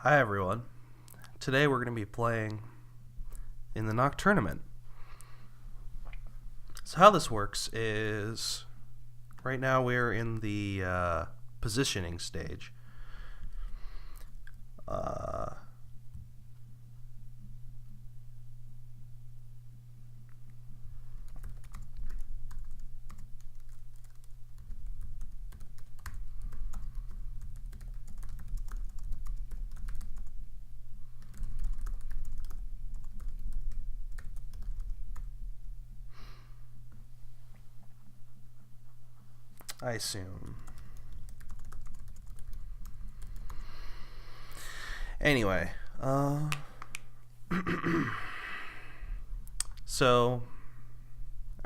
Hi everyone. Today we're going to be playing in the Noctournament. So how this works is right now we're in the positioning stage. I assume. Anyway, so,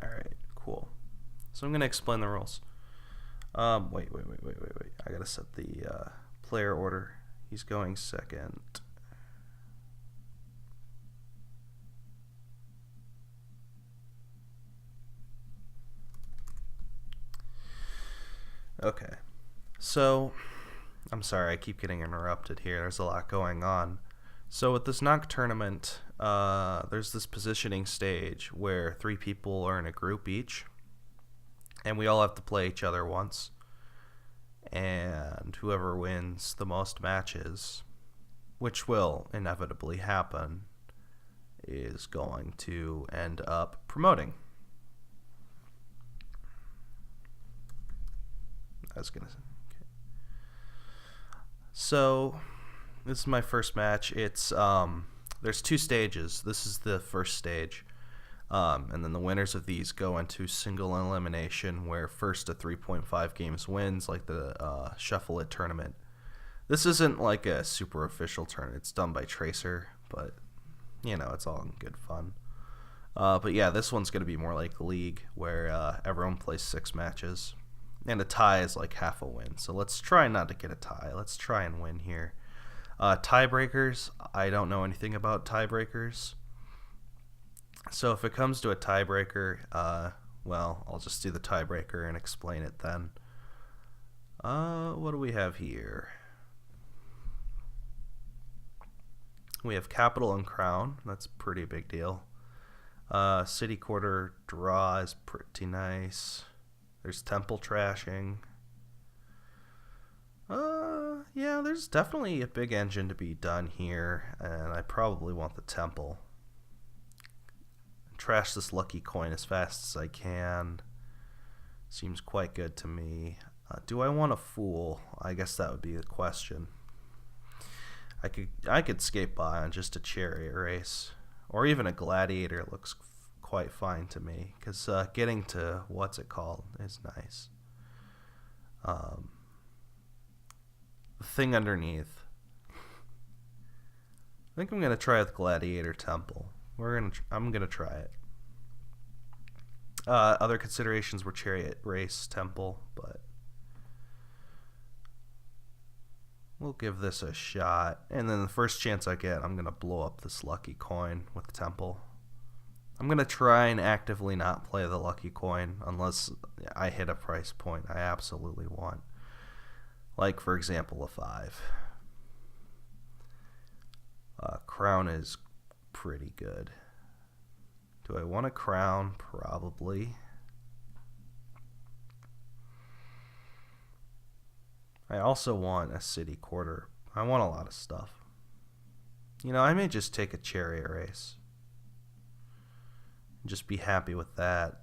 alright, cool. So I'm going to explain the rules. Wait. I gotta set the player order. He's going second. Okay. So, I'm sorry, I keep getting interrupted here. There's a lot going on. So with this Noctournament, there's this positioning stage where 3 people are in a group each, and we all have to play each other once. And whoever wins the most matches, which will inevitably happen, is going to end up promoting. Okay. So this is my first match. It's there's 2 stages. This is the first stage, and then the winners of these go into single elimination, where first to 3.5 games wins, like the Shuffle It tournament. This isn't like a super official tournament. It's done by Tracer, but it's all in good fun. But yeah, this one's gonna be more like League, where everyone plays 6 matches. And a tie is like half a win. So let's try not to get a tie. Let's try and win here. Tiebreakers, I don't know anything about tiebreakers. So if it comes to a tiebreaker, well, I'll just do the tiebreaker and explain it then. What do we have here? We have Capital and Crown. That's a pretty big deal. City Quarter draw is pretty nice. There's Temple trashing. Yeah, there's definitely a big engine to be done here, and I probably want the Temple. Trash this lucky coin as fast as I can. Seems quite good to me. Do I want a Fool? I guess that would be the question. I could skate by on just a chariot race, or even a gladiator looks quite fine to me, because getting to what's it called is nice. The thing underneath, I think I'm gonna try with Gladiator Temple. I'm gonna try it. Other considerations were Chariot Race Temple, but we'll give this a shot. And then the first chance I get, I'm gonna blow up this lucky coin with Temple. I'm going to try and actively not play the lucky coin unless I hit a price point I absolutely want. Like, for example, a 5. Crown is pretty good. Do I want a Crown? Probably. I also want a City Quarter. I want a lot of stuff. I may just take a Chariot Race. Just be happy with that.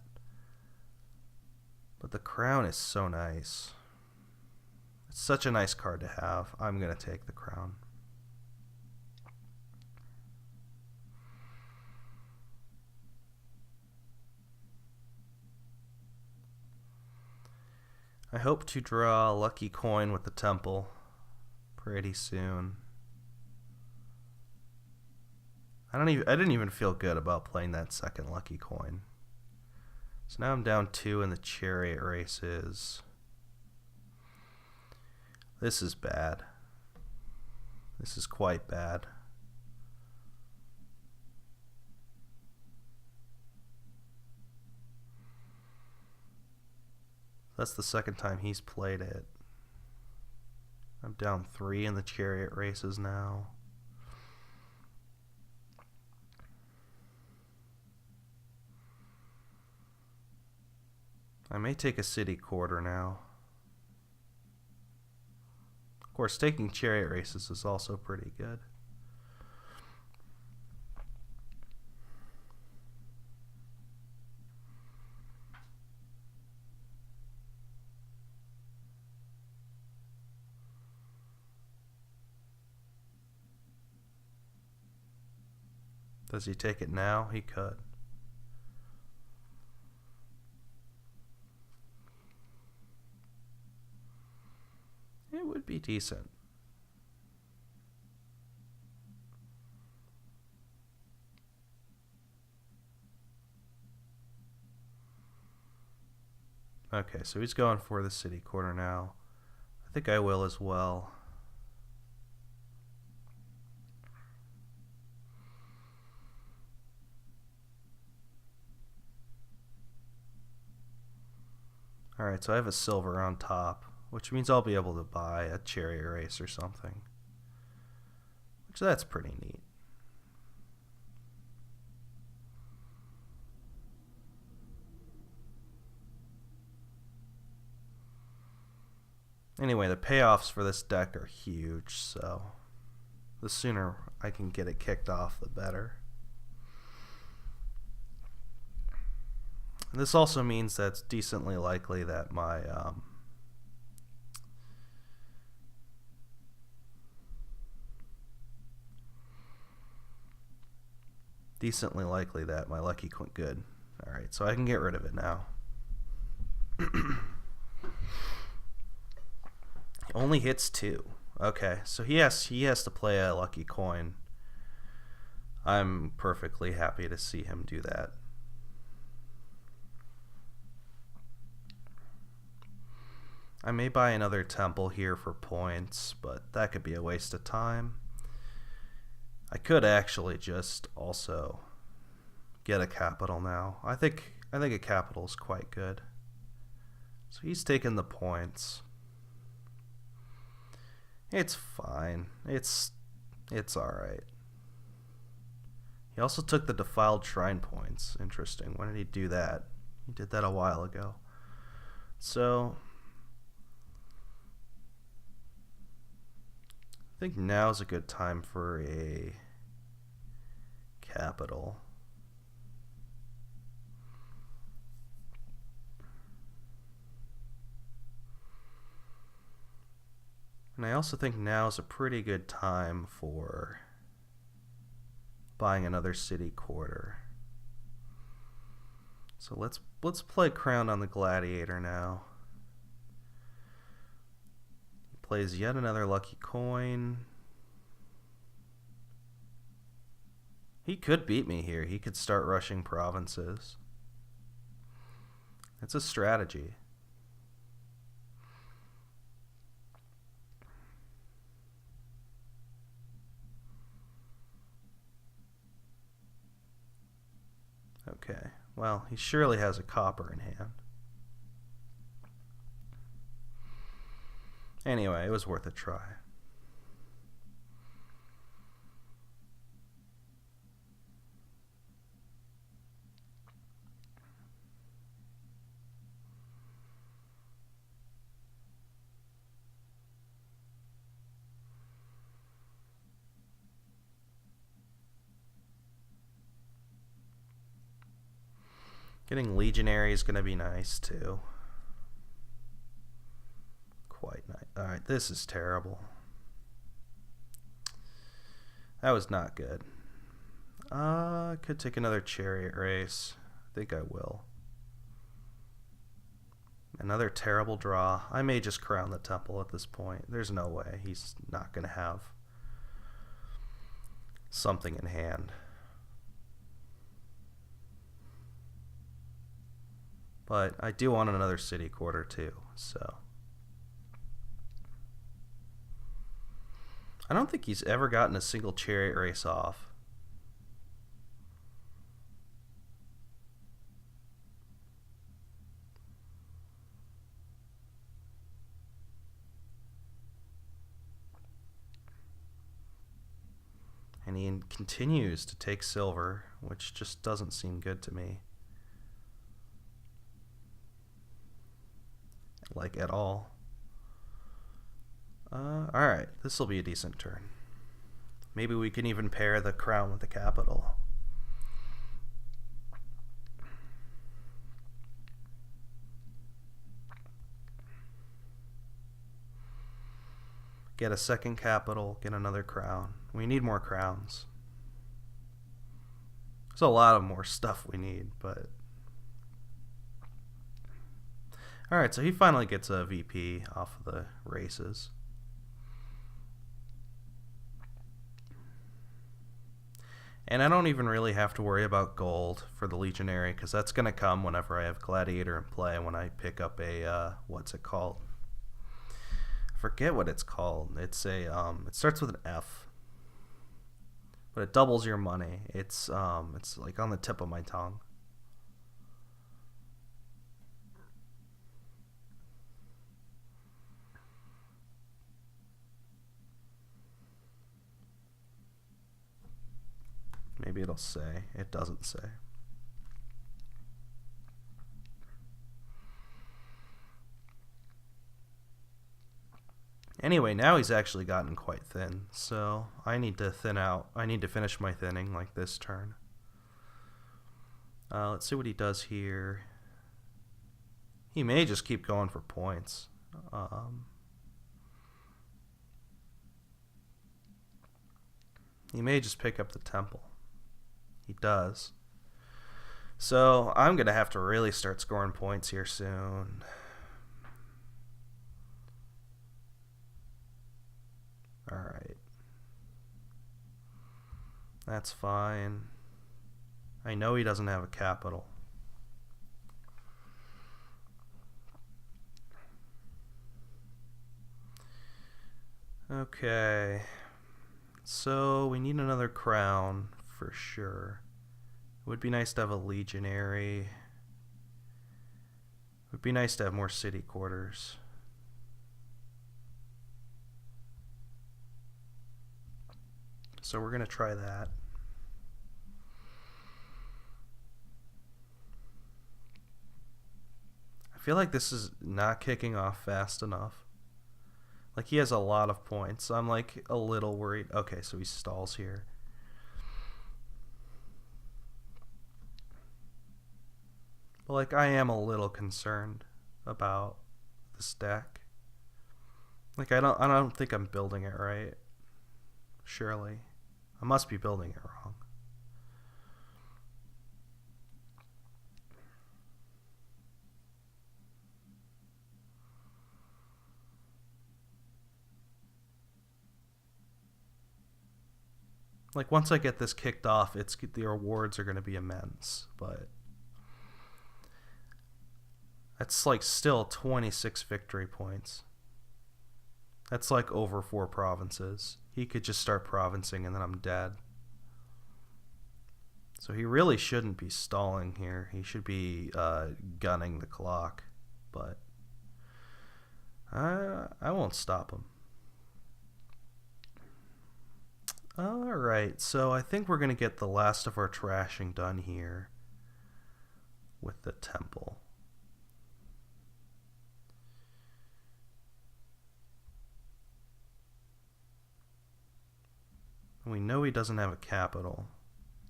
But the Crown is so nice. It's such a nice card to have. I'm going to take the Crown. I hope to draw a lucky coin with the Temple pretty soon. I didn't even feel good about playing that second lucky coin. So now I'm down 2 in the chariot races. This is bad. This is quite bad. That's the second time he's played it. I down 3 in the chariot races now. I may take a city quarter now. Of course, taking chariot races is also pretty good. Does he take it now? He could. It would be decent. Okay, so he's going for the city quarter now. I think I will as well. Alright, so I have a silver on top, which means I'll be able to buy a chariot race or something. Which that's pretty neat. Anyway, the payoffs for this deck are huge, so the sooner I can get it kicked off, the better. This also means that it's decently likely that my lucky coin. Good. All right, so I can get rid of it now. Only hits 2. Okay, so he has to play a lucky coin. I'm perfectly happy to see him do that. I may buy another temple here for points, but that could be a waste of time. I could actually just also get a capital now. I think a capital is quite good. So he's taking the points. It's fine. It's alright. He also took the defiled shrine points. Interesting. When did he do that? He did that a while ago. So I think now is a good time for a capital. And I also think now is a pretty good time for buying another city quarter. So let's play Crown on the Gladiator now. He plays yet another lucky coin. He could beat me here. He could start rushing provinces. It's a strategy. Okay, well, he surely has a copper in hand. Anyway, it was worth a try. Getting legionary is going to be nice too. Quite nice. Alright, this is terrible. That was not good. I could take another chariot race. I think I will. Another terrible draw. I may just crown the temple at this point. There's no way he's not going to have something in hand. But I do want another city quarter too, so. I don't think he's ever gotten a single chariot race off. And he continues to take silver, which just doesn't seem good to me. Like, at all. Alright, this will be a decent turn. Maybe we can even pair the crown with the capital. Get a second capital, get another crown. We need more crowns. There's a lot of more stuff we need, but... Alright, so he finally gets a VP off of the races. And I don't even really have to worry about gold for the Legionary, because that's going to come whenever I have Gladiator in play, when I pick up a, what's it called? I forget what it's called. It's a, it starts with an F. But it doubles your money. It's like on the tip of my tongue. Maybe it'll say. It doesn't say. Anyway, now he's actually gotten quite thin, so I need to thin out. I need to finish my thinning like this turn. Let's see what he does here. He may just keep going for points. He may just pick up the temple. He does. So I'm going to have to really start scoring points here soon. Alright. That's fine. I know he doesn't have a capital. Okay. So we need another crown for sure. It would be nice to have a legionary. It would be nice to have more city quarters. So we're going to try that. I feel like this is not kicking off fast enough. Like, he has a lot of points. I'm like a little worried. Okay, so he stalls here. But like, I am a little concerned about the stack. Like, I don't think I'm building it right. Surely. I must be building it wrong. Like, once I get this kicked off, the rewards are going to be immense, but that's like still 26 victory points. That's like over 4 provinces. He could just start provincing and then I'm dead. So he really shouldn't be stalling here. He should be gunning the clock, but I won't stop him. Alright, so I think we're going to get the last of our trashing done here with the temple. We know he doesn't have a capital,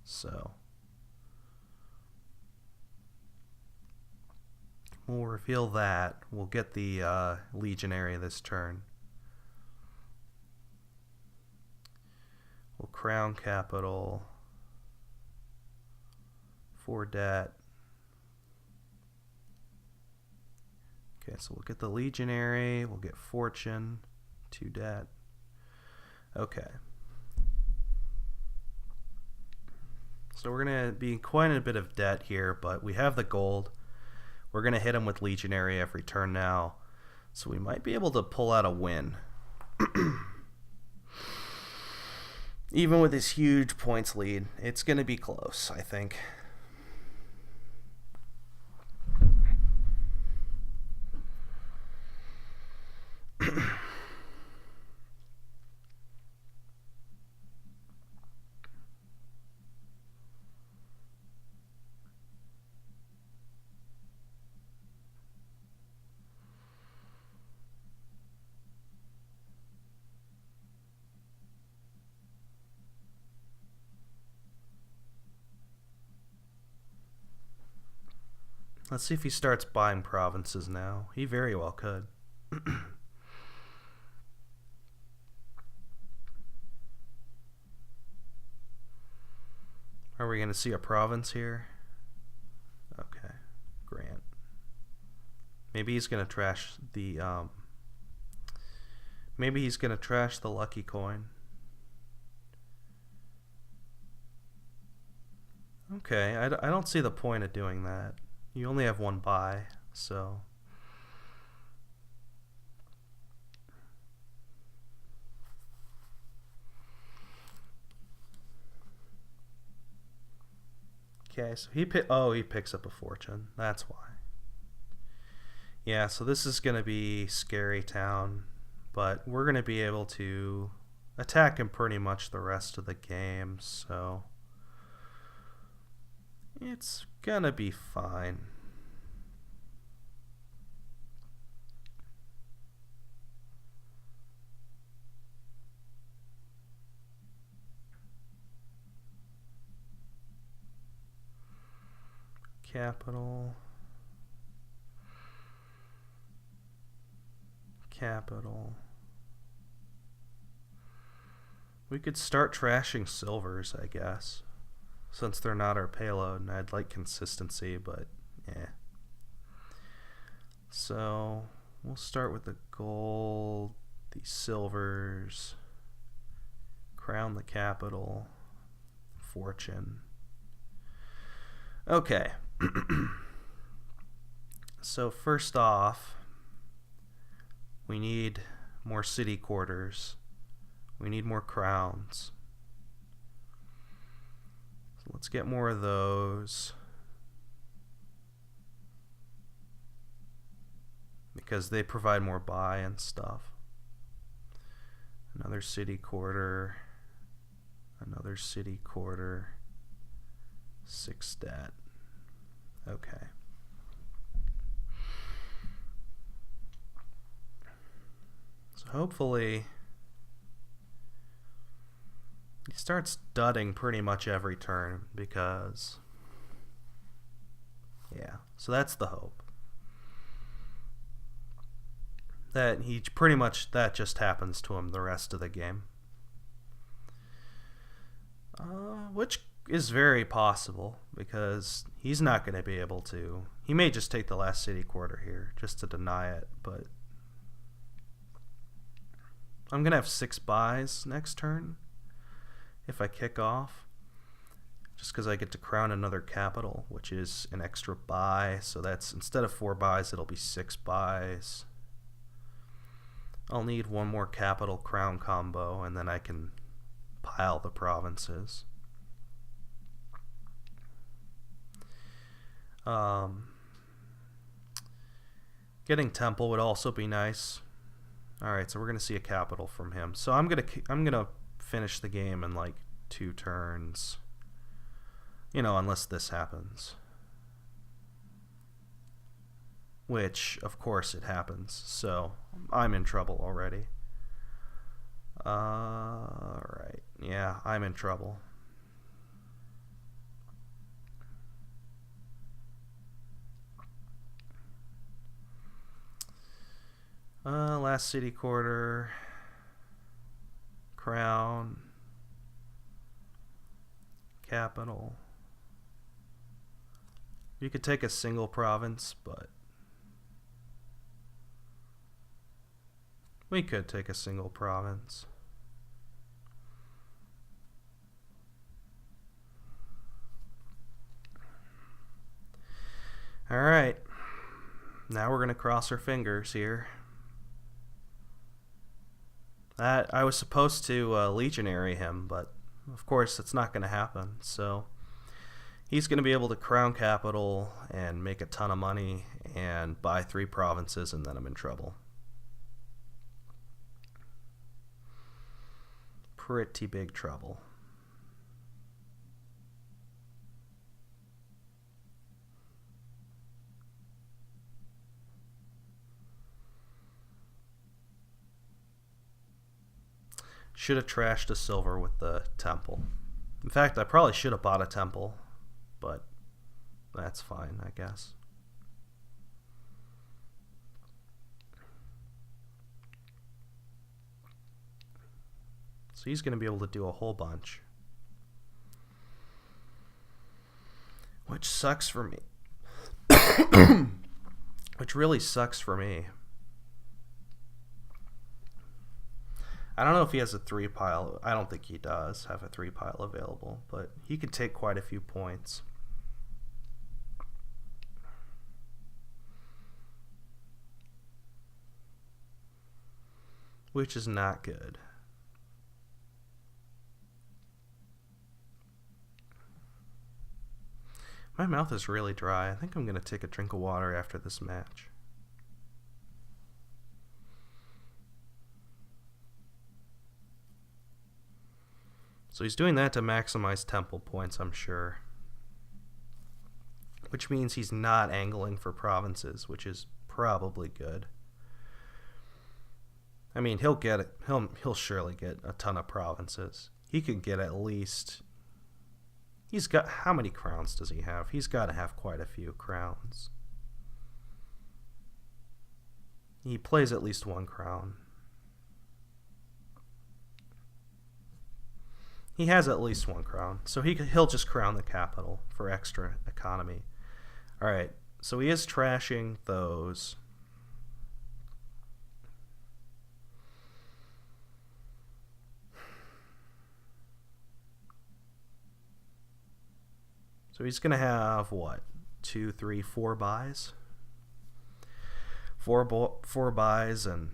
so we'll reveal that. We'll get the legionary this turn. We'll crown capital for debt. Okay, so we'll get the legionary, we'll get fortune, 2 debt. Okay. So we're going to be quite a bit of debt here, but we have the gold. We're going to hit him with legionary every turn now, so we might be able to pull out a win. Even with this huge points lead, it's going to be close, I think. Let's see if he starts buying provinces now. He very well could. Are we going to see a province here? Okay. Grant. Maybe he's going to trash the maybe he's going to trash the lucky coin. Okay, I don't see the point of doing that. You only have one buy, so... Okay, so he picks up a fortune. That's why. Yeah, so this is going to be scary town, but we're going to be able to attack him pretty much the rest of the game, so it's going to be fine. Capital. We could start trashing silvers, I guess, since they're not our payload, and I'd like consistency, but yeah. So we'll start with the gold, the silvers, crown the capital, fortune. Okay. So first off, we need more city quarters. We need more crowns. So let's get more of those. Because they provide more buy and stuff. Another city quarter. Another city quarter. 6 stat. Okay. So hopefully he starts dudding pretty much every turn because, yeah, so that's the hope. That he pretty much, that just happens to him the rest of the game. Which is very possible because he's not going to be able to. He may just take the last city quarter here just to deny it, but I'm going to have 6 buys next turn if I kick off, just because I get to crown another capital, which is an extra buy. So that's, instead of 4 buys, it'll be 6 buys. I'll need 1 more capital crown combo, and then I can pile the provinces. Getting temple would also be nice. Alright, so we're gonna see a capital from him. So I'm gonna finish the game in like 2 turns. You know, unless this happens. Which, of course, it happens. So I'm in trouble already. Alright, yeah, I'm in trouble. Last city quarter, crown, capital. You could take a single province, but we could take a single province. Alright, now we're going to cross our fingers here. I was supposed to legionary him, but of course it's not going to happen. So he's going to be able to crown capital and make a ton of money and buy 3 provinces, and then I'm in trouble. Pretty big trouble. Should have trashed a silver with the temple. In fact, I probably should have bought a temple, but that's fine, I guess. So he's going to be able to do a whole bunch. Which sucks for me. Which really sucks for me. I don't know if he has a 3-pile. I don't think he does have a 3-pile available, but he could take quite a few points. Which is not good. My mouth is really dry. I think I'm going to take a drink of water after this match. So he's doing that to maximize temple points, I'm sure. Which means he's not angling for provinces, which is probably good. I mean, he'll get it. He'll surely get a ton of provinces. He could get at least... He's got... How many crowns does he have? He's got to have quite a few crowns. He plays at least 1 crown. He has at least 1 crown. So he'll just crown the capital for extra economy. Alright, so he is trashing those. So he's going to have, what, 2, 3, 4 buys? 4 buys and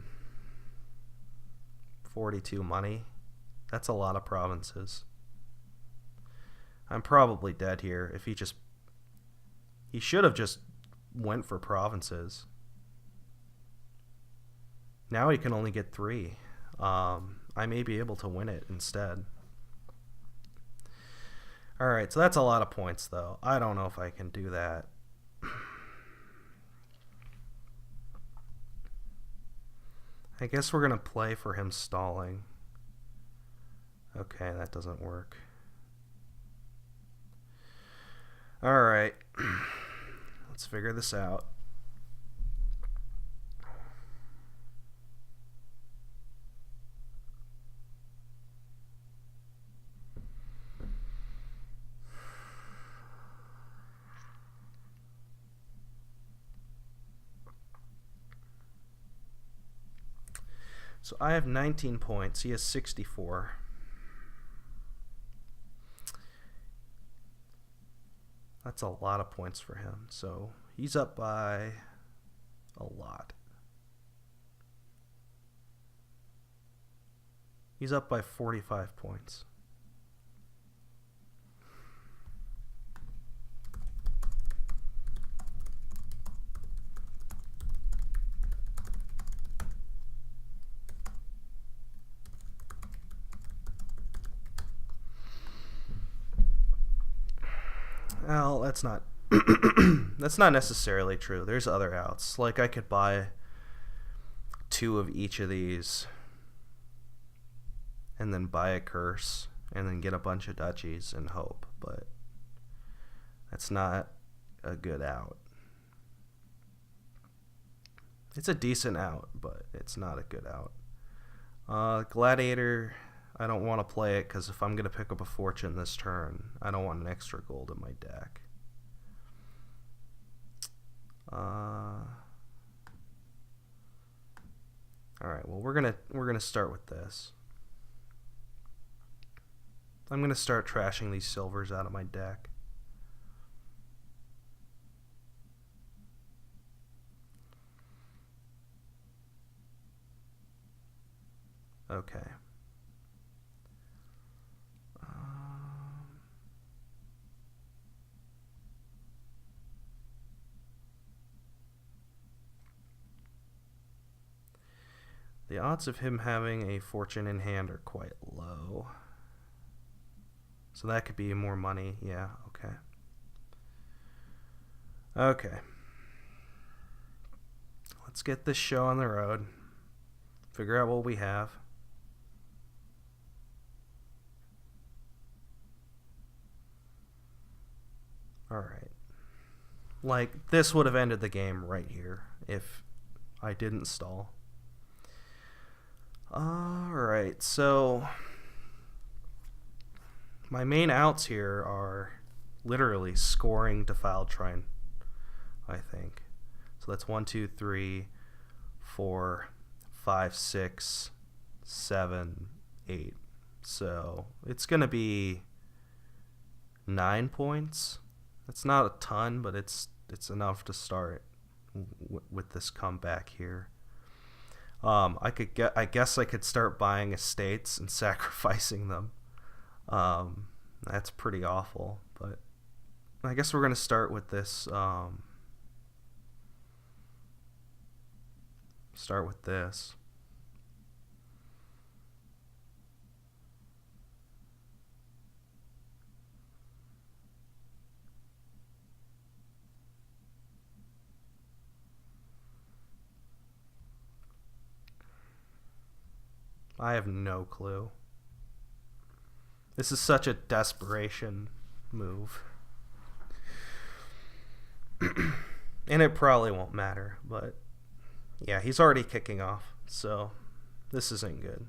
42 money. That's a lot of provinces. I'm probably dead here if he just... He should have just went for provinces. Now he can only get 3. I may be able to win it instead. Alright, so that's a lot of points, though. I don't know if I can do that. I guess we're going to play for him stalling. Okay, that doesn't work. Alright. Let's figure this out. So I have 19 points. He has 64. That's a lot of points for him. So he's up by a lot. He's up by 45 points. Well, that's not that's not necessarily true. There's other outs. Like I could buy 2 of each of these and then buy a curse and then get a bunch of duchies and hope, but that's not a good out. It's a decent out, but it's not a good out. Gladiator, I don't want to play it because if I'm going to pick up a fortune this turn, I don't want an extra gold in my deck. Alright, well we're gonna start with this. I'm gonna start trashing these silvers out of my deck. Okay. The odds of him having a fortune in hand are quite low. So that could be more money. Yeah, okay. Okay. Let's get this show on the road. Figure out what we have. Alright. Like, this would have ended the game right here if I didn't stall. Alright, so my main outs here are literally scoring Tufftaeh Trine, I think. So that's 1, 2, 3, 4, 5, 6, 7, 8. So it's going to be 9 points. It's not a ton, but it's enough to start with this comeback here. I guess I could start buying estates and sacrificing them. That's pretty awful, but I guess we're gonna start with this. Start with this. I have no clue. This is such a desperation move. And it probably won't matter, but yeah, he's already kicking off, so this isn't good.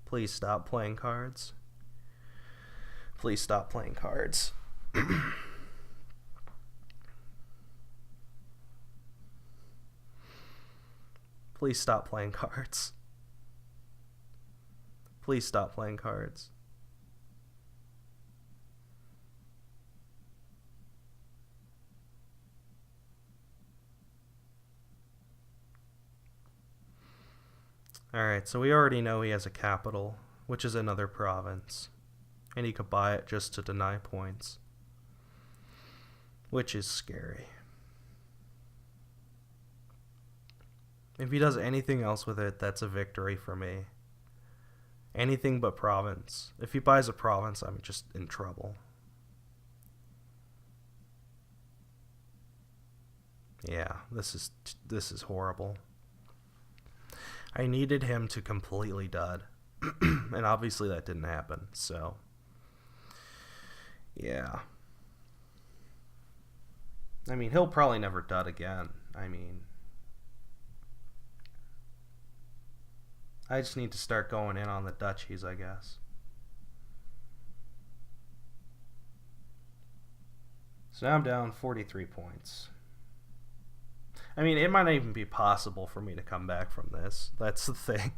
Please stop playing cards. Please stop playing cards. Please stop playing cards. Please stop playing cards. Alright, so we already know he has a capital, which is another province. And he could buy it just to deny points. Which is scary. If he does anything else with it, that's a victory for me. Anything but province. If he buys a province, I'm just in trouble. Yeah, this is horrible. I needed him to completely dud. And obviously that didn't happen, so yeah. I mean, he'll probably never dud again. I mean, I just need to start going in on the duchies, I guess. So now I'm down 43 points. I mean, it might not even be possible for me to come back from this. That's the thing.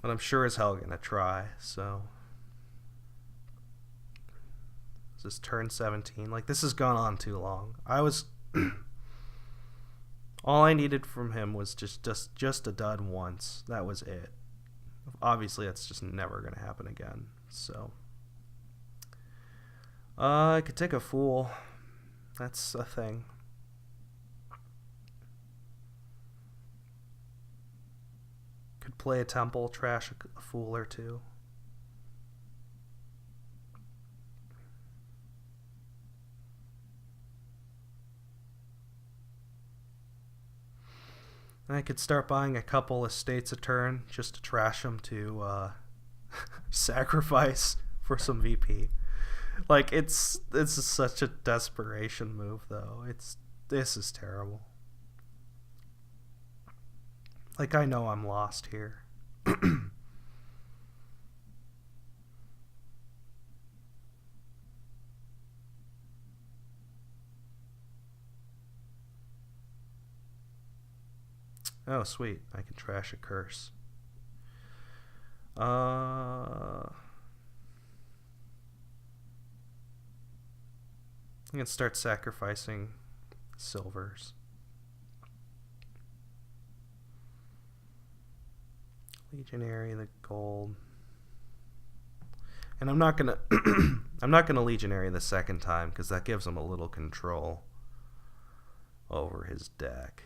But I'm sure as hell gonna try, so. This is turn 17. Like, this has gone on too long. All I needed from him was just a dud once. That was it. Obviously, that's just never going to happen again. So, I could take a fool. That's a thing. Could play a temple, trash a fool or two. I could start buying a couple estates a turn just to trash them to sacrifice for some VP. Like, it's such a desperation move, though. This is terrible. Like, I know I'm lost here. Oh, sweet. I can trash a curse. I can start sacrificing silvers. Legionary, the gold. And I'm not gonna I'm not gonna Legionary the second time because that gives him a little control over his deck.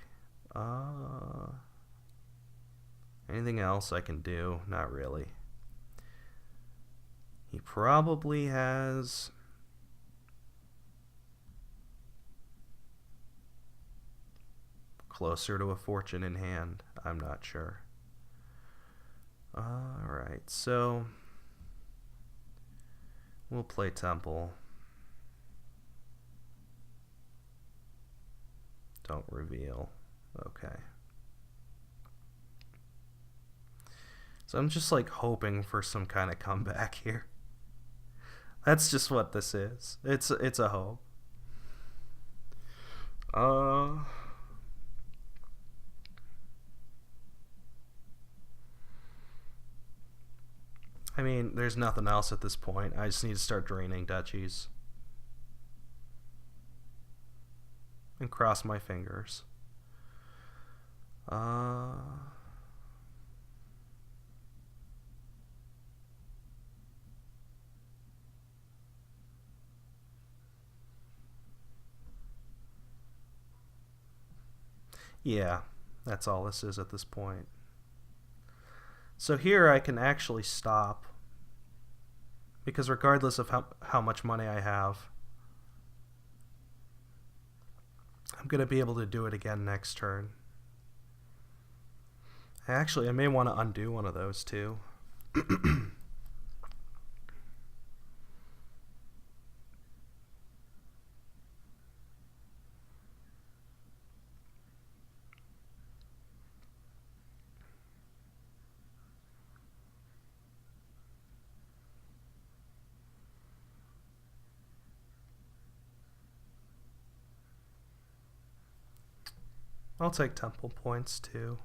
Anything else I can do? Not really. He probably has closer to a fortune in hand. I'm not sure. Alright, so we'll play temple. Don't reveal. Okay. So I'm just like hoping for some kind of comeback here. That's just what this is. It's a hope. I mean, there's nothing else at this point. I just need to start draining duchies. And cross my fingers. Yeah, that's all this is at this point. So here I can actually stop, because regardless of how much money I have, I'm going to be able to do it again next turn. Actually, I may want to undo one of those too. I'll take temple points too.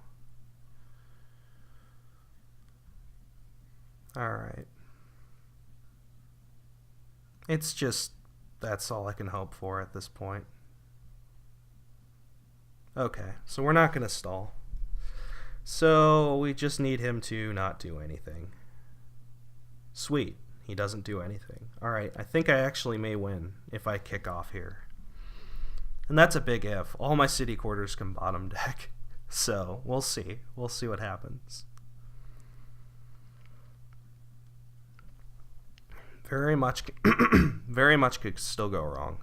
Alright. It's just, that's all I can hope for at this point. Okay, so we're not going to stall. So we just need him to not do anything. Sweet, he doesn't do anything. Alright, I think I actually may win if I kick off here. And that's a big if. All my city quarters can bottom deck. So, we'll see. We'll see what happens. Very much could still go wrong.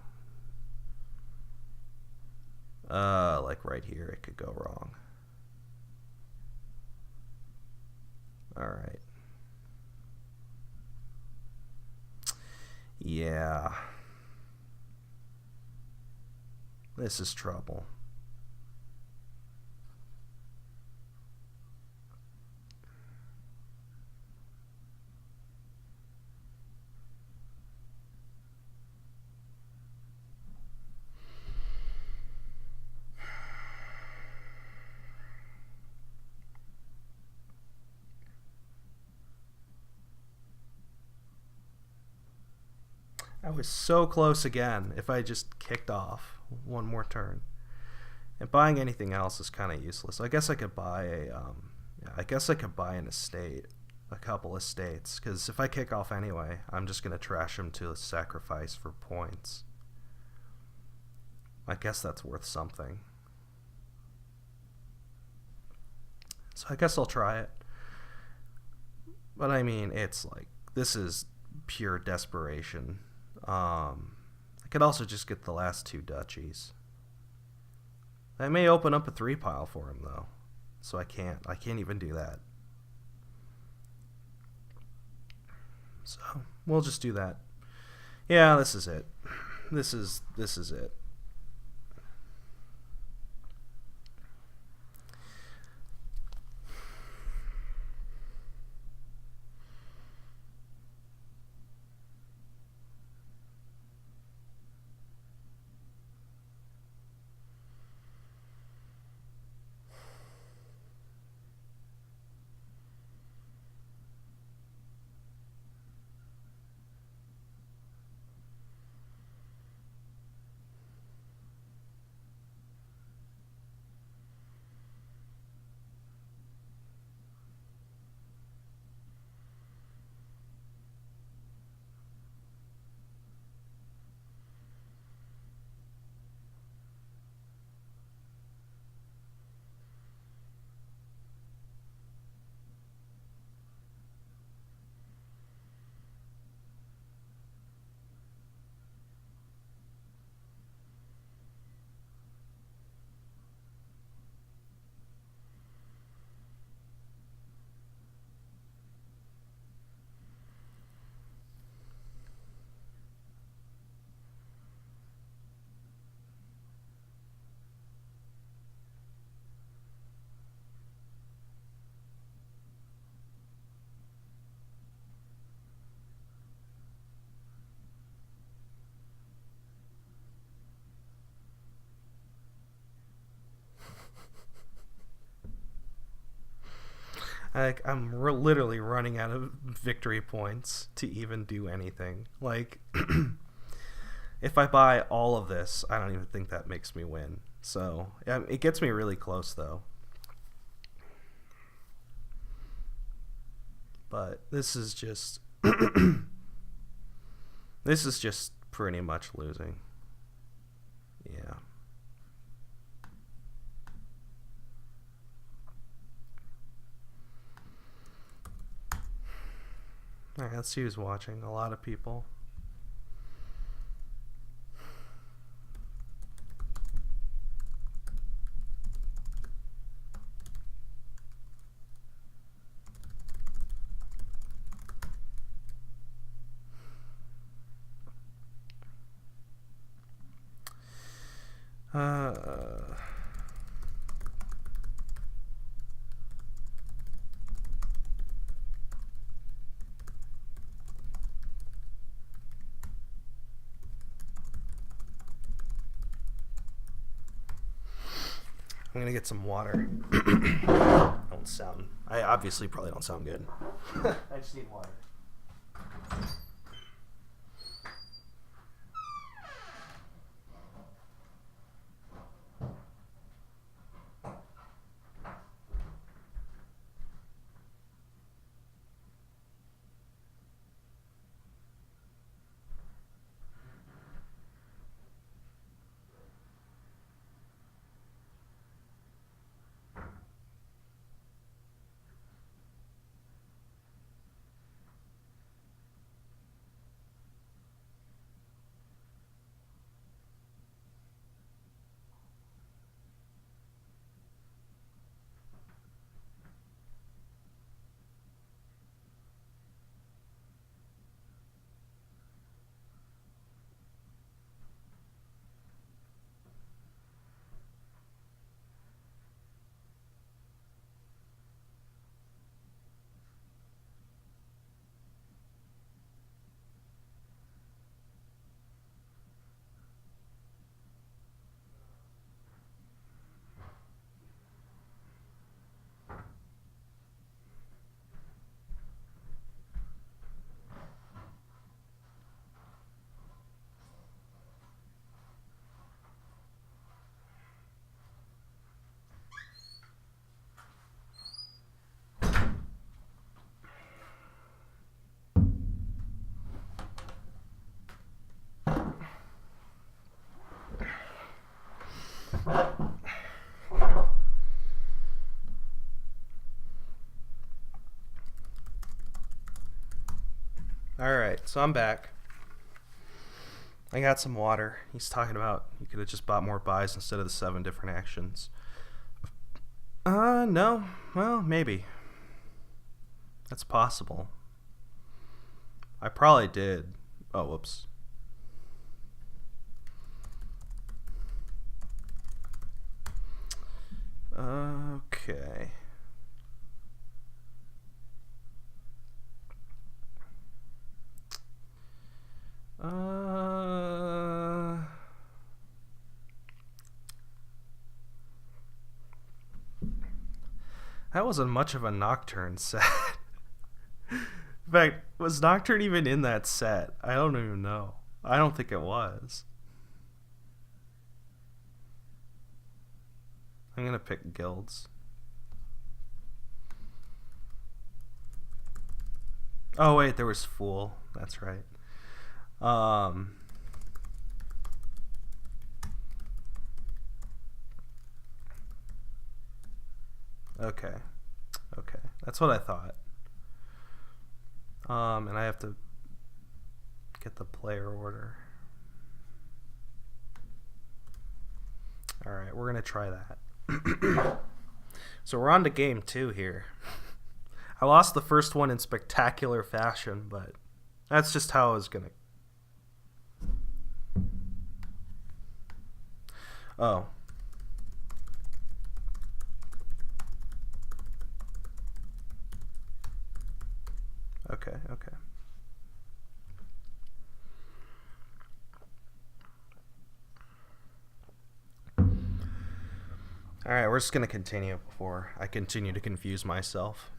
Like right here, it could go wrong. Alright. Yeah. This is trouble. I was so close again if I just kicked off one more turn. And buying anything else is kind of useless. I guess I could buy an estate, a couple estates, because if I kick off anyway, I'm just going to trash them to a sacrifice for points. I guess that's worth something. So I guess I'll try it. But I mean, it's like, this is pure desperation. I could also just get the last two duchies. That may open up a 3 pile for him though. So I can't even do that. So we'll just do that. Yeah, this is it. This is it. literally running out of victory points to even do anything. Like, if I buy all of this, I don't even think that makes me win. So it gets me really close, though. But this is just this is just pretty much losing. Yeah. Alright, let's see who's watching. A lot of people. I'm gonna get some water. I obviously probably don't sound good. I just need water. Alright, so I'm back. I got some water. He's talking about you could have just bought more buys instead of the 7 different actions. No. Well, maybe. That's possible. I probably did. Oh, whoops. Okay. That wasn't much of a Nocturne set. In fact, was Nocturne even in that set? I don't even know. I don't think it was. I'm gonna pick guilds. Oh wait, there was Fool. That's right. Okay. Okay. That's what I thought. And I have to get the player order. Alright, we're gonna try that. So we're on to game 2 here. I lost the first one in spectacular fashion, but that's just how I was gonna... Oh. Okay, okay. Alright, we're just gonna continue before I continue to confuse myself.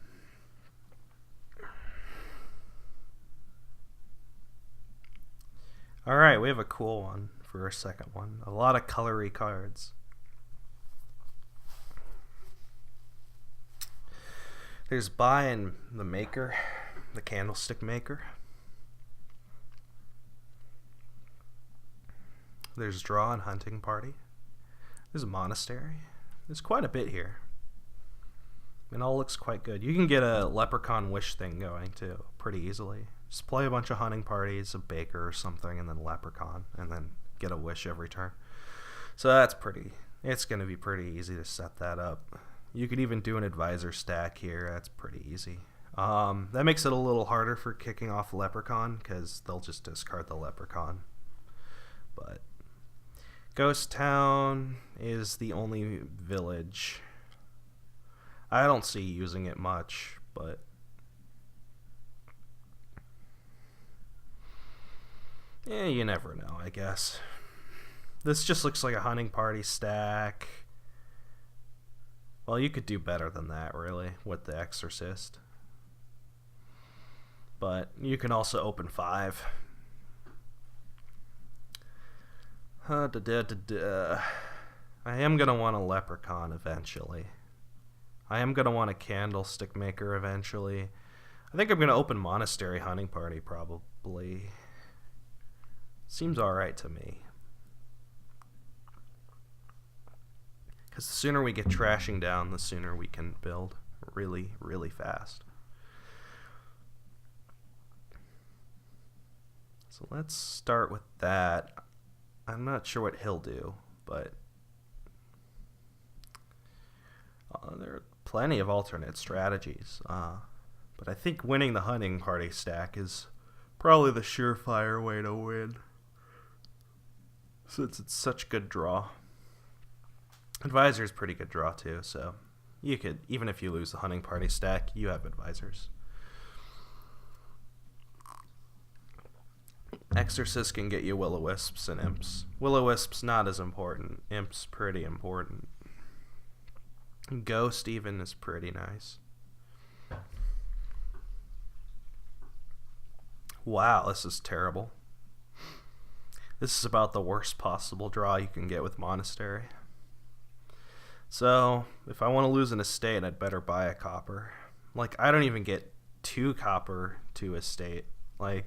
Alright, we have a cool one for our second one. A lot of colory cards. There's Buy and the Maker, the Candlestick Maker. There's Draw and Hunting Party. There's a Monastery. There's quite a bit here. It all looks quite good. You can get a Leprechaun Wish thing going too, pretty easily. Just play a bunch of hunting parties, a baker or something, and then Leprechaun, and then get a wish every turn. So that's it's going to be pretty easy to set that up. You could even do an advisor stack here. That's pretty easy. That makes it a little harder for kicking off Leprechaun, because they'll just discard the Leprechaun. But Ghost Town is the only village. I don't see using it much, but yeah, you never know, I guess. This just looks like a hunting party stack. Well, you could do better than that, really, with the Exorcist. But you can also open 5. I am going to want a Leprechaun eventually. I am going to want a Candlestick Maker eventually. I think I'm going to open Monastery Hunting Party, probably. Seems alright to me. Because the sooner we get trashing down, the sooner we can build really, really fast. So let's start with that. I'm not sure what he'll do, but there are plenty of alternate strategies. But I think winning the hunting party stack is probably the surefire way to win, since it's such good draw. Advisor's pretty good draw too, so you could, even if you lose the hunting party stack, you have advisors. Exorcist can get you Will-O-Wisps and Imps. Will-O-Wisps not as important. Imps pretty important. Ghost even is pretty nice. Wow, this is terrible. This is about the worst possible draw you can get with Monastery. So, if I want to lose an estate, I'd better buy a copper. Like, I don't even get 2 copper to estate. Like,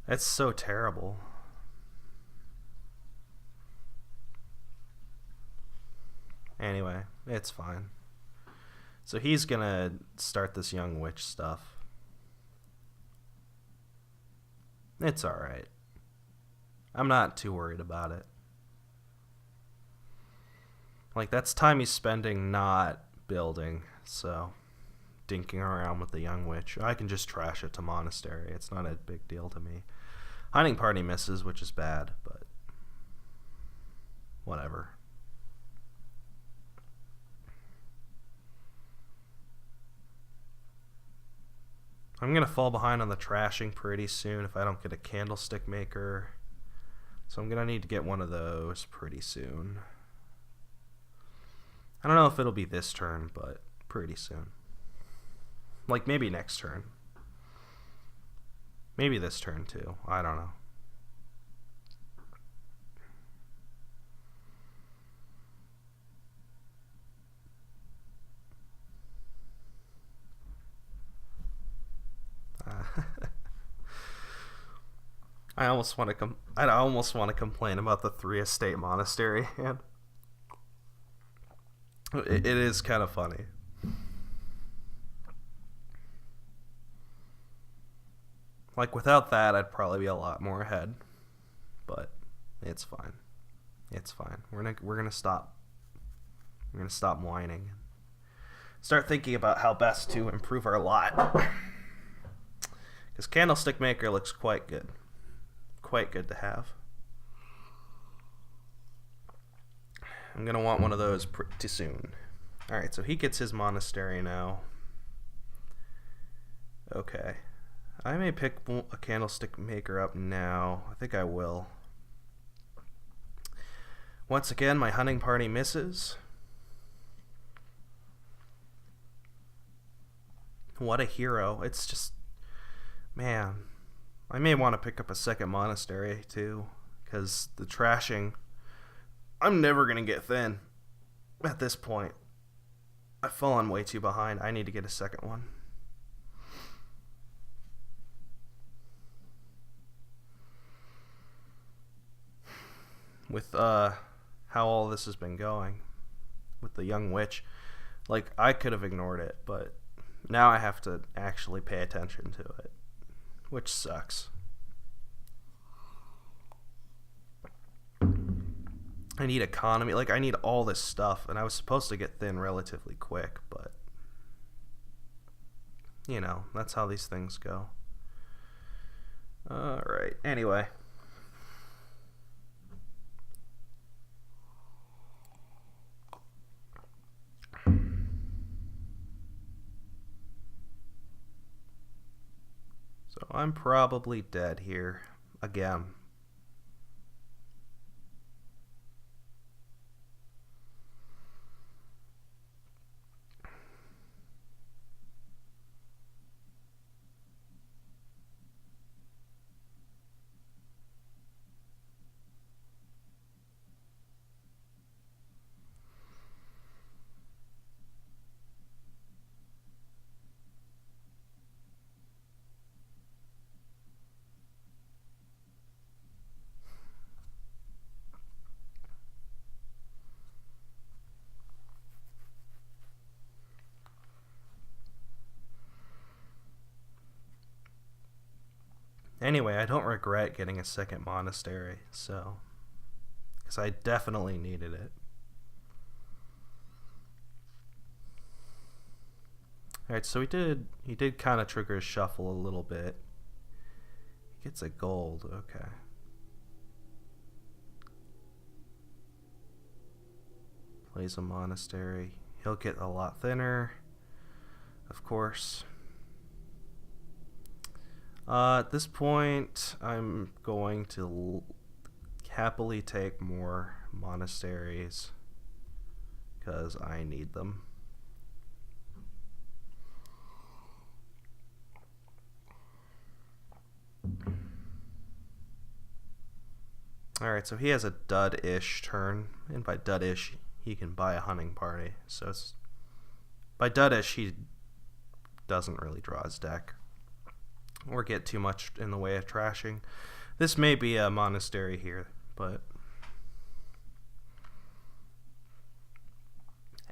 that's so terrible. Anyway, it's fine. So he's gonna start this young witch stuff. It's alright. I'm not too worried about it. Like, that's time he's spending not building, so dinking around with the young witch. I can just trash it to Monastery. It's not a big deal to me. Hunting party misses, which is bad, but whatever. I'm going to fall behind on the trashing pretty soon if I don't get a Candlestick Maker. So I'm going to need to get one of those pretty soon. I don't know if it'll be this turn, but pretty soon. Like, maybe next turn. Maybe this turn, too. I don't know. I almost want to complain about the 3 estate monastery hand. It is kind of funny. Like, without that, I'd probably be a lot more ahead. But it's fine. It's fine. We're gonna stop. We're gonna stop whining. Start thinking about how best to improve our lot. Because Candlestick Maker looks quite good. Quite good to have. I'm going to want one of those pretty soon. Alright, so he gets his monastery now. Okay. I may pick a Candlestick Maker up now. I think I will. Once again, my hunting party misses. What a hero. It's just... Man. I may want to pick up a second monastery too, because the trashing, I'm never going to get thin at this point. I've fallen way too behind. I need to get a second one. With how all this has been going with the young witch, like, I could have ignored it, but now I have to actually pay attention to it, which sucks. I need economy, like, I need all this stuff, and I was supposed to get thin relatively quick, but you know, that's how these things go. Alright, anyway. So I'm probably dead here again. Anyway, I don't regret getting a second monastery, so, because I definitely needed it. Alright, so he did kind of trigger his shuffle a little bit. He gets a gold, okay. Plays a monastery. He'll get a lot thinner, of course. At this point, I'm going to happily take more monasteries because I need them. Alright, so he has a dud-ish turn, and by dud-ish, he can buy a hunting party. So it's, by dud-ish, he doesn't really draw his deck or get too much in the way of trashing. This may be a monastery here, but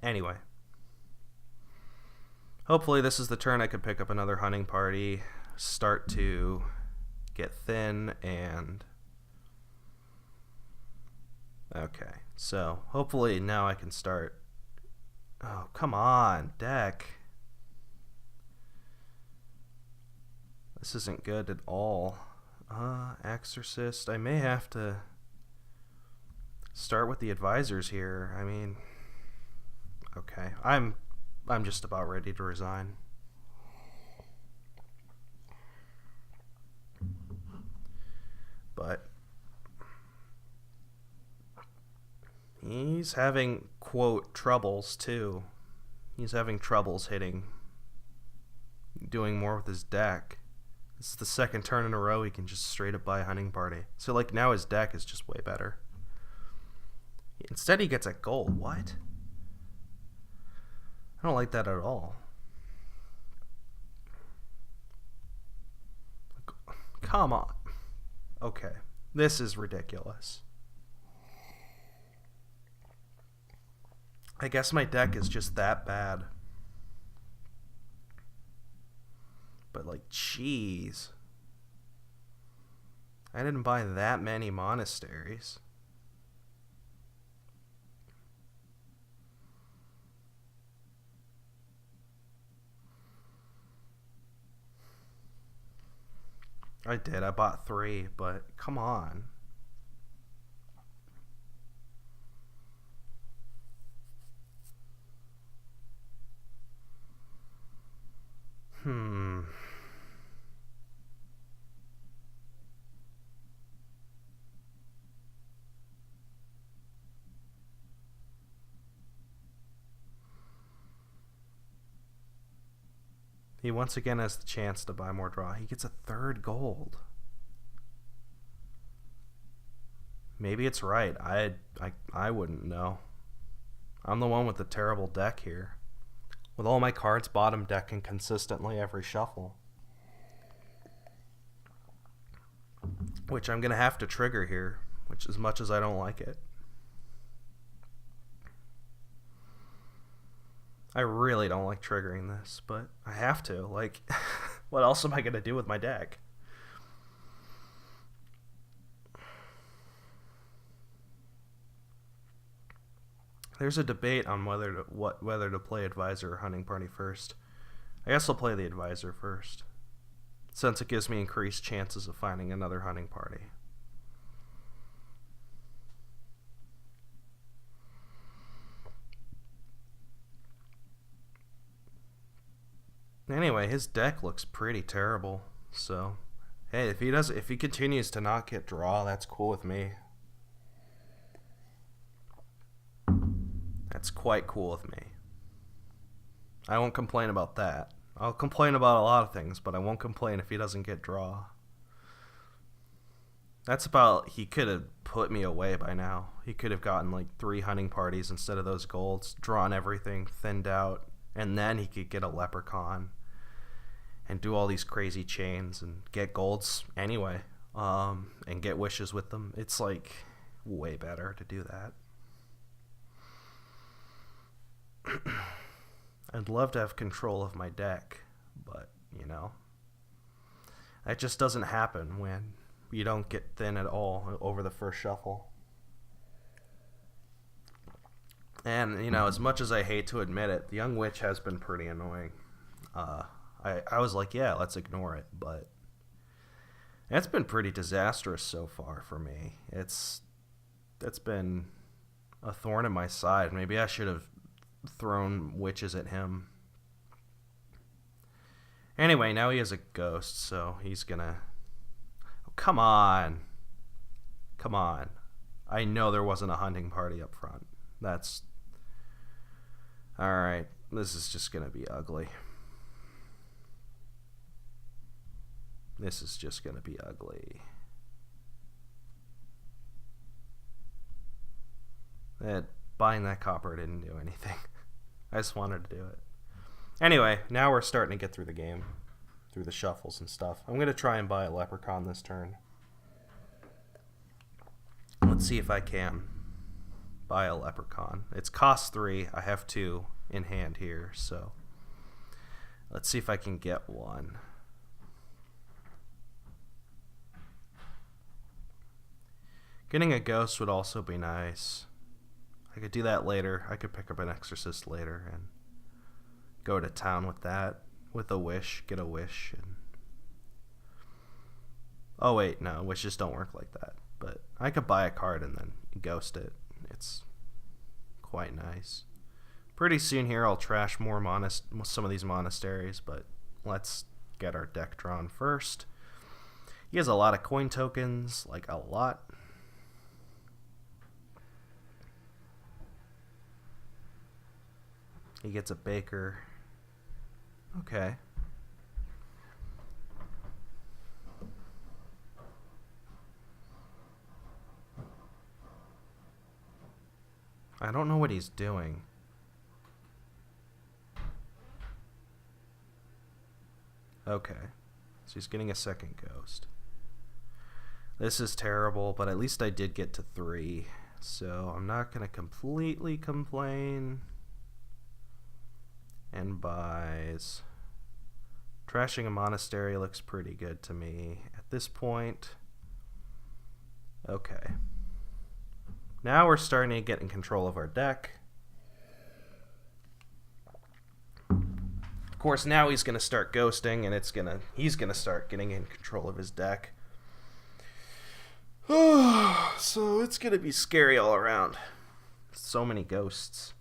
anyway. Hopefully this is the turn I could pick up another hunting party, start to get thin, and okay, so hopefully now I can start. Oh, come on, deck. This isn't good at all. Exorcist. I may have to start with the advisors here. I mean, okay. I'm just about ready to resign. But he's having, quote, troubles too. He's having troubles doing more with his deck. This is the second turn in a row he can just straight up buy a hunting party. So, like, now his deck is just way better. Instead he gets a gold. What? I don't like that at all. Come on. Okay. This is ridiculous. I guess my deck is just that bad. But, like, jeez. I didn't buy that many monasteries. I did. I bought 3, but come on. He once again has the chance to buy more draw. He gets a 3rd gold. Maybe it's right. I wouldn't know. I'm the one with the terrible deck here. With all my cards bottom decking consistently every shuffle. Which I'm going to have to trigger here, which as much as I don't like it. I really don't like triggering this, but I have to. Like, what else am I going to do with my deck? There's a debate on whether to play Advisor or Hunting Party first. I guess I'll play the Advisor first, since it gives me increased chances of finding another Hunting Party. Anyway, his deck looks pretty terrible. So, hey, if he continues to not get draw, that's cool with me. That's quite cool with me. I won't complain about that. I'll complain about a lot of things, but I won't complain if he doesn't get draw. That's about, he could have put me away by now. He could have gotten like 3 hunting parties instead of those golds, drawn everything, thinned out, and then he could get a leprechaun and do all these crazy chains and get golds anyway, and get wishes with them. It's like way better to do that. I'd love to have control of my deck, but, you know, that just doesn't happen when you don't get thin at all over the first shuffle. And, you know, as much as I hate to admit it, the Young Witch has been pretty annoying. I was like, yeah, let's ignore it, but it's been pretty disastrous so far for me. That's been a thorn in my side. Maybe I should have thrown witches at him. Anyway, now he has a ghost, so he's gonna... Oh, come on. Come on. I know there wasn't a hunting party up front. That's... Alright, this is just gonna be ugly. This is just gonna be ugly. Buying that copper didn't do anything. I just wanted to do it. Anyway, now we're starting to get through the game, through the shuffles and stuff. I'm going to try and buy a leprechaun this turn. Let's see if I can buy a leprechaun. It's cost 3. I have 2 in hand here, so let's see if I can get one. Getting a ghost would also be nice. I could do that later. I could pick up an exorcist later and go to town with that. With a wish. Get a wish. And... Oh, wait. No. Wishes don't work like that. But I could buy a card and then ghost it. It's quite nice. Pretty soon here I'll trash some of these monasteries. But let's get our deck drawn first. He has a lot of coin tokens. Like a lot. He gets a baker. Okay. I don't know what he's doing. Okay. So he's getting a second ghost. This is terrible, but at least I did get to 3. So I'm not going to completely complain. And buys. Trashing a monastery looks pretty good to me at this point. Okay. Now we're starting to get in control of our deck. Of course, now he's going to start ghosting, and he's going to start getting in control of his deck. So it's going to be scary all around. So many ghosts.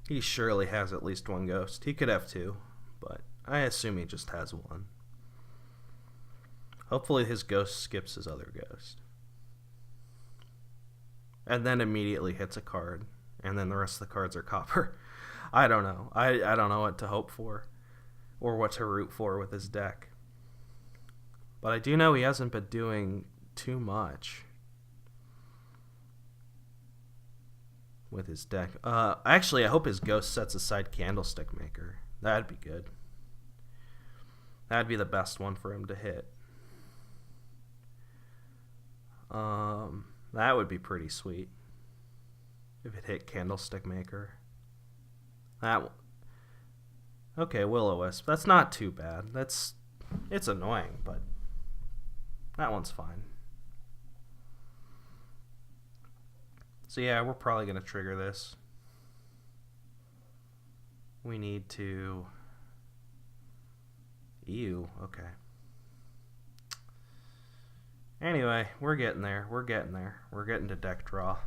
He surely has at least 1 ghost. He could have 2, but I assume he just has 1. Hopefully his ghost skips his other ghost. And then immediately hits a card. And then the rest of the cards are copper. I don't know. I don't know what to hope for. Or what to root for with his deck. But I do know he hasn't been doing too much with his deck. Actually, I hope his ghost sets aside Candlestick Maker. That'd be good. That'd be the best one for him to hit. That would be pretty sweet if it hit Candlestick Maker. Okay, Will-O-Wisp. That's not too bad. It's annoying, but that one's fine. So yeah, we're probably going to trigger this. We need to... Ew, okay. Anyway, we're getting there. We're getting to deck draw.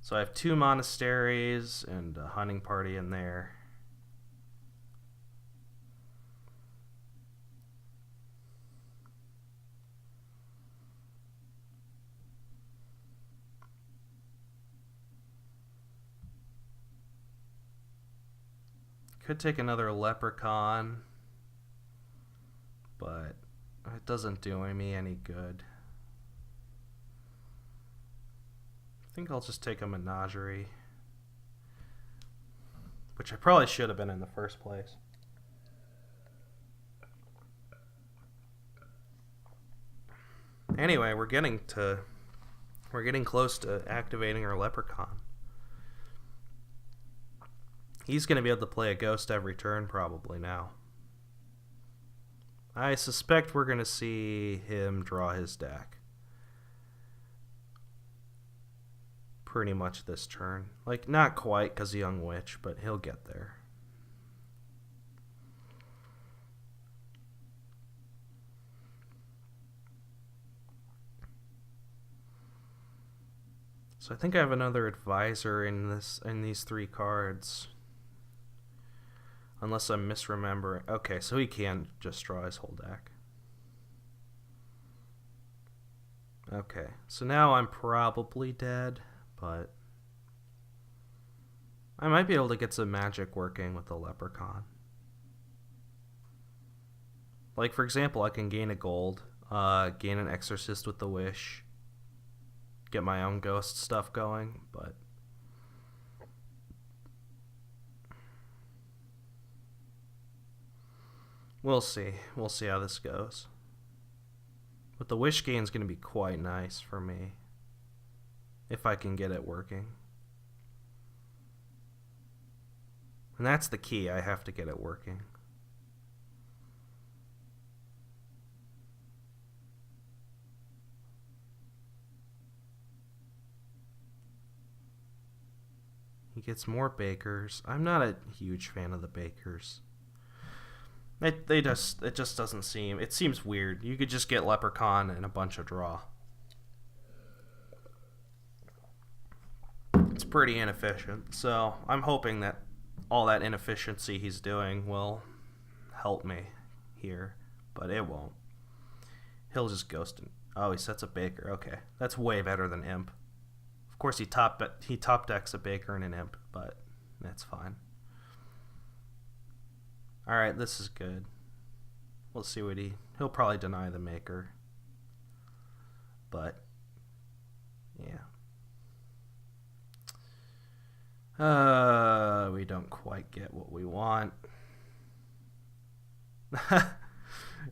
So I have 2 monasteries and a hunting party in there. Could take another leprechaun, but it doesn't do me any good. I think I'll just take a menagerie, which I probably should have been in the first place. Anyway, we're getting close to activating our leprechaun. He's going to be able to play a ghost every turn probably now. I suspect we're going to see him draw his deck pretty much this turn. Like, not quite because Young Witch, but he'll get there. So I think I have another advisor in these 3 cards. Unless I'm misremembering. Okay, so he can just draw his whole deck. Okay, so now I'm probably dead, but I might be able to get some magic working with the leprechaun. Like, for example, I can gain a gold, gain an exorcist with the wish, get my own ghost stuff going, but we'll see. We'll see how this goes. But the wish gain is going to be quite nice for me if I can get it working. And that's the key. I have to get it working. He gets more bakers. I'm not a huge fan of the bakers. It just doesn't seem... It seems weird. You could just get Leprechaun and a bunch of draw. It's pretty inefficient. So I'm hoping that all that inefficiency he's doing will help me here. But it won't. He'll just ghost him. Oh, he sets a Baker. Okay. That's way better than Imp. Of course, he top decks a Baker and an Imp, but that's fine. Alright, this is good. We'll see what he'll probably deny the Maker. But, yeah. We don't quite get what we want.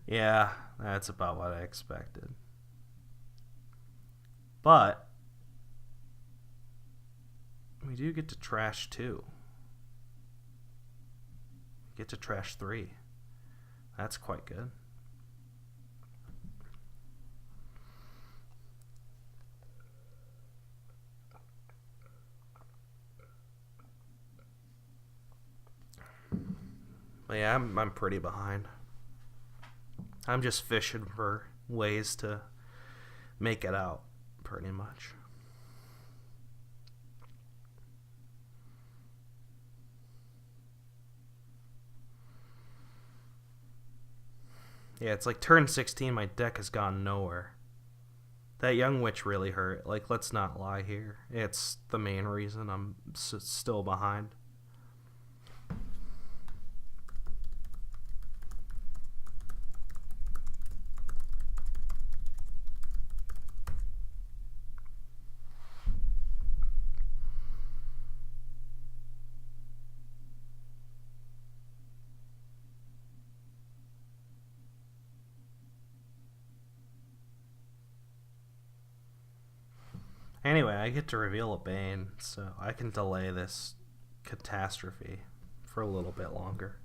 Yeah, that's about what I expected. But we do get to trash 2. Get to trash 3. That's quite good. But yeah, I'm pretty behind. I'm just fishing for ways to make it out, pretty much. Yeah, it's like turn 16, my deck has gone nowhere. That Young Witch really hurt. Like, let's not lie here. It's the main reason I'm still behind. Anyway, I get to reveal a Bane, so I can delay this catastrophe for a little bit longer.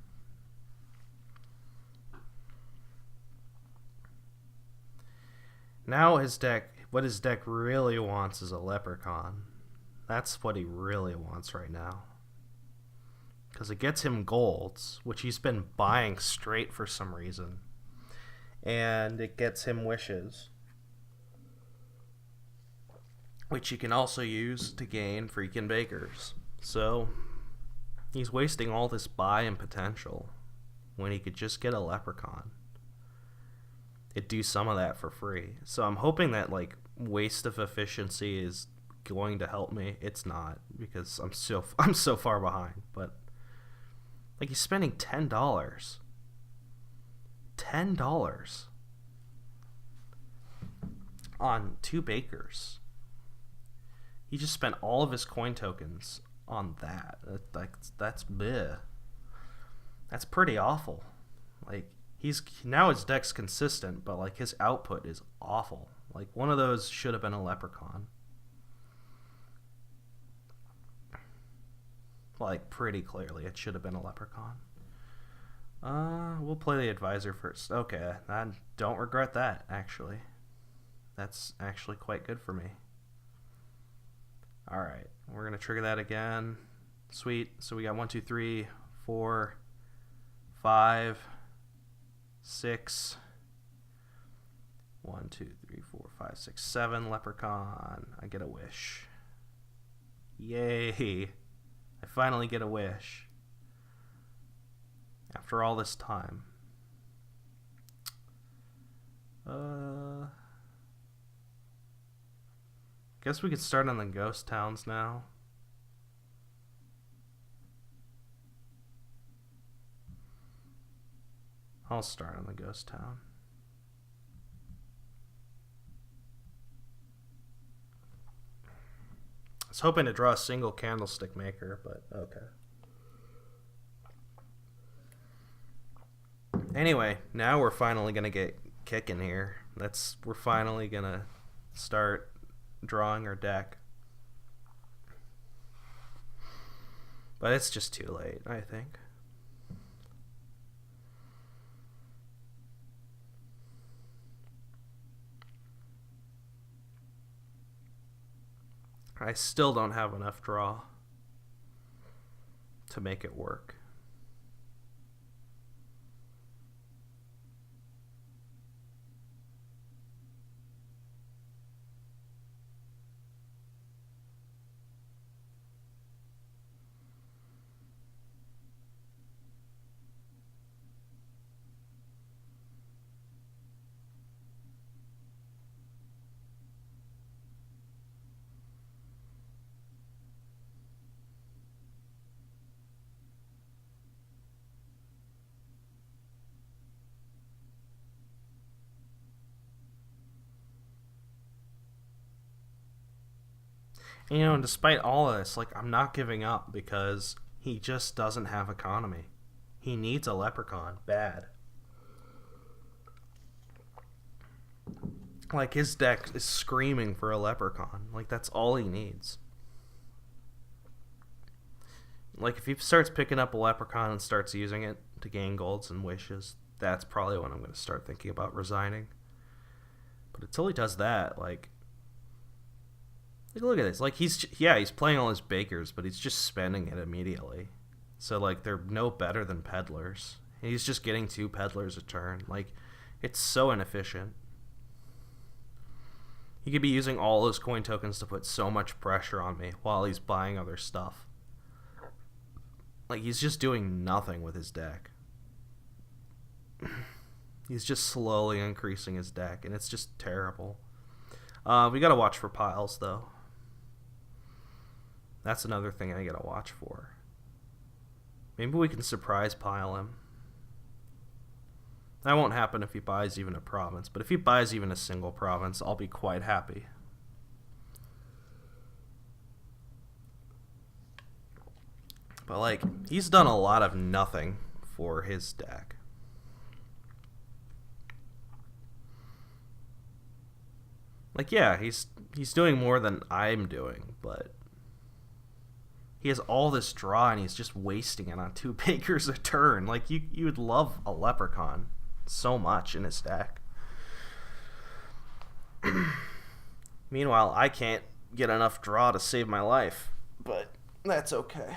Now what his deck really wants is a Leprechaun. That's what he really wants right now. Because it gets him golds, which he's been buying straight for some reason. And it gets him wishes, which you can also use to gain freaking bakers. So he's wasting all this buy-in potential when he could just get a Leprechaun. It'd do some of that for free. So I'm hoping that like waste of efficiency is going to help me. It's not, because I'm so far behind. But like, he's spending $10. $10 on 2 bakers. He just spent all of his coin tokens on that. That's bleh. That's pretty awful. Like, now his deck's consistent, but like his output is awful. Like, one of those should have been a Leprechaun. Like, pretty clearly it should have been a Leprechaun. We'll play the Advisor first. Okay, I don't regret that, actually. That's actually quite good for me. Alright, we're going to trigger that again. Sweet. So we got 1, 2, 3, 4, 5, 6. 1, 2, 3, 4, 5, 6, 7. Leprechaun. I get a wish. Yay. I finally get a wish. After all this time. Guess we could start on the ghost towns now. I'll start on the ghost town. I was hoping to draw a single candlestick maker, but okay. Anyway, now we're finally gonna get kicking here. We're finally gonna start drawing our deck. But it's just too late, I think. I still don't have enough draw to make it work. You know, and despite all of this, like, I'm not giving up because he just doesn't have economy. He needs a Leprechaun bad. Like, his deck is screaming for a Leprechaun. Like, that's all he needs. Like, if he starts picking up a Leprechaun and starts using it to gain golds and wishes, that's probably when I'm going to start thinking about resigning. But until he does that, like, look at this. Like, he's playing all his bakers, but he's just spending it immediately. So, like, they're no better than peddlers. He's just getting 2 peddlers a turn. Like, it's so inefficient. He could be using all his coin tokens to put so much pressure on me while he's buying other stuff. Like, he's just doing nothing with his deck. He's just slowly increasing his deck, and it's just terrible. We gotta watch for piles, though. That's another thing I gotta watch for. Maybe we can surprise pile him. That won't happen if he buys even a province, but if he buys even a single province, I'll be quite happy. But, like, he's done a lot of nothing for his deck. Like, yeah, he's doing more than I'm doing, but he has all this draw and he's just wasting it on 2 bakers a turn. Like, you would love a leprechaun so much in his deck. Meanwhile, I can't get enough draw to save my life, but that's okay.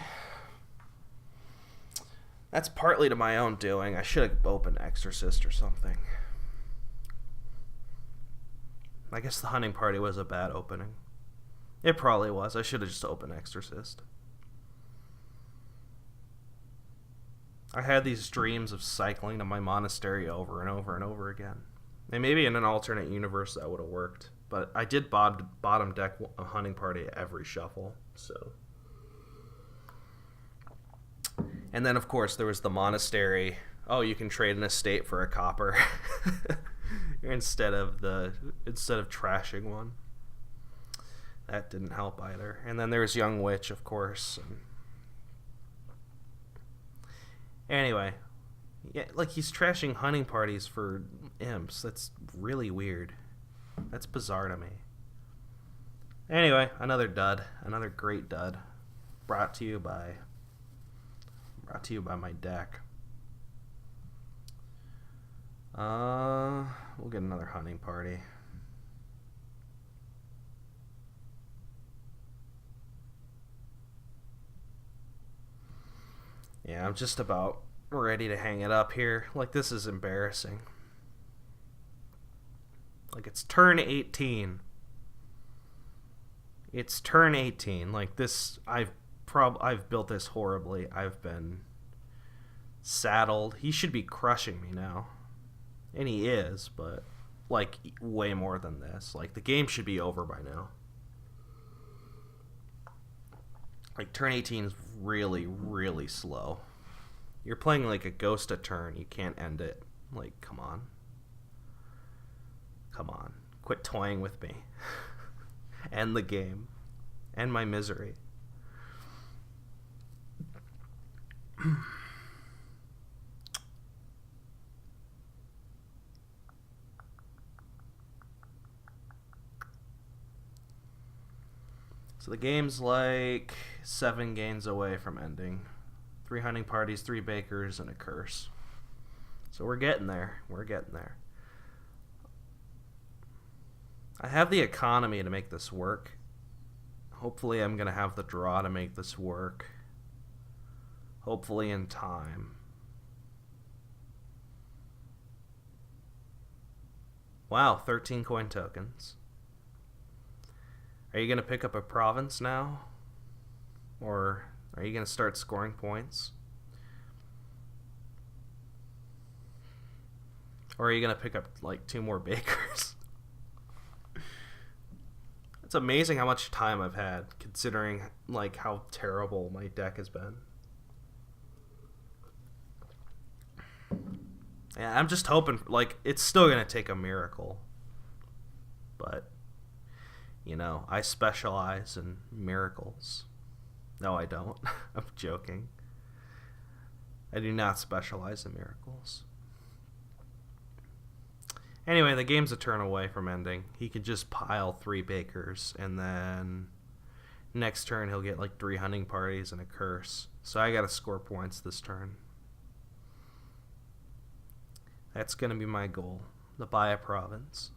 That's partly to my own doing. I should have opened Exorcist or something. I guess the hunting party was a bad opening. It probably was. I should have just opened Exorcist. I had these dreams of cycling to my monastery over and over and over again. And maybe in an alternate universe that would have worked. But I did bottom deck a hunting party every shuffle, so. And then, of course, there was the monastery. Oh, you can trade an estate for a copper. instead of trashing one. That didn't help either. And then there was Young Witch, of course. Anyway, yeah, like he's trashing hunting parties for imps. That's really weird. That's bizarre to me. Anyway, another dud, another great dud, brought to you by my deck. We'll get another hunting party. Yeah, I'm just about ready to hang it up here. Like, this is embarrassing. Like, it's turn 18. It's turn 18. Like, this, I've built this horribly. I've been saddled. He should be crushing me now. And he is, but, like, way more than this. Like, the game should be over by now. Like, turn 18 is really, really slow. You're playing, like, a ghost a turn. You can't end it. Like, come on. Come on. Quit toying with me. End the game. End my misery. So the game's like 7 games away from ending. 3 hunting parties, 3 bakers, and a curse. So we're getting there. We're getting there. I have the economy to make this work. Hopefully I'm going to have the draw to make this work. Hopefully in time. Wow, 13 coin tokens. Are you going to pick up a province now? Or are you going to start scoring points? Or are you going to pick up like 2 more bakers? It's amazing how much time I've had, considering like how terrible my deck has been. Yeah, I'm just hoping, like, it's still going to take a miracle. But, you know, I specialize in miracles. No, I don't. I'm joking. I do not specialize in miracles. Anyway, the game's a turn away from ending. He could just pile 3 bakers, and then next turn he'll get like 3 hunting parties and a curse. So I gotta score points this turn. That's gonna be my goal, to buy a province.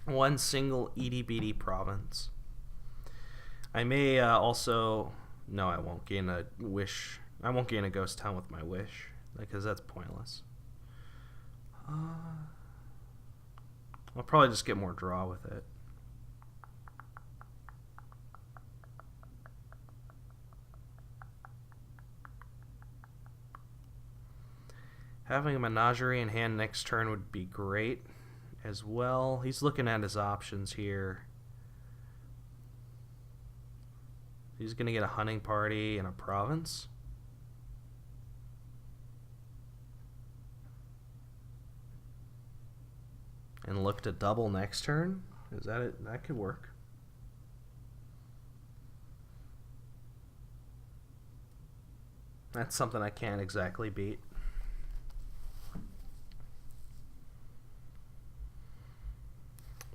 1 single itty-bitty province. I may also... No, I won't gain a wish. I won't gain a ghost town with my wish, because that's pointless. I'll probably just get more draw with it. Having a menagerie in hand next turn would be great as well. He's looking at his options here. He's going to get a hunting party and a province. And look to double next turn. Is that it? That could work. That's something I can't exactly beat.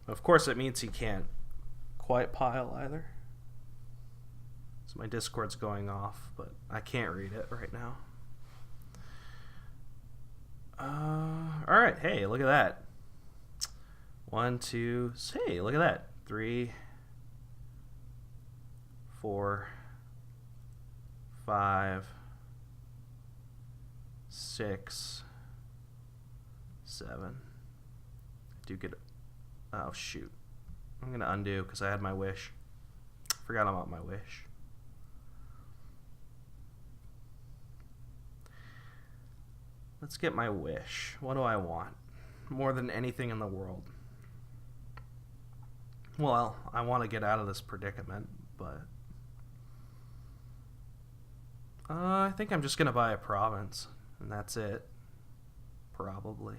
Of course, it means he can't quite pile either. So my Discord's going off, but I can't read it right now. Alright, hey, look at that. 1, 2, hey, look at that. 3, 4, 5, 6, 7. I do get... Oh, shoot. I'm going to undo because I had my wish. Forgot about my wish. Let's get my wish. What do I want? More than anything in the world. Well, I want to get out of this predicament, but... I think I'm just going to buy a province, and that's it. Probably.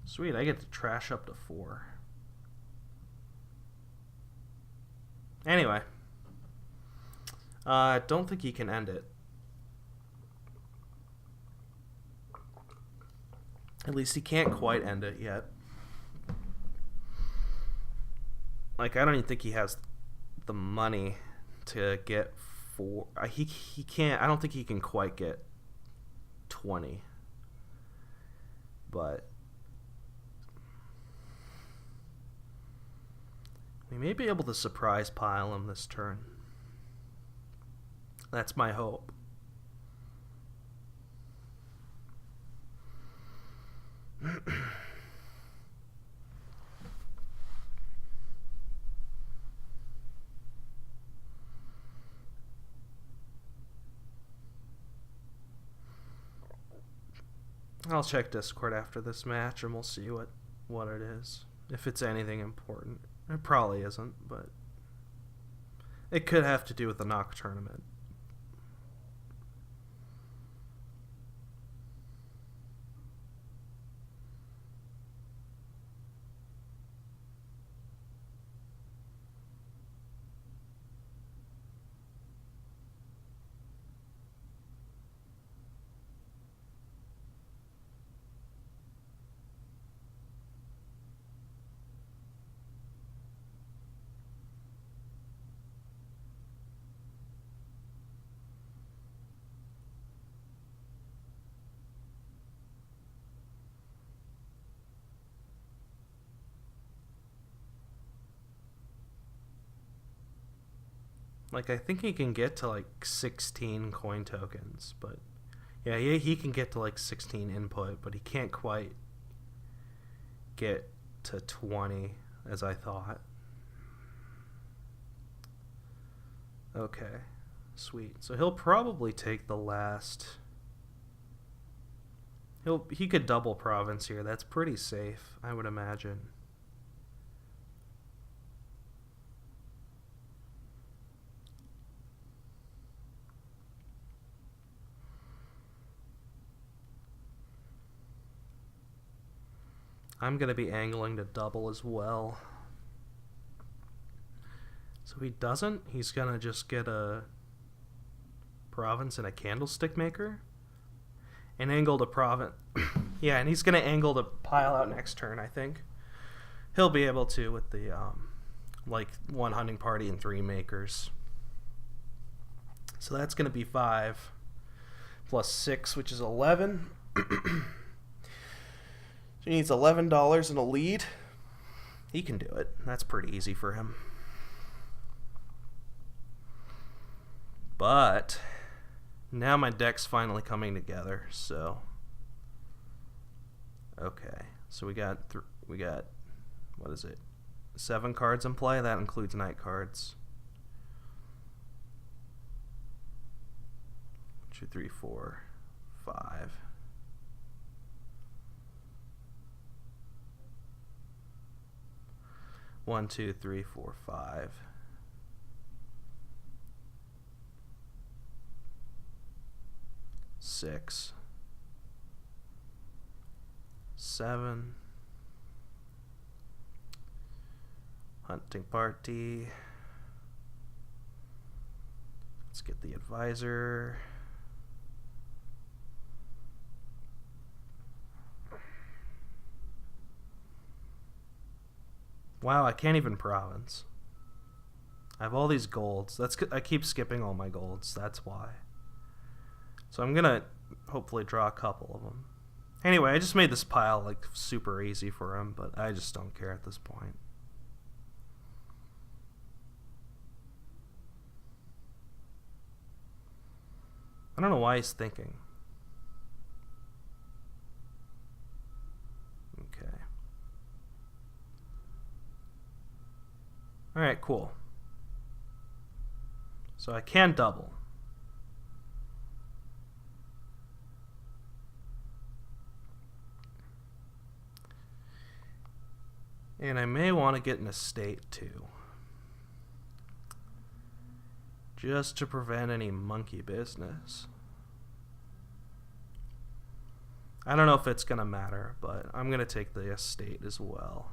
Sweet, I get to trash up to 4. Anyway. I don't think he can end it. At least he can't quite end it yet. Like, I don't even think he has the money to get 4. He can't. I don't think he can quite get 20. But we may be able to surprise pile him this turn. That's my hope. I'll check Discord after this match and we'll see what it is. If it's anything important. It probably isn't, but it could have to do with the Noctournament. Like, I think he can get to, like, 16 coin tokens, but... Yeah, he can get to, like, 16 input, but he can't quite get to 20, as I thought. Okay, sweet. So he'll probably take the last... He could double province here. That's pretty safe, I would imagine. I'm going to be angling to double as well. So he doesn't. He's going to just get a province and a candlestick maker. And angle to province. Yeah, and he's going to angle to pile out next turn, I think. He'll be able to with the, like, 1 hunting party and 3 makers. So that's going to be 5 plus 6, which is 11. So he needs $11 and a lead. He can do it. That's pretty easy for him. Now my deck's finally coming together, so... Okay, so we got, what is it? 7 cards in play? That includes night cards. 2, 3, 4, 5. One, 2, 3, 4, 5. 6, 7. Hunting party. Let's get the advisor. Wow, I can't even province. I have all these golds. I keep skipping all my golds. That's why. So I'm gonna hopefully draw a couple of them. Anyway, I just made this pile like super easy for him, but I just don't care at this point. I don't know why he's thinking. Okay. Alright, cool. So I can double. And I may want to get an estate too. Just to prevent any monkey business. I don't know if it's going to matter, but I'm going to take the estate as well.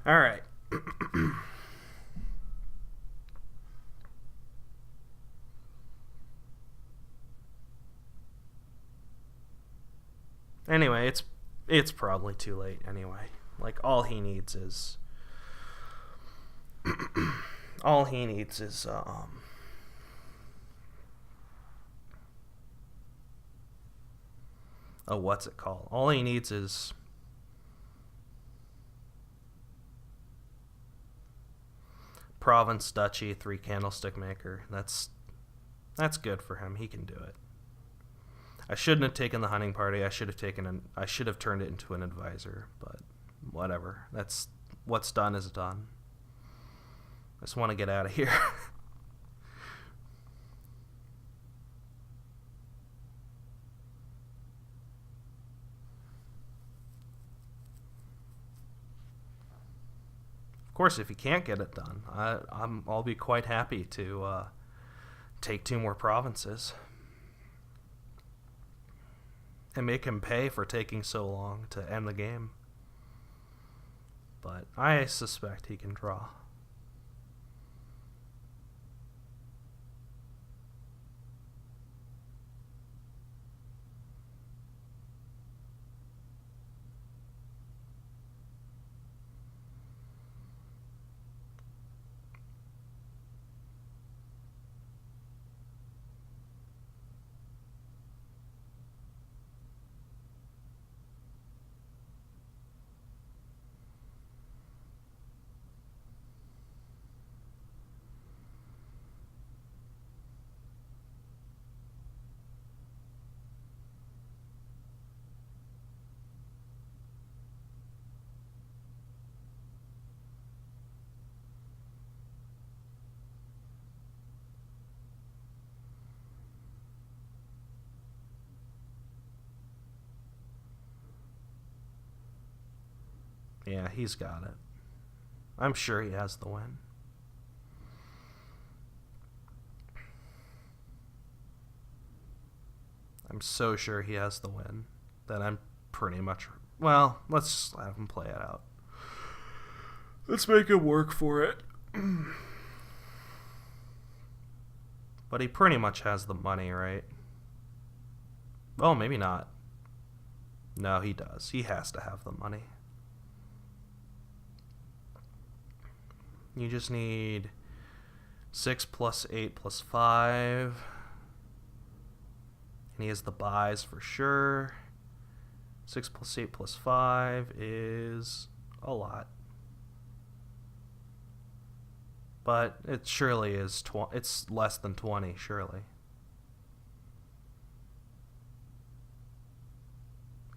All right. Anyway, it's probably too late anyway. Like all he needs is oh, what's it called? All he needs is province, duchy, 3 candlestick maker. That's good for him. He can do it. I shouldn't have taken the hunting party. I should have turned it into an advisor, but whatever. That's what's done is done. I just want to get out of here. Of course, if he can't get it done, I'll be quite happy to take 2 more provinces. And make him pay for taking so long to end the game. But I suspect he can draw. Yeah, he's got it. I'm sure he has the win. I'm so sure he has the win that I'm pretty much... Well, let's have him play it out. Let's make him work for it. But he pretty much has the money, right? Oh, maybe not. No, he does. He has to have the money. You just need 6 plus 8 plus 5. And he has the buys for sure. 6 plus 8 plus 5 is a lot. But it surely is, it's less than 20, surely.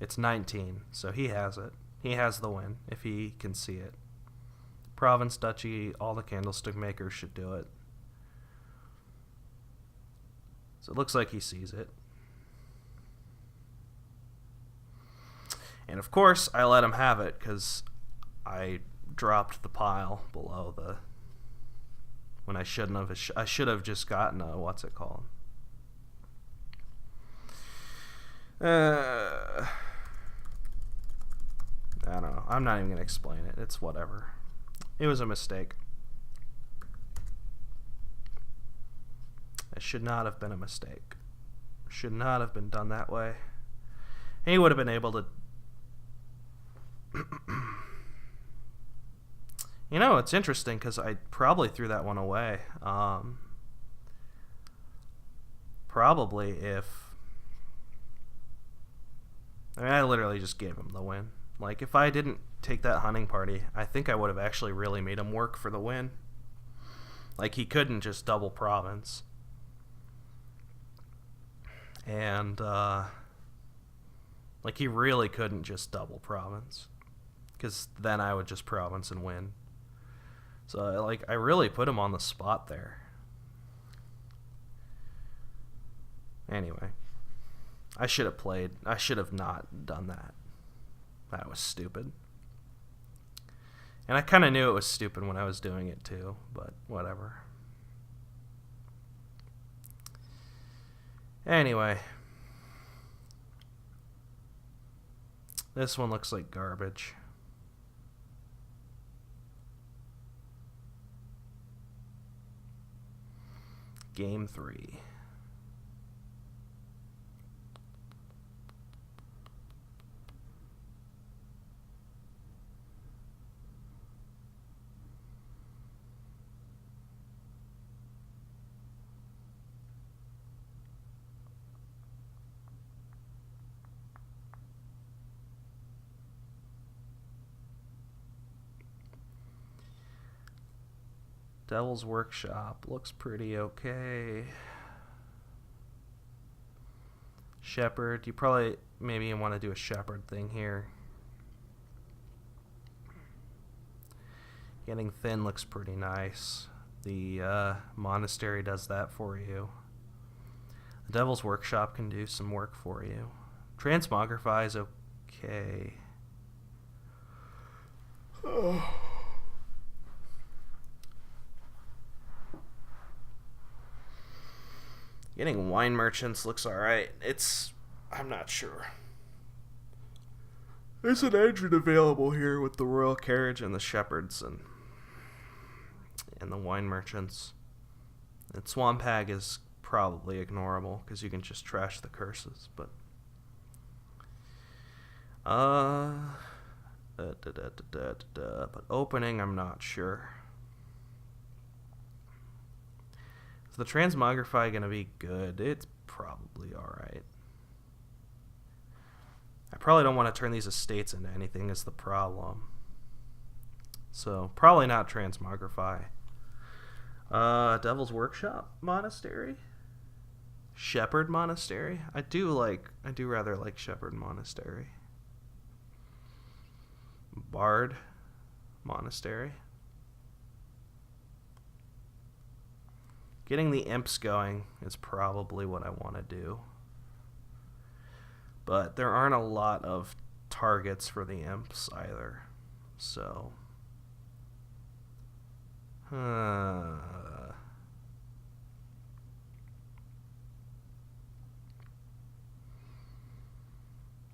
It's 19, so he has it. He has the win, if he can see it. Province, Duchy, all the candlestick makers should do it. So it looks like he sees it. And of course, I let him have it, because I dropped the pile below the... when I shouldn't have. I should have just gotten a, what's it called? I don't know. I'm not even going to explain it. It's whatever. It was a mistake. It should not have been a mistake. Should not have been done that way. And he would have been able to... You know, it's interesting because I probably threw that one away. Probably if... I mean, I literally just gave him the win. Like, if I didn't take that hunting party, I think I would have actually really made him work for the win. Like, he couldn't just double province. And, like, he really couldn't just double province. Because then I would just province and win. So, like, I really put him on the spot there. Anyway. I should have played. I should have not done that. That was stupid. And I kind of knew it was stupid when I was doing it too, but whatever. Anyway. This one looks like garbage. Game 3. Devil's Workshop looks pretty okay. Shepherd, you probably maybe want to do a shepherd thing here. Getting thin looks pretty nice. The monastery does that for you. The Devil's Workshop can do some work for you. Transmogrify is okay. Oh. Getting wine merchants looks alright. I'm not sure. There's an engine available here with the royal carriage and the shepherds and the wine merchants. And Swamp Hag is probably ignorable because you can just trash the curses, but but opening, I'm not sure. Is the Transmogrify gonna be good? It's probably alright. I probably don't want to turn these estates into anything is the problem. So, probably not Transmogrify. Devil's Workshop Monastery? Shepherd Monastery? I do rather like Shepherd Monastery. Bard Monastery. Getting the imps going is probably what I want to do. But there aren't a lot of targets for the imps either. So...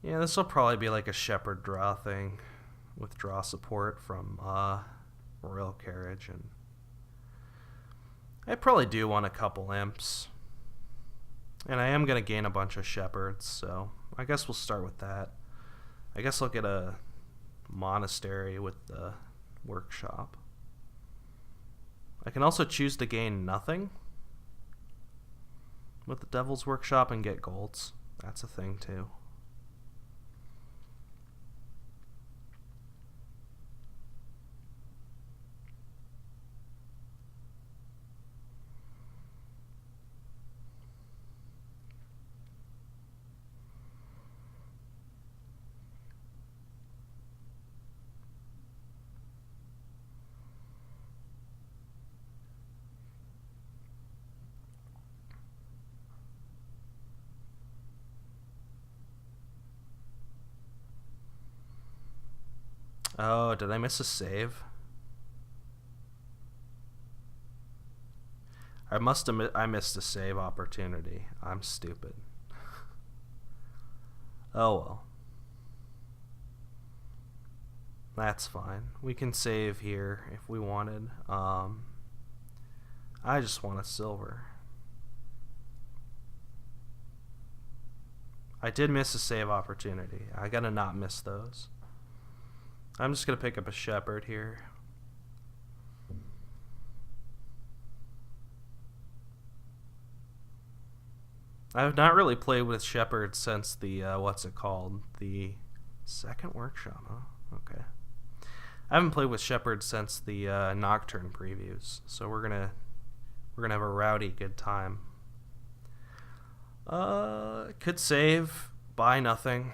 yeah, this will probably be like a shepherd draw thing with draw support from royal carriage, and I probably do want a couple imps, and I am going to gain a bunch of shepherds, so I guess we'll start with that. I guess I'll get a monastery with the workshop. I can also choose to gain nothing with the Devil's Workshop and get golds. That's a thing too. Oh, did I miss a save? I missed a save opportunity. I'm stupid. Oh well. That's fine. We can save here if we wanted. I just want a silver. I did miss a save opportunity. I gotta not miss those. I'm just gonna pick up a shepherd here. I've not really played with shepherd since the what's it called? The second workshop, huh? Okay. I haven't played with shepherd since the Nocturne previews, so we're gonna have a rowdy good time. Could save, buy nothing.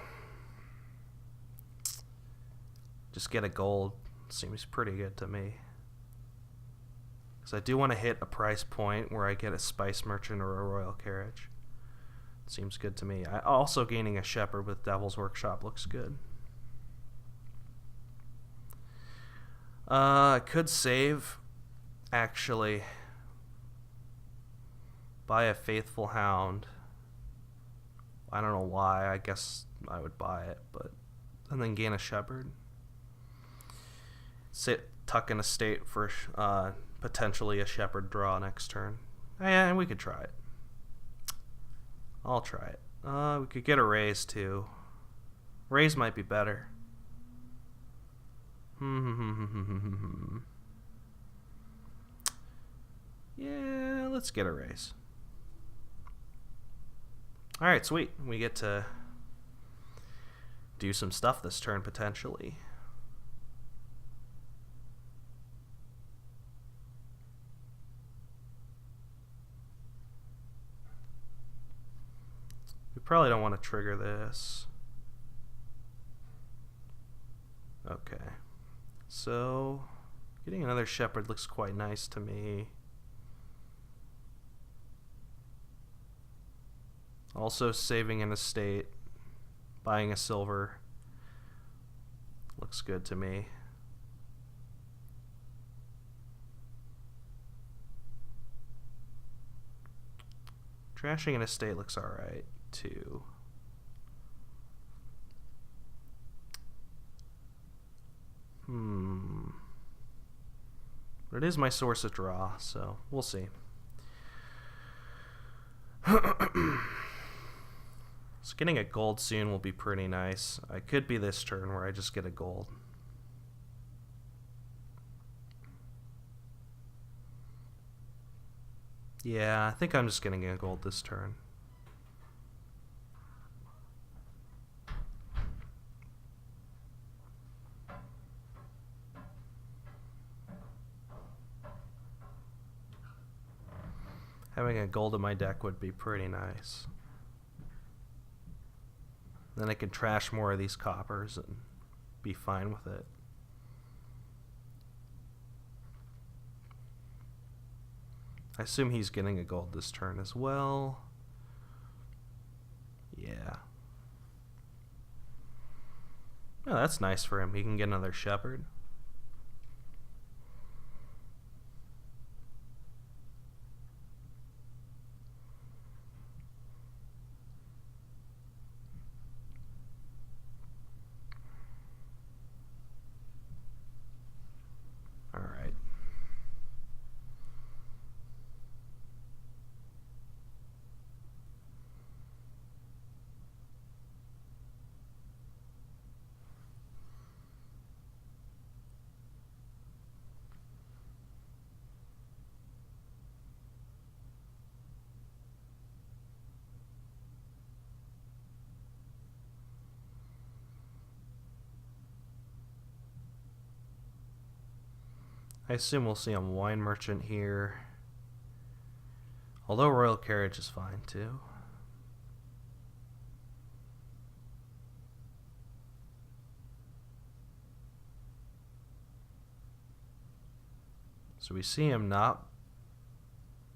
Just get a gold. Seems pretty good to me. Because I do want to hit a price point where I get a spice merchant or a royal carriage. Seems good to me. Also gaining a shepherd with Devil's Workshop looks good. I could save, actually. Buy a faithful hound. I don't know why. I guess I would buy it, but and then gain a shepherd. Tuck in a state for potentially a shepherd draw next turn. And we could try it. I'll try it. We could get a raise too. Raise might be better. Yeah, let's get a raise. Alright, sweet. We get to do some stuff this turn, potentially. We probably don't want to trigger this. Okay. So, getting another shepherd looks quite nice to me. Also saving an estate, buying a silver, looks good to me. Trashing an estate looks alright too. But it is my source of draw, so we'll see. So getting a gold soon will be pretty nice. I could be this turn where I just get a gold. Yeah, I think I'm just getting a gold this turn. Having a gold in my deck would be pretty nice. Then I could trash more of these coppers and be fine with it. I assume he's getting a gold this turn as well. Yeah. Oh, that's nice for him. He can get another shepherd. I assume we'll see a wine merchant here. Although royal carriage is fine too. So we see him not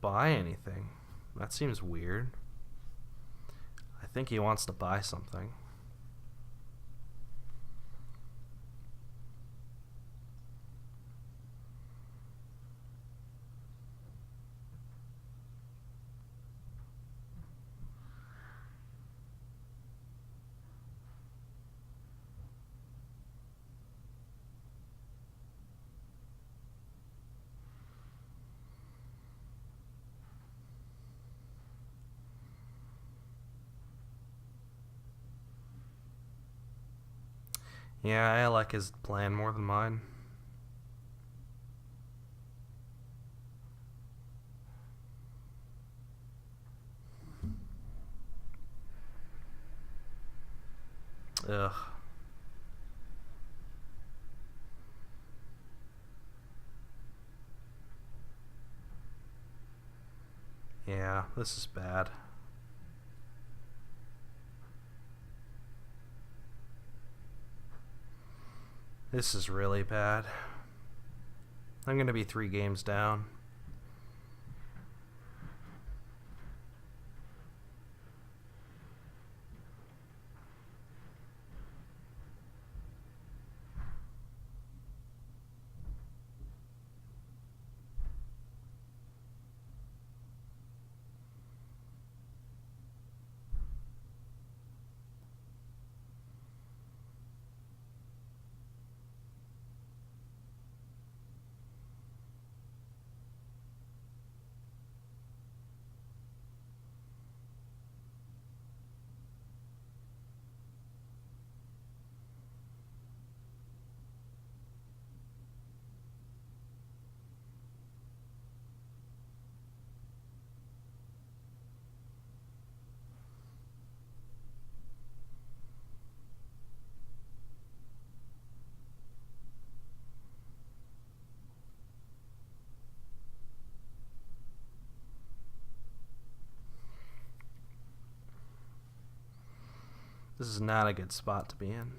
buy anything. That seems weird. I think he wants to buy something. Yeah, I like his plan more than mine. Ugh. Yeah, this is bad. This is really bad. I'm going to be 3 games down. This is not a good spot to be in.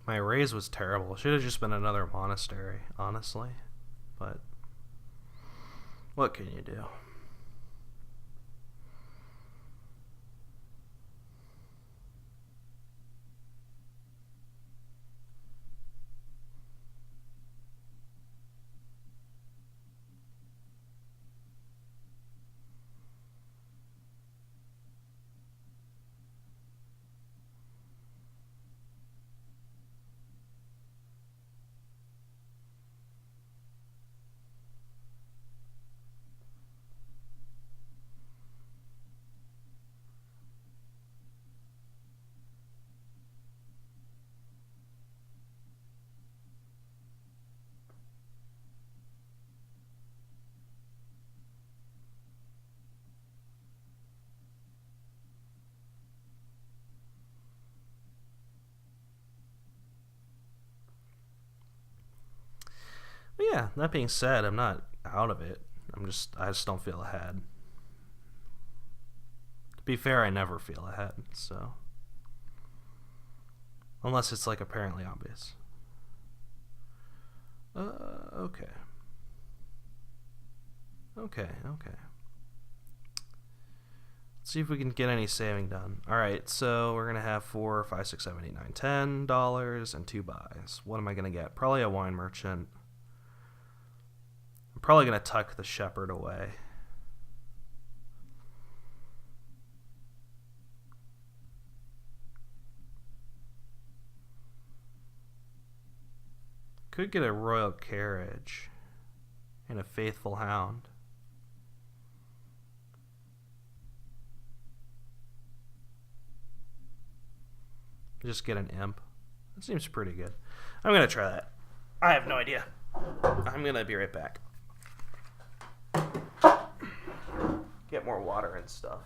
My raise was terrible. Should have just been another monastery, honestly. But what can you do? But yeah, that being said, I'm not out of it. I just don't feel ahead. To be fair, I never feel ahead, so. Unless it's like apparently obvious. Okay. Okay. Let's see if we can get any saving done. Alright, so we're gonna have $4, 5, 6, 7, 8, 9, $10 and 2 buys. What am I gonna get? Probably a wine merchant. I'm probably gonna tuck the shepherd away. Could get a royal carriage and a faithful hound. Just get an imp. That seems pretty good. I'm gonna try that. I have no idea. I'm gonna be right back. Get more water and stuff.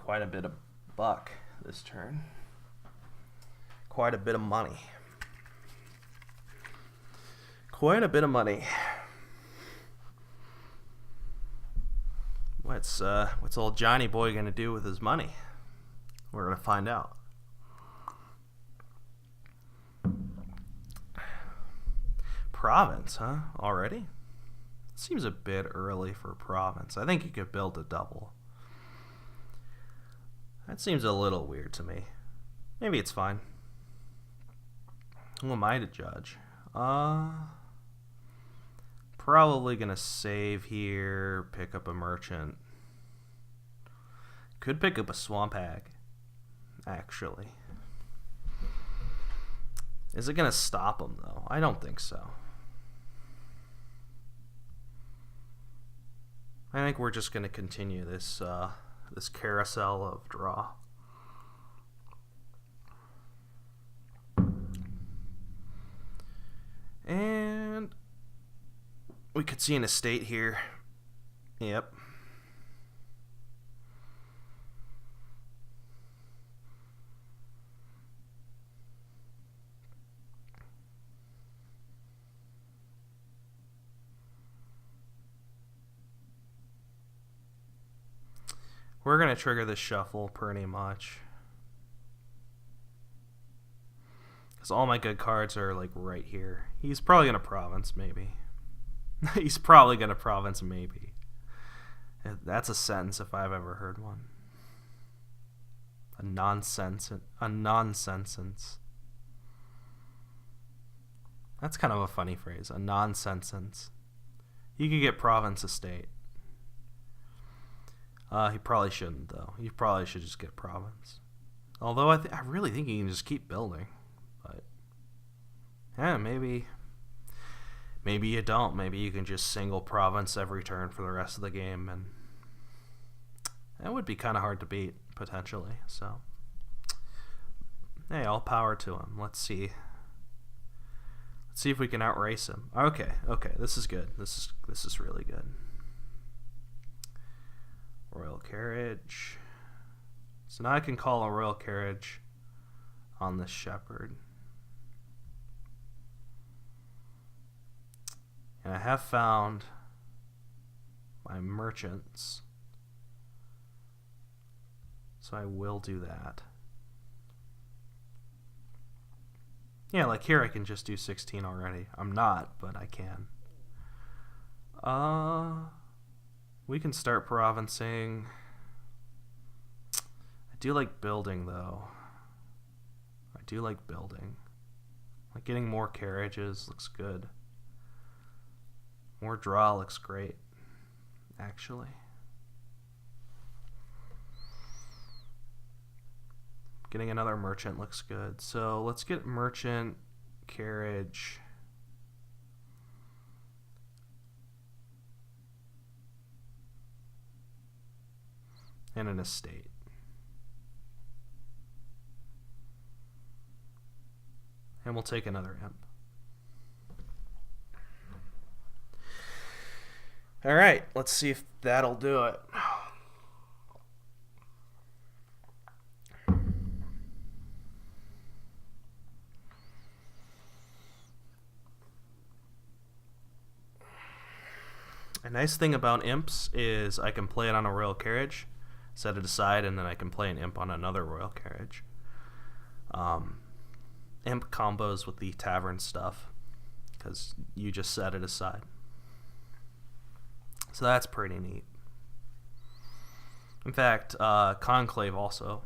quite a bit of buck this turn. Quite a bit of money. Quite a bit of money. What's old Johnny Boy gonna do with his money? We're gonna find out. Province, huh? Already? Seems a bit early for province. I think you could build a double. That seems a little weird to me. Maybe it's fine. Who am I to judge? Probably gonna save here, pick up a merchant. Could pick up a swamp hag, actually. Is it gonna stop him though? I don't think so. I think we're just gonna continue this this carousel of draw. And we could see an estate here. Yep. We're going to trigger this shuffle pretty much. Because all my good cards are like right here. He's probably going to province maybe. He's probably going to province maybe. That's a sentence if I've ever heard one. A nonsense. That's kind of a funny phrase. A nonsensence. You could get province estate. He probably shouldn't though. He probably should just get province. Although I really think he can just keep building. But yeah, maybe you don't. Maybe you can just single province every turn for the rest of the game, and that would be kind of hard to beat potentially. So hey, all power to him. Let's see if we can outrace him. Okay, this is good. This is really good. Royal Carriage. So now I can call a Royal Carriage on this shepherd. And I have found my merchants. So I will do that. Yeah, like here I can just do 16 already. I'm not, but I can. We can start provincing. I do like building, though. I do like building. Like getting more carriages looks good. More draw looks great, actually. Getting another merchant looks good. So let's get merchant, carriage. And an estate. And we'll take another imp. All right, let's see if that'll do it. A nice thing about imps is I can play it on a royal carriage, set it aside, and then I can play an imp on another royal carriage. Imp combos with the tavern stuff because you just set it aside. So that's pretty neat. In fact, Conclave also.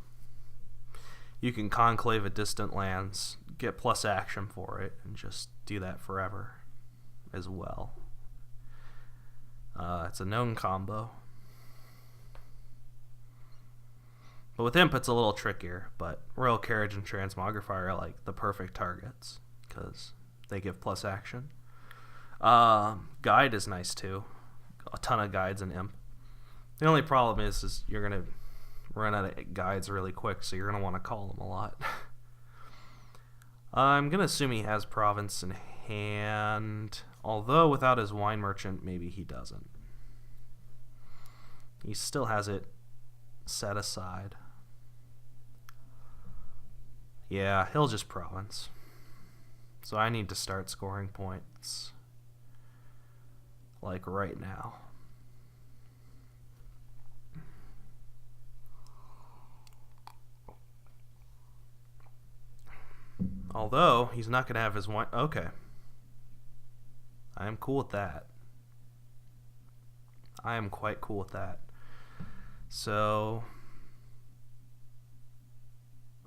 You can Conclave at distant lands, get plus action for it, and just do that forever as well. It's a known combo. But with Imp, it's a little trickier. But Royal Carriage and Transmogrify are like the perfect targets because they give plus action. Guide is nice too. A ton of guides in Imp. The only problem is you're going to run out of guides really quick, so you're going to want to call them a lot. I'm going to assume he has Province in hand, although without his Wine Merchant, maybe he doesn't. He still has it set aside. Yeah, he'll just province. So I need to start scoring points. Like right now. Although, he's not going to have his one... Okay. I am cool with that. I am quite cool with that. So...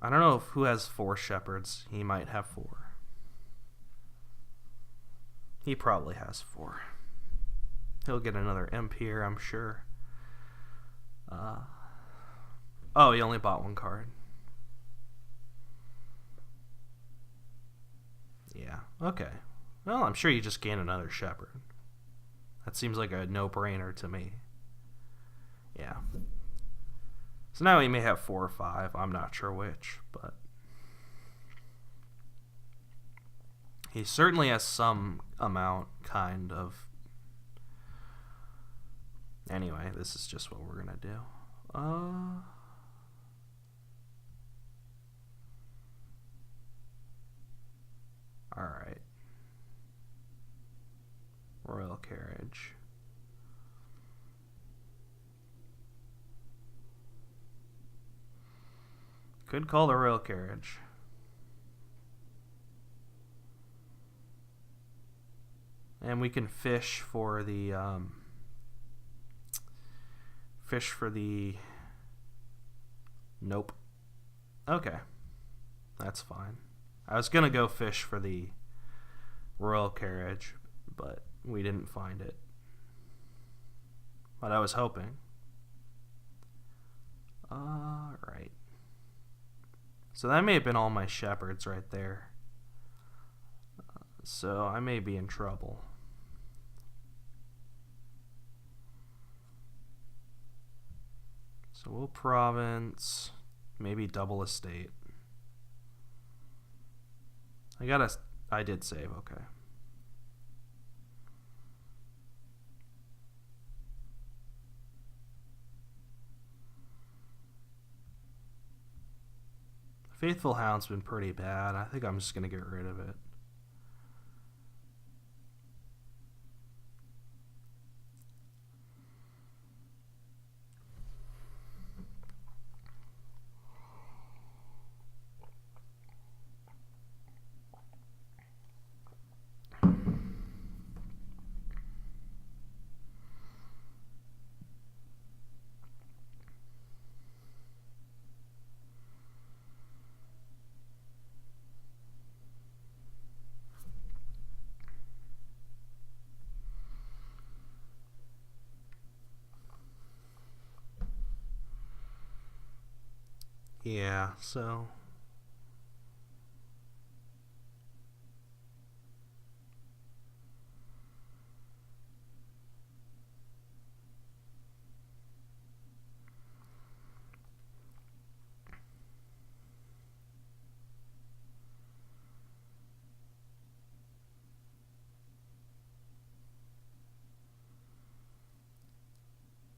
I don't know who has 4 shepherds. He might have 4. He probably has 4. He'll get another imp here, I'm sure. Oh, he only bought 1 card. Yeah, okay. Well, I'm sure you just gain another shepherd. That seems like a no-brainer to me. Yeah. So now he may have 4 or 5. I'm not sure which, but... he certainly has some amount, kind of. Anyway, this is just what we're going to do. Alright. Royal carriage. Could call the royal carriage. And we can fish for the nope. Okay. That's fine. I was gonna go fish for the royal carriage, but we didn't find it. But I was hoping. Alright. So that may have been all my shepherds right there. So I may be in trouble. So we'll province, maybe double estate. I did save, okay. Faithful Hound's been pretty bad. I think I'm just going to get rid of it. Yeah, so...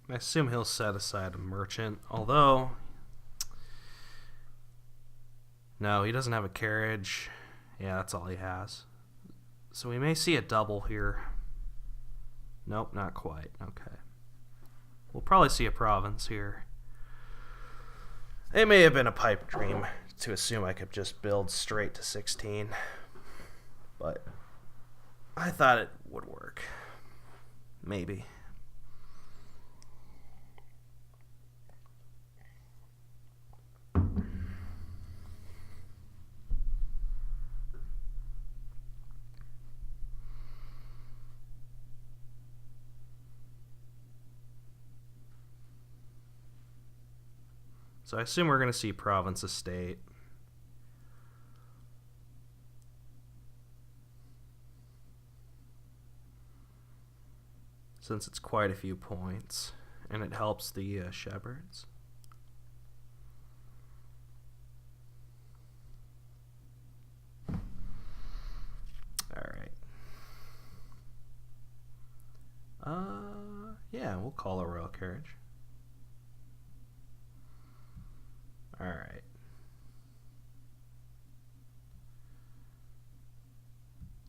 I assume he'll set aside a merchant, although... No, he doesn't have a carriage. Yeah, that's all he has. So we may see a double here. Nope, not quite. Okay. We'll probably see a province here. It may have been a pipe dream to assume I could just build straight to 16. But I thought it would work. Maybe. So I assume we're going to see province estate. Since it's quite a few points. And it helps the shepherds. Alright. Yeah, we'll call a royal carriage.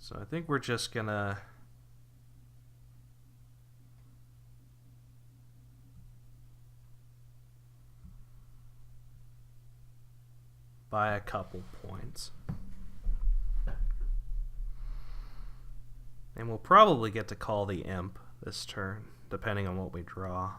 So I think we're just gonna buy a couple points. And we'll probably get to call the imp this turn, depending on what we draw.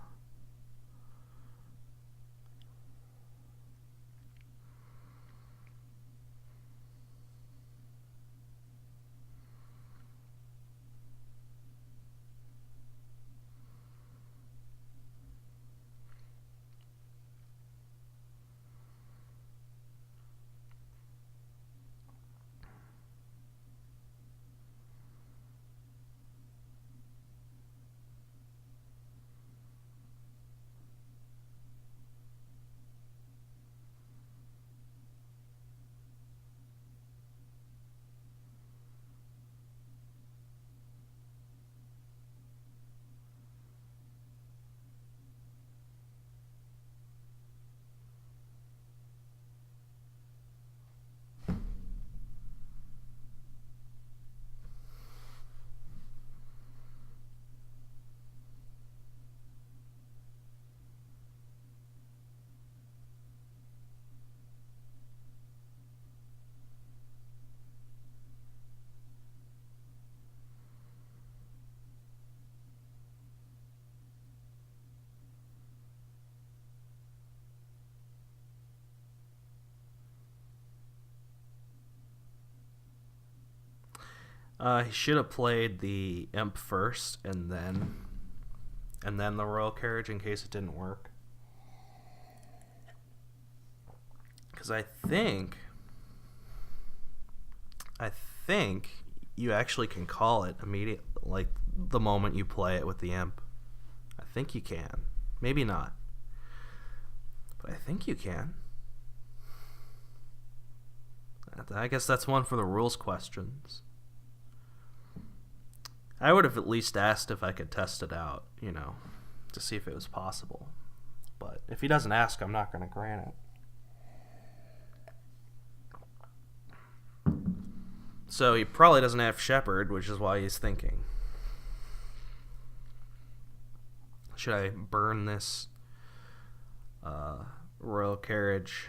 He should have played the imp first and then the royal carriage in case it didn't work. Because I think you actually can call it immediately, like the moment you play it with the imp. I think you can. Maybe not. But I think you can. I guess that's one for the rules questions. I would have at least asked if I could test it out, you know, to see if it was possible. But if he doesn't ask, I'm not going to grant it. So he probably doesn't have Shepherd, which is why he's thinking, should I burn this royal carriage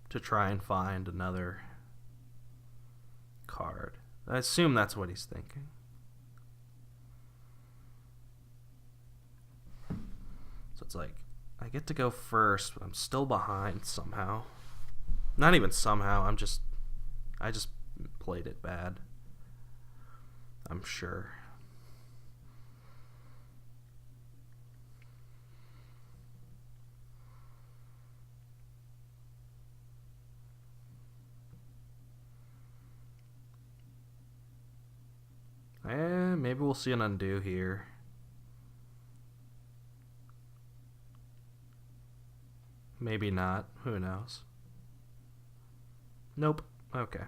to try and find another card? I assume that's what he's thinking. So it's like, I get to go first, but I'm still behind somehow. Not even somehow, I just played it bad. I'm sure. Maybe we'll see an undo here. Maybe not. Who knows? Nope. Okay.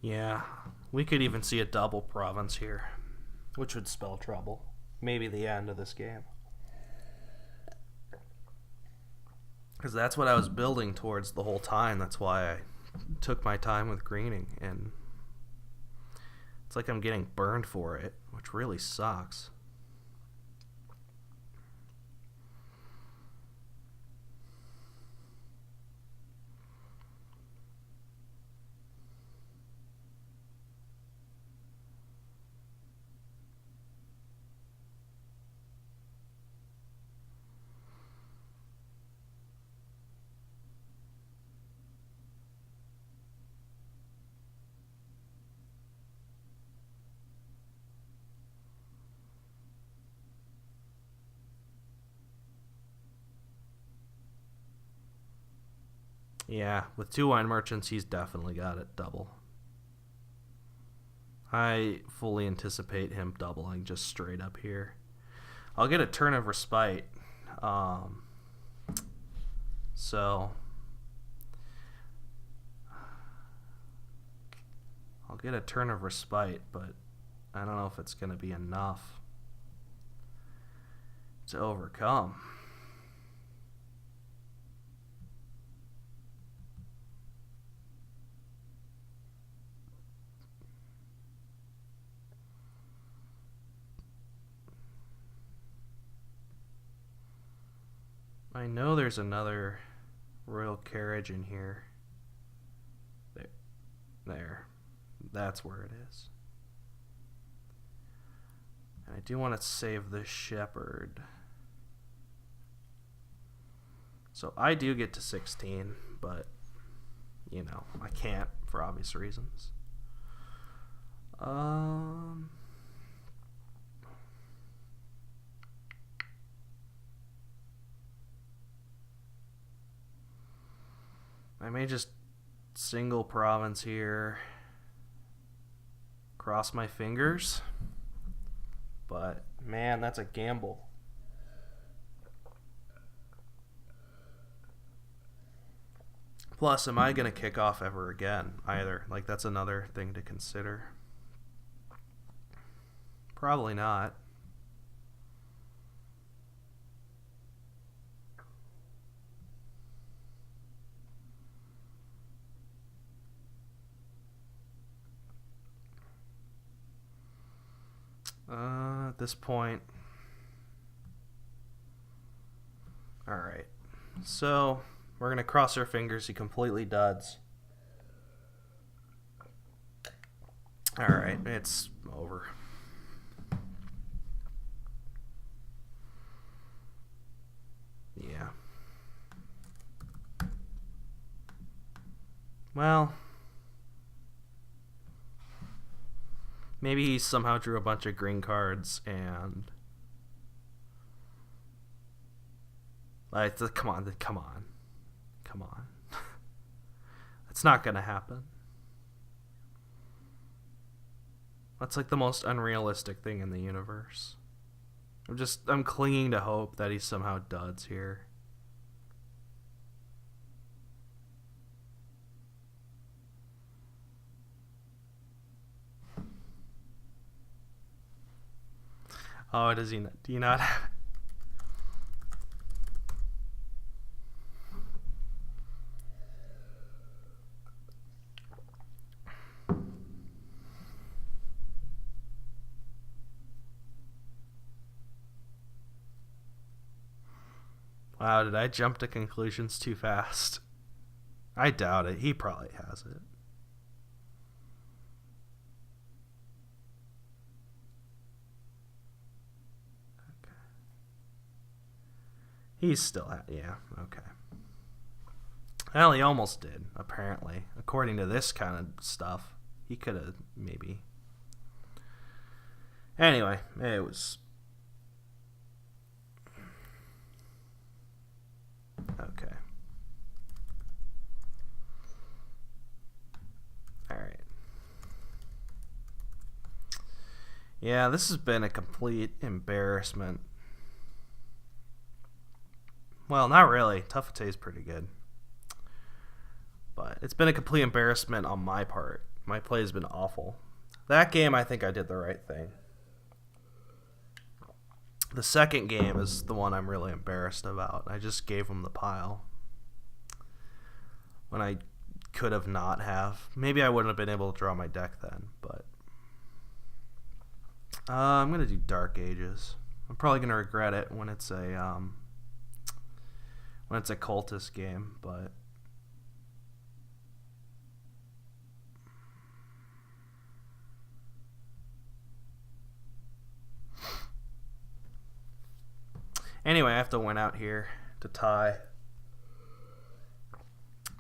Yeah, we could even see a double province here, which would spell trouble. Maybe the end of this game. Because that's what I was building towards the whole time. That's why I took my time with greening. And it's like I'm getting burned for it, which really sucks. Yeah, with 2 wine merchants, he's definitely got it double. I fully anticipate him doubling just straight up here. I'll get a turn of respite. So I'll get a turn of respite, but I don't know if it's going to be enough to overcome. I know there's another royal carriage in here. There. That's where it is. And I do want to save this shepherd. So I do get to 16, but, you know, I can't for obvious reasons. I may just single province here. Cross my fingers. But, man, that's a gamble. Plus, am I going to kick off ever again either? Like, that's another thing to consider. Probably not. At this point. Alright. So, we're going to cross our fingers. He completely duds. Alright, it's over. Yeah. Well, maybe he somehow drew a bunch of green cards and... Like, come on. That's not gonna happen. That's like the most unrealistic thing in the universe. I'm clinging to hope that he somehow duds here. Oh, does he not? Do you not have... Wow, did I jump to conclusions too fast? I doubt it. He probably has it. Okay. He's still yeah, okay. Well, he almost did, apparently. According to this kind of stuff. He could have, maybe. Anyway, it was... Okay. Alright. Yeah, this has been a complete embarrassment. Well, not really. Tufftaeh is pretty good. But it's been a complete embarrassment on my part. My play has been awful. That game, I think I did the right thing. The second game is the one I'm really embarrassed about. I just gave him the pile. When I could have not have. Maybe I wouldn't have been able to draw my deck then, but... I'm going to do Dark Ages. I'm probably going to regret it when it's a cultist game, but... Anyway, I have to win out here to tie.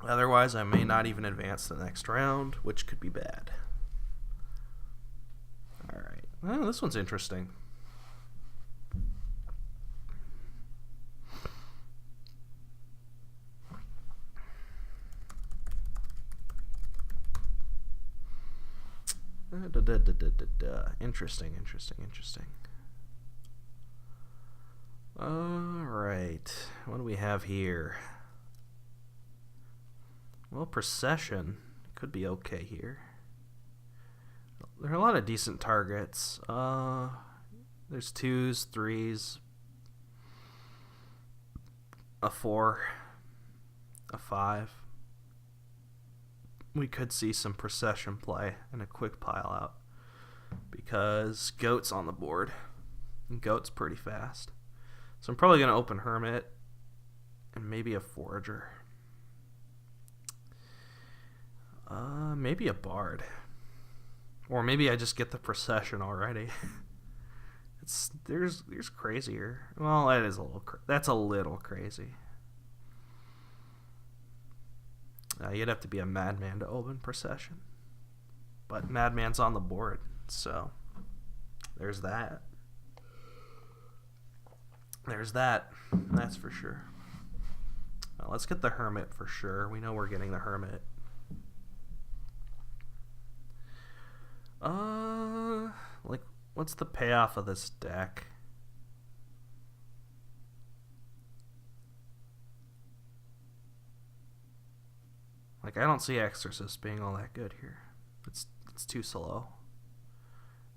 Otherwise, I may not even advance the next round, which could be bad. Alright. Well, this one's interesting. Interesting. Alright. What do we have here? Well, Procession could be okay here. There are a lot of decent targets. There's 2s, 3s, a 4, a 5. We could see some Procession play and a quick pile out because Goat's on the board. And Goat's pretty fast. So I'm probably going to open Hermit and maybe a Forager. Maybe a Bard. Or maybe I just get the Procession already. There's crazier. Well, that's a little crazy. You'd have to be a madman to open Procession. But Madman's on the board, so there's that. That's for sure. Well, let's get the Hermit for sure. We know we're getting the Hermit. Like, what's the payoff of this deck? Like, I don't see Exorcist being all that good here. It's too slow.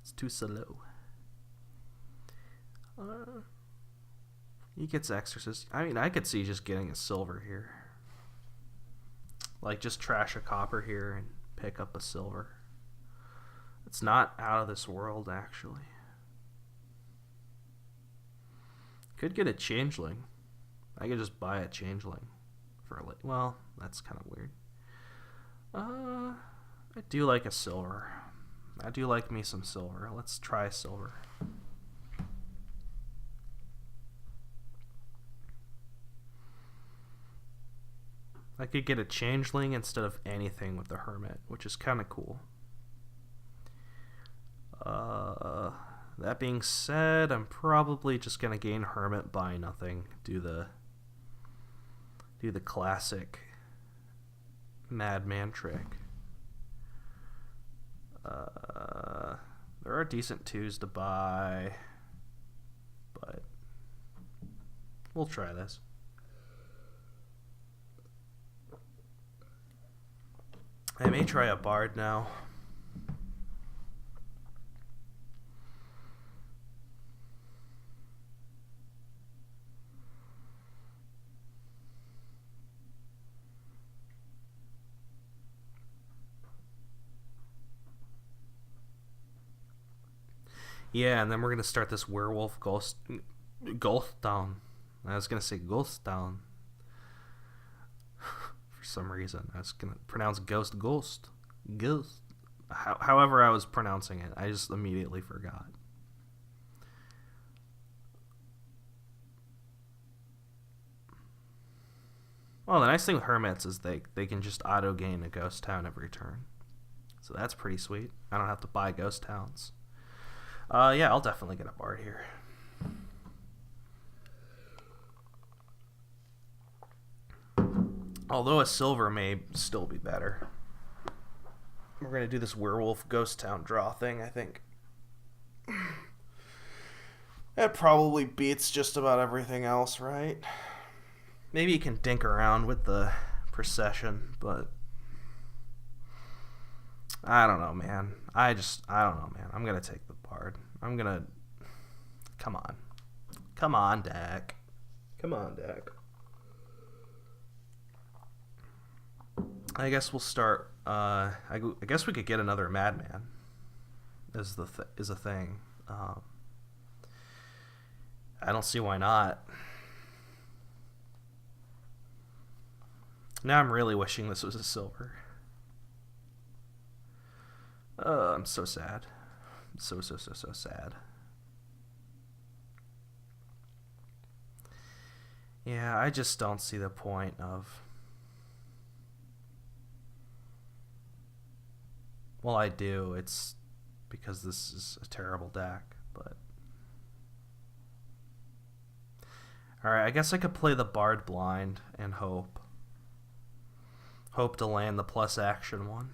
It's too slow. He gets Exorcist. I mean, I could see just getting a silver here. Like, just trash a copper here and pick up a silver. It's not out of this world, actually. Could get a Changeling. I could just buy a Changeling for a well, that's kind of weird. I do like a silver. I do like me some silver. Let's try silver. I could get a Changeling instead of anything with the Hermit, which is kind of cool. That being said, I'm probably just gonna gain Hermit, buy nothing, do the classic Madman trick. There are decent 2s to buy, but we'll try this. I may try a Bard now. Yeah, and then we're going to start this werewolf ghost town. I was going to say ghost town. For some reason. I was going to pronounce ghost. However I was pronouncing it. I just immediately forgot. Well, the nice thing with Hermits is they can just auto-gain a ghost town every turn. So that's pretty sweet. I don't have to buy ghost towns. Yeah, I'll definitely get a Bard here. Although a silver may still be better. We're going to do this werewolf ghost town draw thing, I think. That probably beats just about everything else, right? Maybe you can dink around with the Procession, but I don't know, man. I don't know, man. I'm going to take the Bard. I'm going to... Come on. Come on, deck. I guess we'll start... I guess we could get another Madman. Is a thing. I don't see why not. Now I'm really wishing this was a silver. I'm so sad. So sad. Yeah, I just don't see the point of... Well, I do. It's because this is a terrible deck, but... Alright, I guess I could play the Bard blind and hope. Hope to land the plus action one.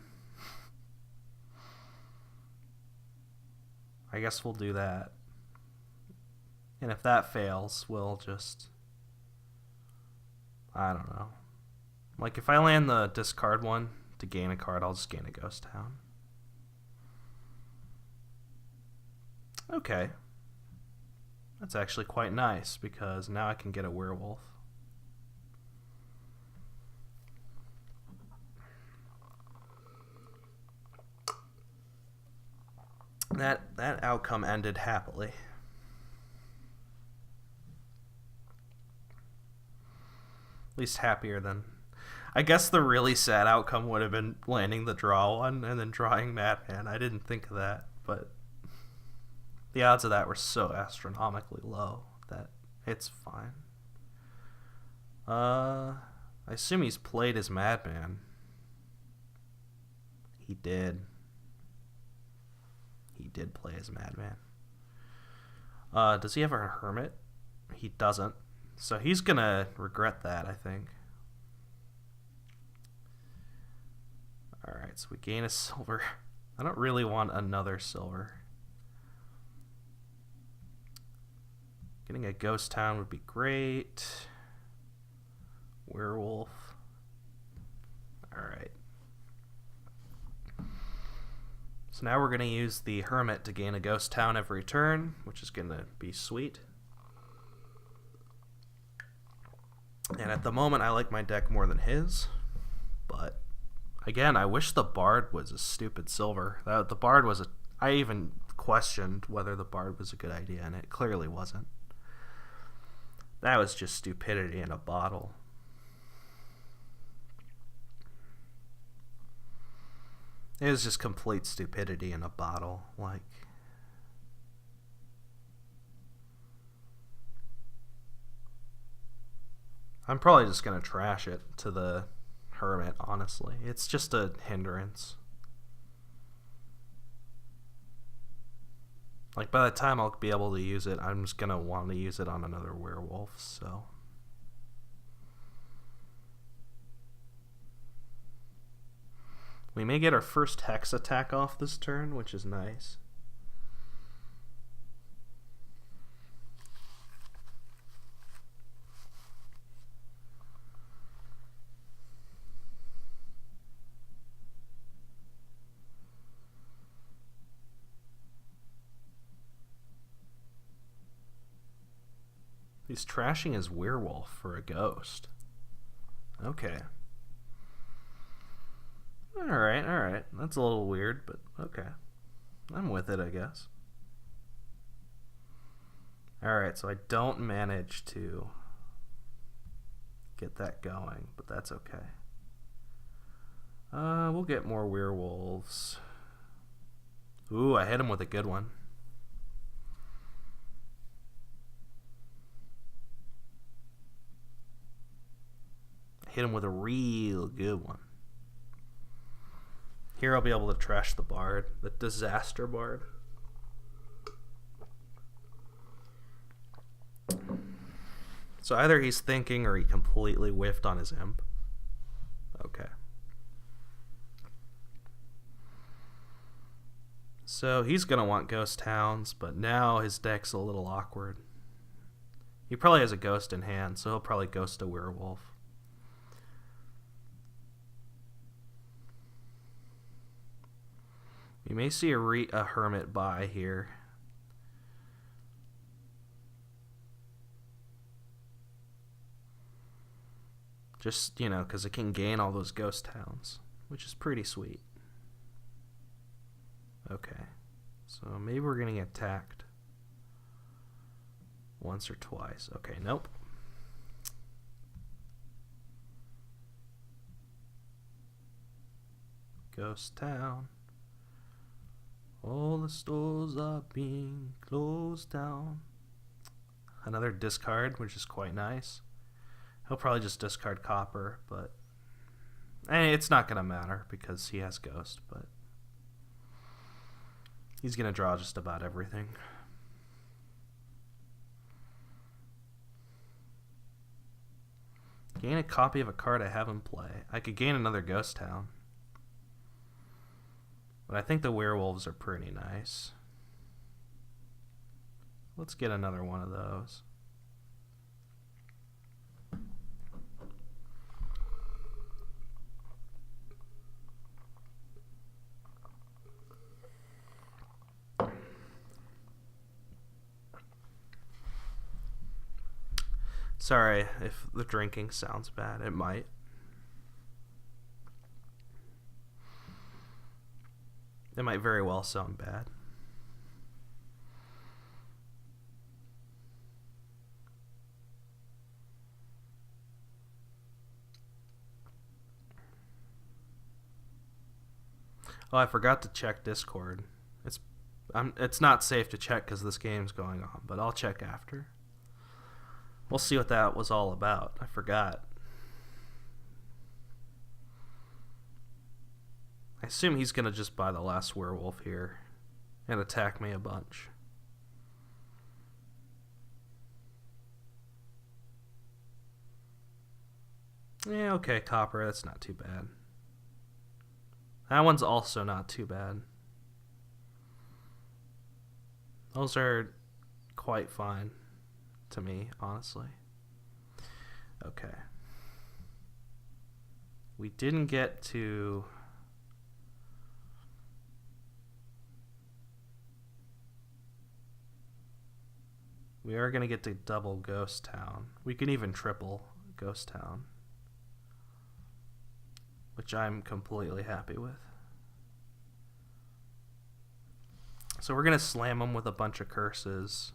I guess we'll do that. And if that fails, we'll just... I don't know. Like, if I land the discard one to gain a card, I'll just gain a Ghost Town. Okay. That's actually quite nice, because now I can get a werewolf. That outcome ended happily. At least happier than... I guess the really sad outcome would have been landing the draw one and then drawing Madman. I didn't think of that, but the odds of that were so astronomically low that it's fine. I assume he's played as Madman. He did. He did play as Madman. Does he have a Hermit? He doesn't. So he's gonna regret that, I think. Alright, so we gain a silver. I don't really want another silver. Getting a Ghost Town would be great. Werewolf. Alright. So now we're going to use the Hermit to gain a Ghost Town every turn, which is going to be sweet. And at the moment, I like my deck more than his. But, again, I wish the Bard was a stupid silver. The Bard was a... I even questioned whether the Bard was a good idea, and it clearly wasn't. That was just stupidity in a bottle. It was just complete stupidity in a bottle. Like... I'm probably just going to trash it to the Hermit, honestly. It's just a hindrance. Like, by the time I'll be able to use it, I'm just going to want to use it on another werewolf, so... We may get our first Hex attack off this turn, which is nice. He's trashing his werewolf for a ghost. Okay. Alright. That's a little weird, but okay. I'm with it, I guess. Alright, so I don't manage to get that going, but that's okay. We'll get more werewolves. Ooh, I hit him with a good one. Hit him with a real good one. Here I'll be able to trash the Bard, the Disaster Bard. So either he's thinking or he completely whiffed on his imp. Okay. So he's going to want Ghost Towns, but now his deck's a little awkward. He probably has a ghost in hand, so he'll probably ghost a werewolf. You may see a Hermit buy here. Just, you know, because it can gain all those Ghost Towns, which is pretty sweet. Okay, so maybe we're going to get attacked once or twice. Okay, nope. Ghost Town. All the stores are being closed down. Another discard, which is quite nice. He'll probably just discard copper, but it's not going to matter because he has ghost, but he's going to draw just about everything. Gain a copy of a card I have in play. I could gain another Ghost Town. But I think the werewolves are pretty nice. Let's get another one of those. Sorry if the drinking sounds bad. It might. It might very well sound bad. Oh, I forgot to check Discord. It's not safe to check because this game's going on, but I'll check after. We'll see what that was all about. I forgot. I assume he's going to just buy the last werewolf here and attack me a bunch. Yeah, okay, copper. That's not too bad. That one's also not too bad. Those are quite fine to me, honestly. Okay. We didn't get to... We are going to get to double Ghost Town. We can even triple Ghost Town, which I'm completely happy with. So we're going to slam them with a bunch of curses,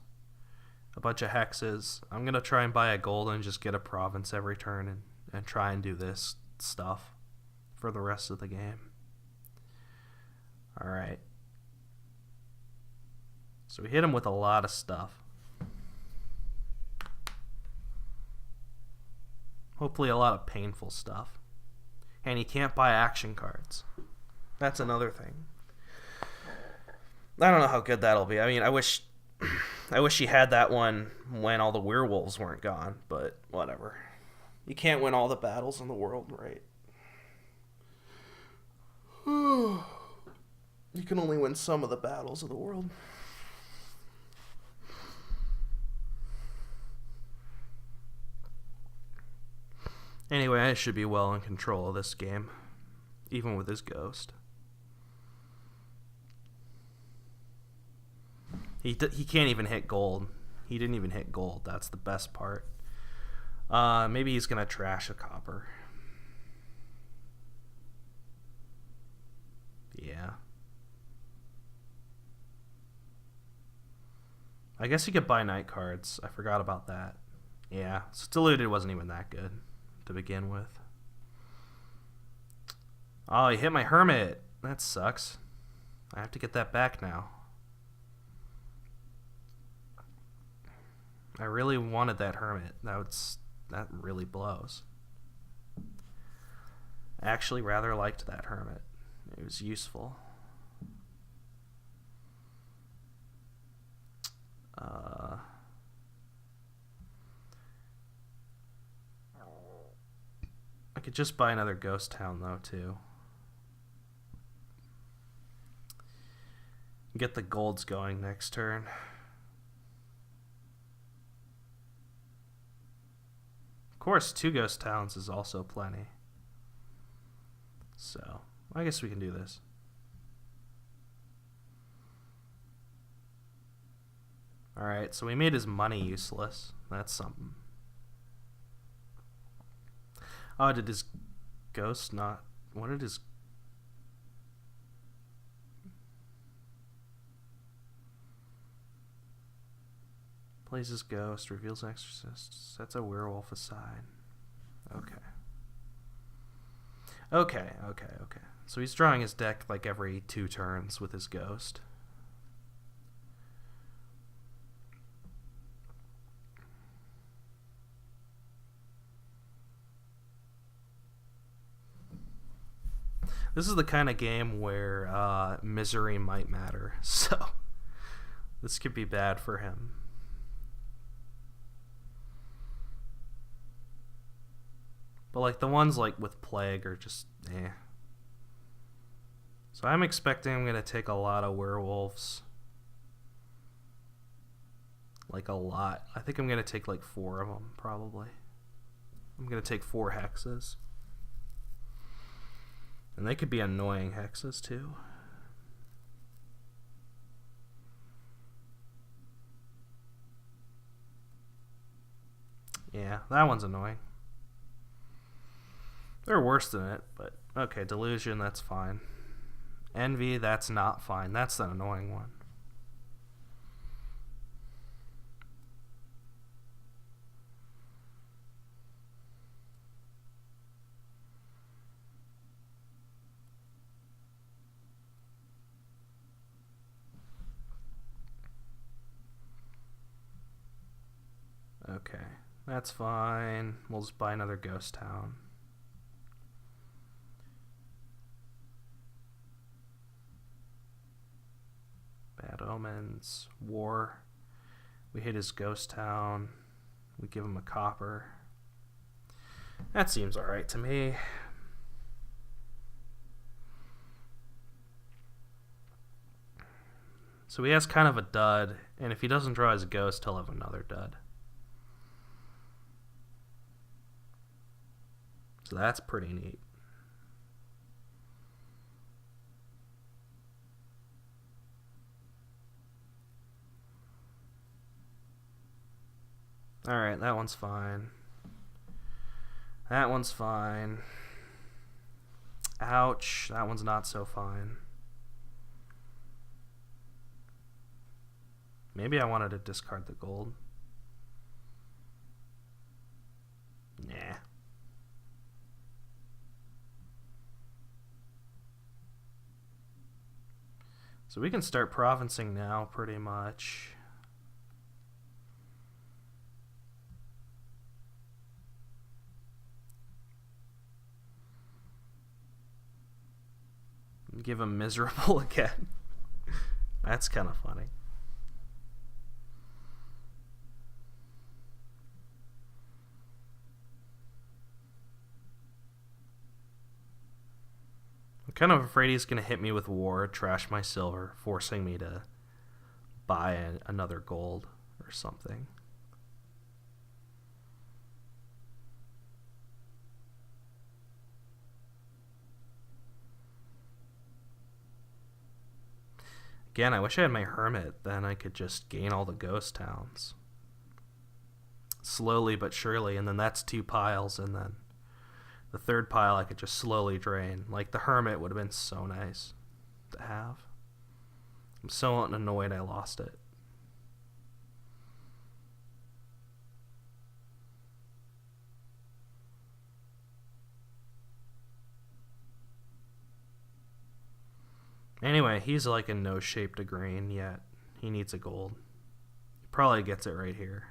a bunch of hexes. I'm going to try and buy a gold and just get a province every turn and try and do this stuff for the rest of the game. Alright. So we hit him with a lot of stuff. Hopefully a lot of painful stuff. And he can't buy action cards. That's another thing. I don't know how good that'll be. I mean, I wish he had that one when all the werewolves weren't gone, but whatever. You can't win all the battles in the world, right? You can only win some of the battles of the world. Anyway, I should be well in control of this game, even with his ghost. He can't even hit gold. He didn't even hit gold. That's the best part. Maybe he's going to trash a copper. Yeah. I guess he could buy night cards. I forgot about that. Yeah. So Diluted wasn't even that good to begin with. Oh, he hit my Hermit. That sucks. I have to get that back now. I really wanted that Hermit. That really blows. I actually rather liked that Hermit. It was useful. I could just buy another Ghost Town though too. Get the golds going next turn. Of course, 2 Ghost Towns is also plenty. So, I guess we can do this. Alright, so we made his money useless. That's something. Oh, did his ghost not... What did his... Plays his ghost, reveals exorcist, sets a werewolf aside. Okay. Okay. So he's drawing his deck like every 2 turns with his ghost. This is the kind of game where misery might matter, so this could be bad for him. But like the ones like with Plague are just eh. So I'm expecting I'm going to take a lot of werewolves. like a lot. I think I'm going to take like 4 of them, probably. I'm going to take 4 hexes. And they could be annoying hexes, too. Yeah, that one's annoying. They're worse than it, but okay, Delusion, that's fine. Envy, that's not fine. That's the annoying one. Okay, that's fine. We'll just buy another Ghost Town. Bad Omens. War. We hit his Ghost Town. We give him a copper. That seems alright to me. So he has kind of a dud, and if he doesn't draw his ghost, he'll have another dud. So that's pretty neat. Alright, that one's fine. That one's fine. Ouch, that one's not so fine. Maybe I wanted to discard the gold. Nah. So we can start provincing now, pretty much. Give him miserable again. That's kind of funny. I'm kind of afraid he's going to hit me with war, trash my silver, forcing me to buy another gold or something. Again, I wish I had my Hermit, then I could just gain all the ghost towns. Slowly but surely, and then that's 2 piles, and then the 3rd pile I could just slowly drain. Like, the Hermit would have been so nice to have. I'm so annoyed I lost it. Anyway, he's like in no shape to green yet. He needs a gold. He probably gets it right here.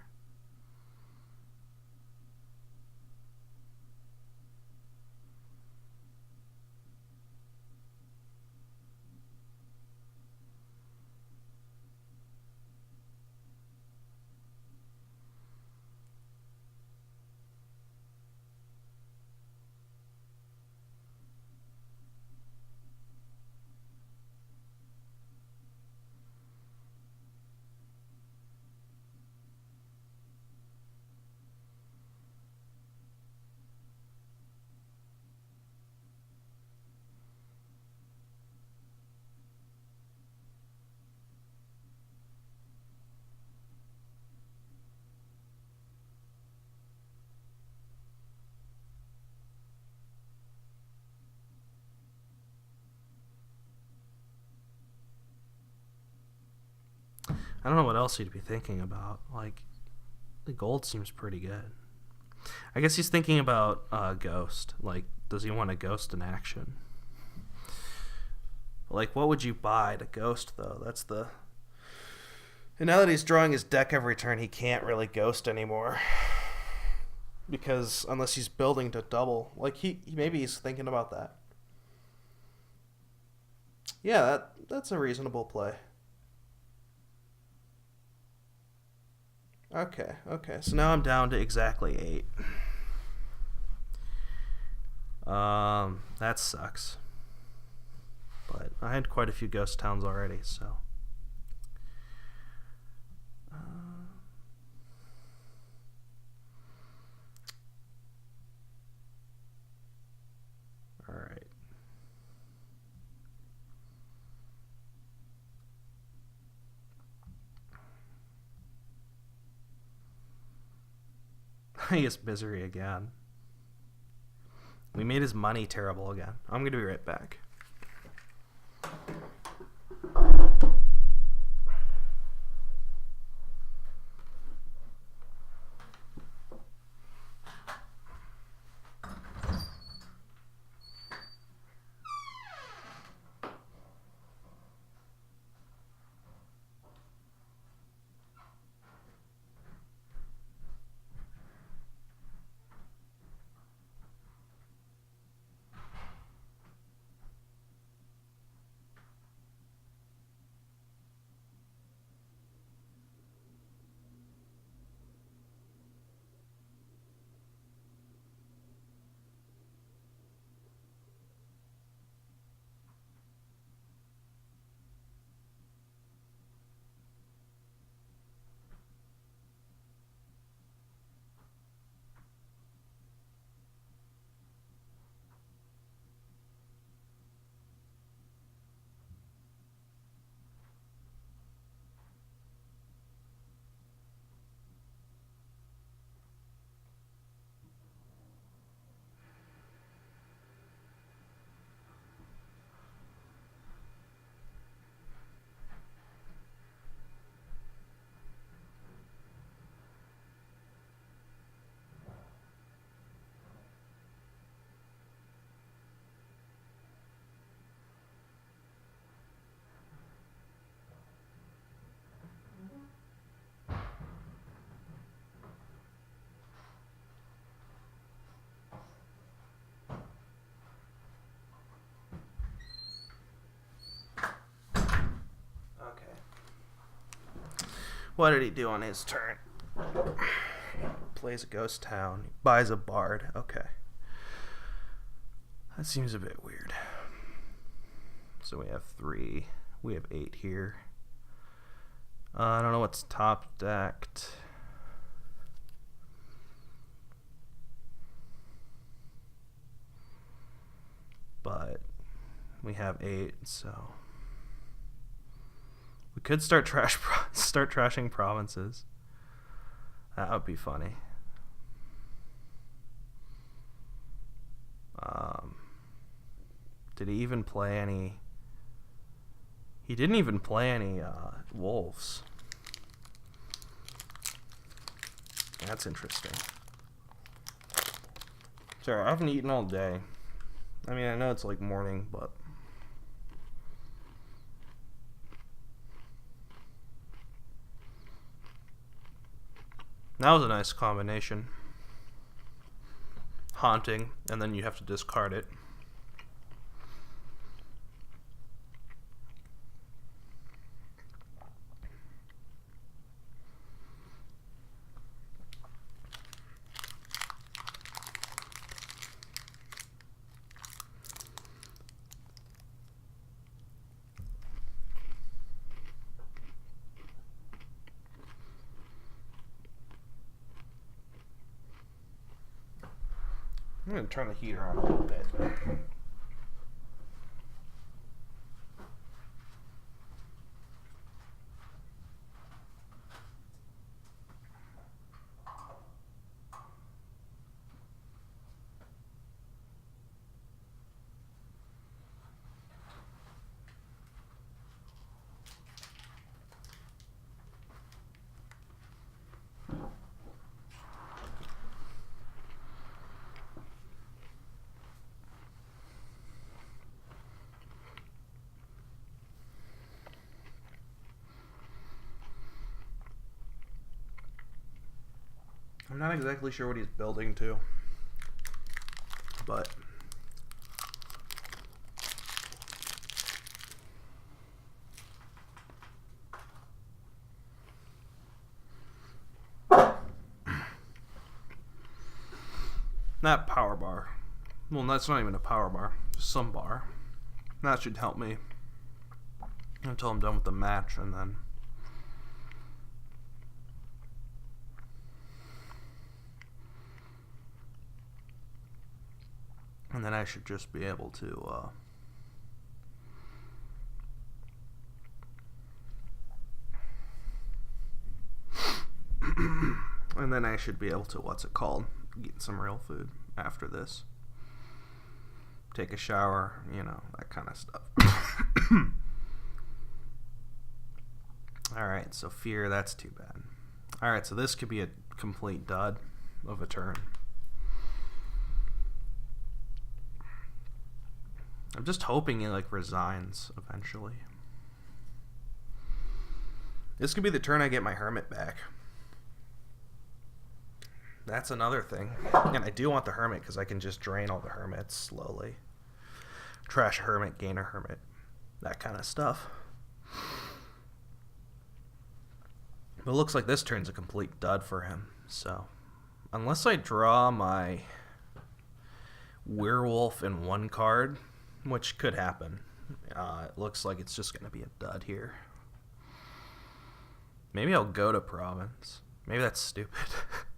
I don't know what else he'd be thinking about. Like, the gold seems pretty good. I guess he's thinking about Ghost. Like, does he want a Ghost in action? Like, what would you buy to Ghost, though? That's the... And now that he's drawing his deck every turn, he can't really Ghost anymore. Because, unless he's building to double. Like, maybe he's thinking about that. Yeah, that's a reasonable play. Okay, so now I'm down to exactly 8. That sucks. But I had quite a few ghost towns already, so. He gets misery again. We made his money terrible again. I'm going to be right back. What did he do on his turn? Plays a ghost town. Buys a bard. Okay. That seems a bit weird. So we have 3. We have 8 here. I don't know what's top decked. But we have 8, so we could start trashing provinces. That would be funny. Did he even play any? He didn't even play any wolves. That's interesting. Sorry, I haven't eaten all day. I mean, I know it's like morning, but that was a nice combination. Haunting, and then you have to discard it. I'm going to turn the heater on a little bit. I'm not exactly sure what he's building to, but that power bar. Well, that's not even a power bar, just some bar. That should help me until I'm done with the match, and then I should just be able to and then I should be able to, get some real food after this. Take a shower, that kind of stuff. Alright, so fear, that's too bad. Alright, so this could be a complete dud of a turn. I'm just hoping he resigns eventually. This could be the turn I get my hermit back. That's another thing. And I do want the hermit because I can just drain all the hermits slowly. Trash a hermit, gain a hermit. That kind of stuff. But it looks like this turn's a complete dud for him. So, unless I draw my werewolf in one card, which could happen, it looks like it's just going to be a dud here. Maybe I'll go to province. Maybe that's stupid.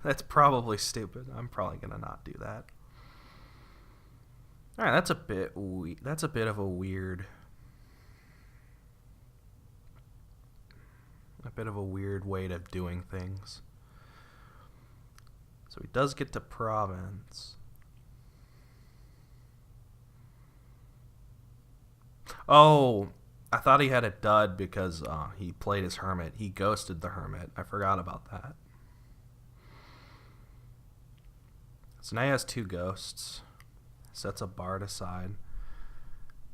That's probably stupid. I'm probably going to not do that. Alright, that's a bit of a weird way of doing things. So he does get to province. Oh, I thought he had a dud because he played his hermit. He ghosted the hermit. I forgot about that. So now he has 2 ghosts. Sets a bard aside.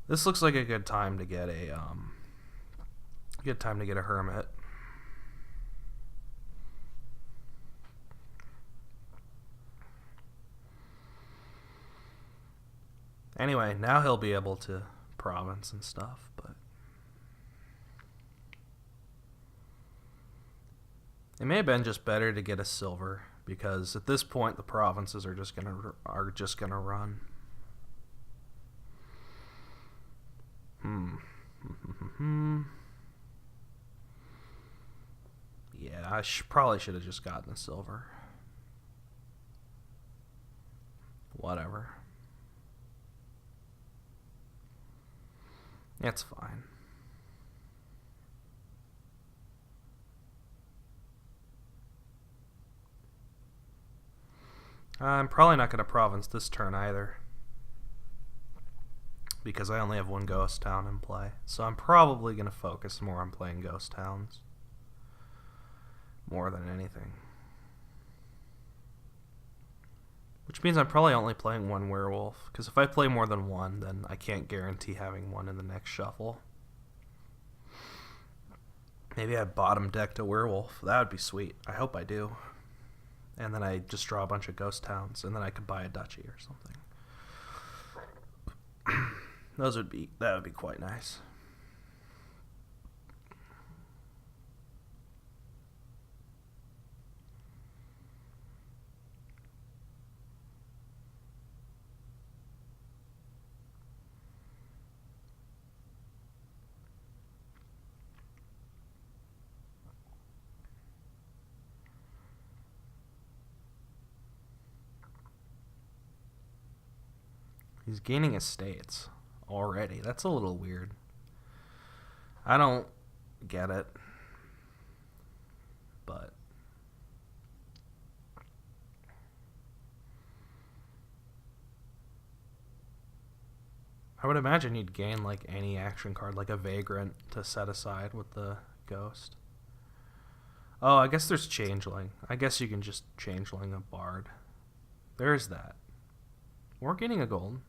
This looks like a good time to get a hermit. Anyway, now he'll be able to province and stuff, but it may have been just better to get a silver because at this point the provinces are just gonna run. Yeah, I probably should have just gotten a silver. Whatever. It's fine. I'm probably not going to province this turn either, because I only have 1 ghost town in play. So I'm probably going to focus more on playing ghost towns more than anything. Which means I'm probably only playing 1 werewolf, because if I play more than 1, then I can't guarantee having 1 in the next shuffle. Maybe I bottom decked a werewolf. That would be sweet. I hope I do. And then I just draw a bunch of ghost towns, and then I could buy a duchy or something. That would be quite nice. He's gaining estates already. That's a little weird. I don't get it. But I would imagine you'd gain any action card, like a Vagrant to set aside with the ghost. Oh, I guess there's Changeling. I guess you can just Changeling a Bard. There's that. Or getting a gold.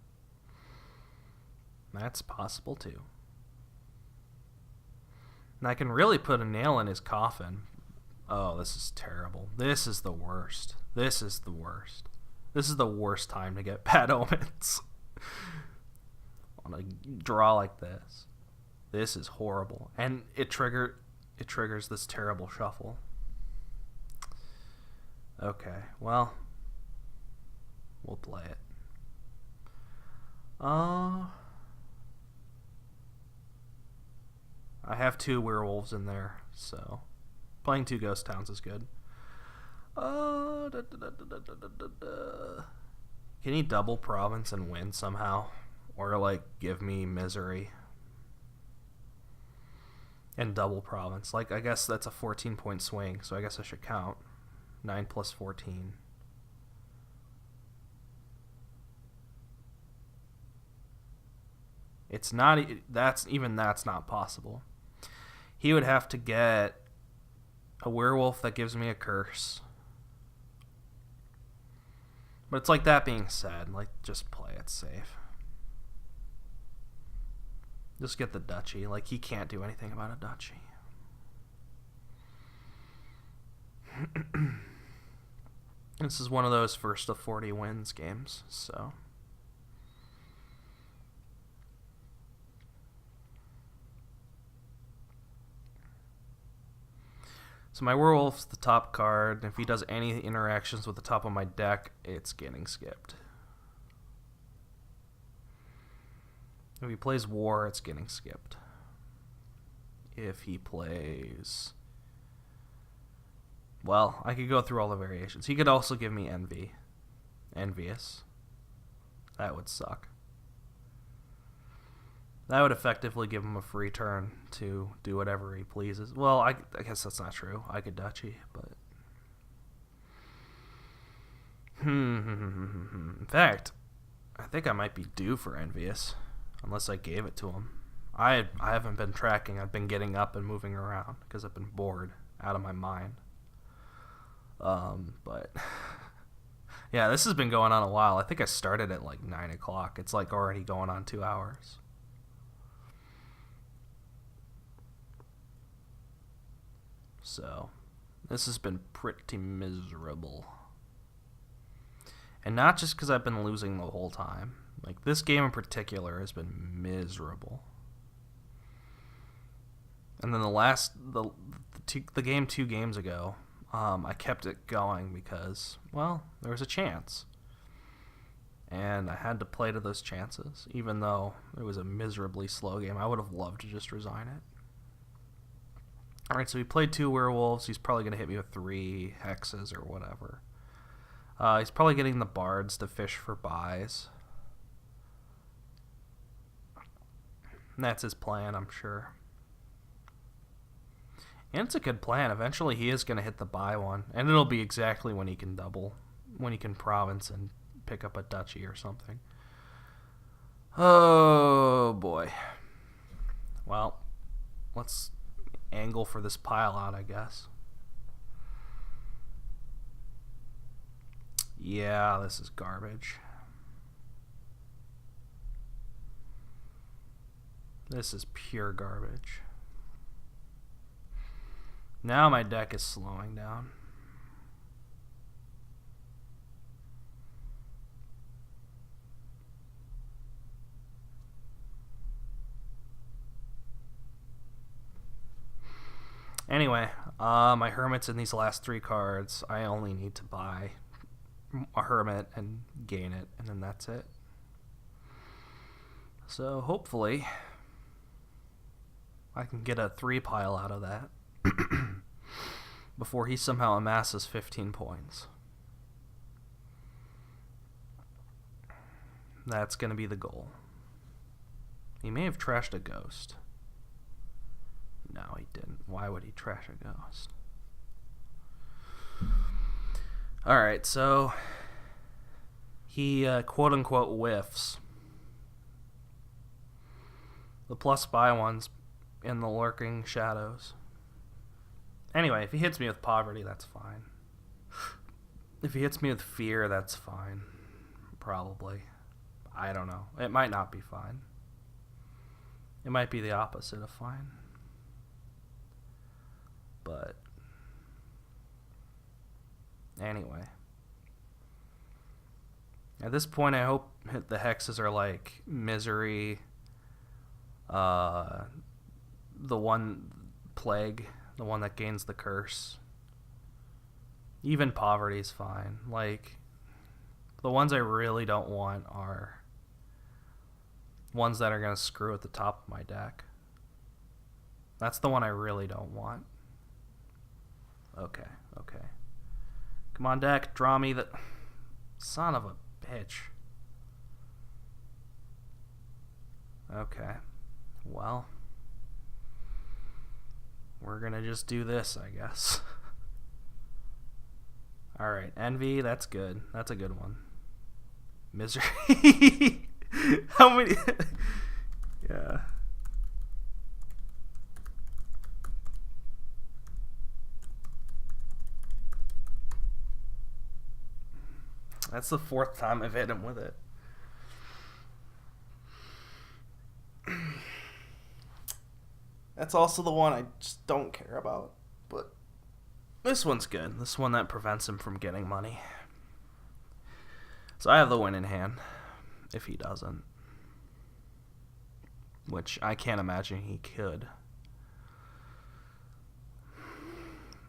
That's possible too. And I can really put a nail in his coffin. Oh, this is terrible. This is the worst. This is the worst. This is the worst time to get bad omens. On a draw like this. This is horrible. And it triggers this terrible shuffle. Okay, well, we'll play it. I have 2 werewolves in there, so playing 2 ghost towns is good. Can he double province and win somehow? Or give me misery and double province? I guess that's a 14-point swing, so I guess I should count. 9 plus 14. It's not... That's not possible. He would have to get a werewolf that gives me a curse. But it's like, that being said, like, just play it safe. Just get the duchy. Like, he can't do anything about a duchy. This is one of those first of 40 wins games, so... So my werewolf's the top card, and if he does any interactions with the top of my deck, it's getting skipped. If he plays war, it's getting skipped. If he plays... Well, I could go through all the variations. He could also give me envy. Envious. That would suck. That would effectively give him a free turn to do whatever he pleases. Well, I guess that's not true. I could duchy, but... In fact, I think I might be due for envious, unless I gave it to him. I haven't been tracking. I've been getting up and moving around because I've been bored out of my mind. But... yeah, this has been going on a while. I think I started at like 9 o'clock. It's like already going on 2 hours. So, this has been pretty miserable. And not just because I've been losing the whole time. Like, this game in particular has been miserable. And then the game 2 games ago, I kept it going because, well, there was a chance. And I had to play to those chances. Even though it was a miserably slow game, I would have loved to just resign it. Alright, so he played 2 werewolves. He's probably going to hit me with 3 hexes or whatever. He's probably getting the bards to fish for buys. And that's his plan, I'm sure. And it's a good plan. Eventually he is going to hit the buy one. And it'll be exactly when he can double. When he can province and pick up a duchy or something. Oh, boy. Well, let's... angle for this pile out, I guess. Yeah, this is garbage. This is pure garbage. Now my deck is slowing down. Anyway, my hermit's in these last 3 cards. I only need to buy a hermit and gain it, and then that's it. So hopefully I can get a 3 pile out of that before he somehow amasses 15 points. That's going to be the goal. He may have trashed a ghost. No, he didn't. Why would he trash a ghost? Alright, so he quote-unquote whiffs. The plus buy ones in the lurking shadows. Anyway, if he hits me with poverty, that's fine. If he hits me with fear, that's fine. Probably. I don't know. It might not be fine. It might be the opposite of fine. But anyway, at this point I hope the hexes are like misery, the one plague, the one that gains the curse. Even poverty's fine. Like, the ones I really don't want are ones that are going to screw at the top of my deck. That's the one I really don't want. Okay. Come on, deck. Draw me the... Son of a bitch. Okay. Well. We're gonna just do this, I guess. All right, envy. That's good. That's a good one. Misery. How many? Yeah. That's the 4th time I've hit him with it. That's also the one I just don't care about. But this one's good. This one that prevents him from getting money. So I have the win in hand. If he doesn't. Which I can't imagine he could.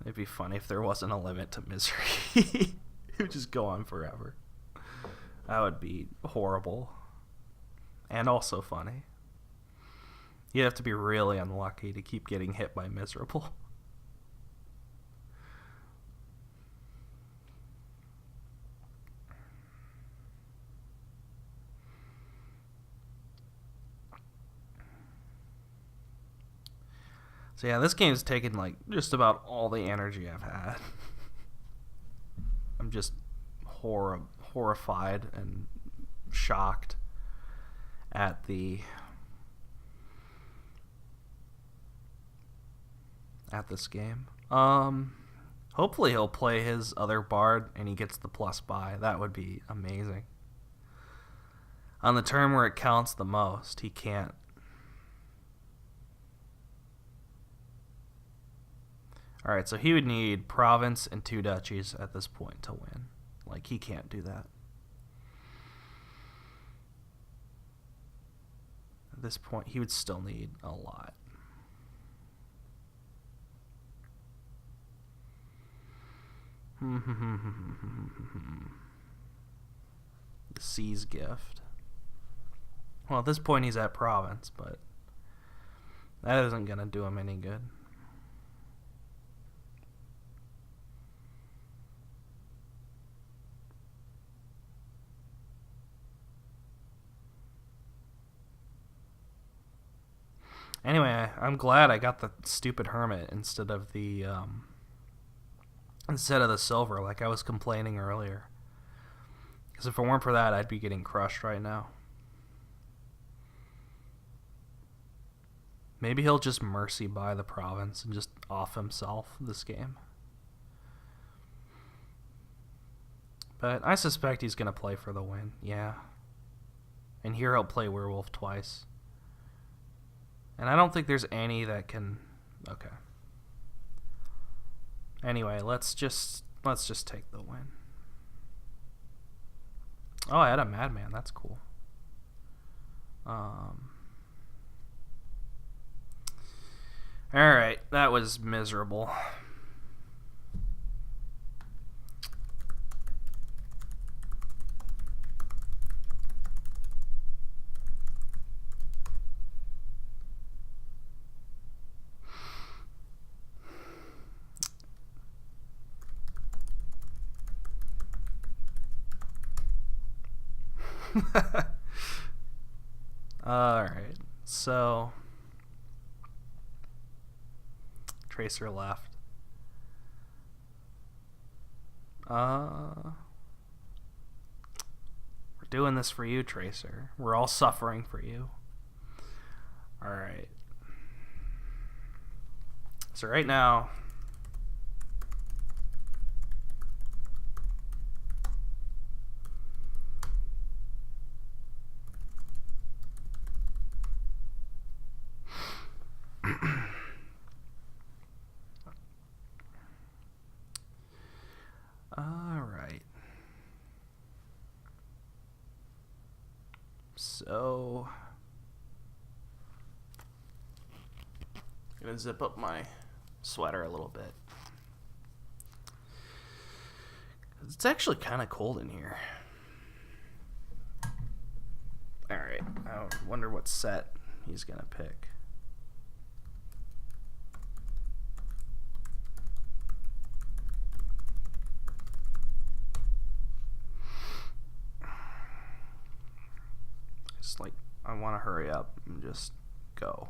It'd be funny if there wasn't a limit to misery. It would just go on forever. That would be horrible. And also funny. You'd have to be really unlucky to keep getting hit by miserable. So yeah, this game's taken like just about all the energy I've had. I'm just horrified and shocked at this game. Hopefully he'll play his other bard and he gets the plus buy. That would be amazing. On the turn where it counts the most, he can't. Alright, so he would need province and 2 duchies at this point to win. Like, he can't do that. At this point, he would still need a lot. The Sea's Gift. Well, at this point, he's at province, but that isn't going to do him any good. Anyway, I'm glad I got the stupid hermit instead of the silver, like I was complaining earlier. Because if it weren't for that, I'd be getting crushed right now. Maybe he'll just mercy buy the province and just off himself this game. But I suspect he's going to play for the win, yeah. And here he'll play werewolf twice. And I don't think there's any that can... Okay. Anyway, let's just take the win. Oh, I had a madman. That's cool. Alright, that was miserable. Alright, so Tracer left. We're doing this for you, Tracer. We're all suffering for you. Alright. So right now, alright. So I'm gonna zip up my sweater a little bit. It's actually kind of cold in here. Alright, I wonder what set he's gonna pick. Just like, I want to hurry up and just go.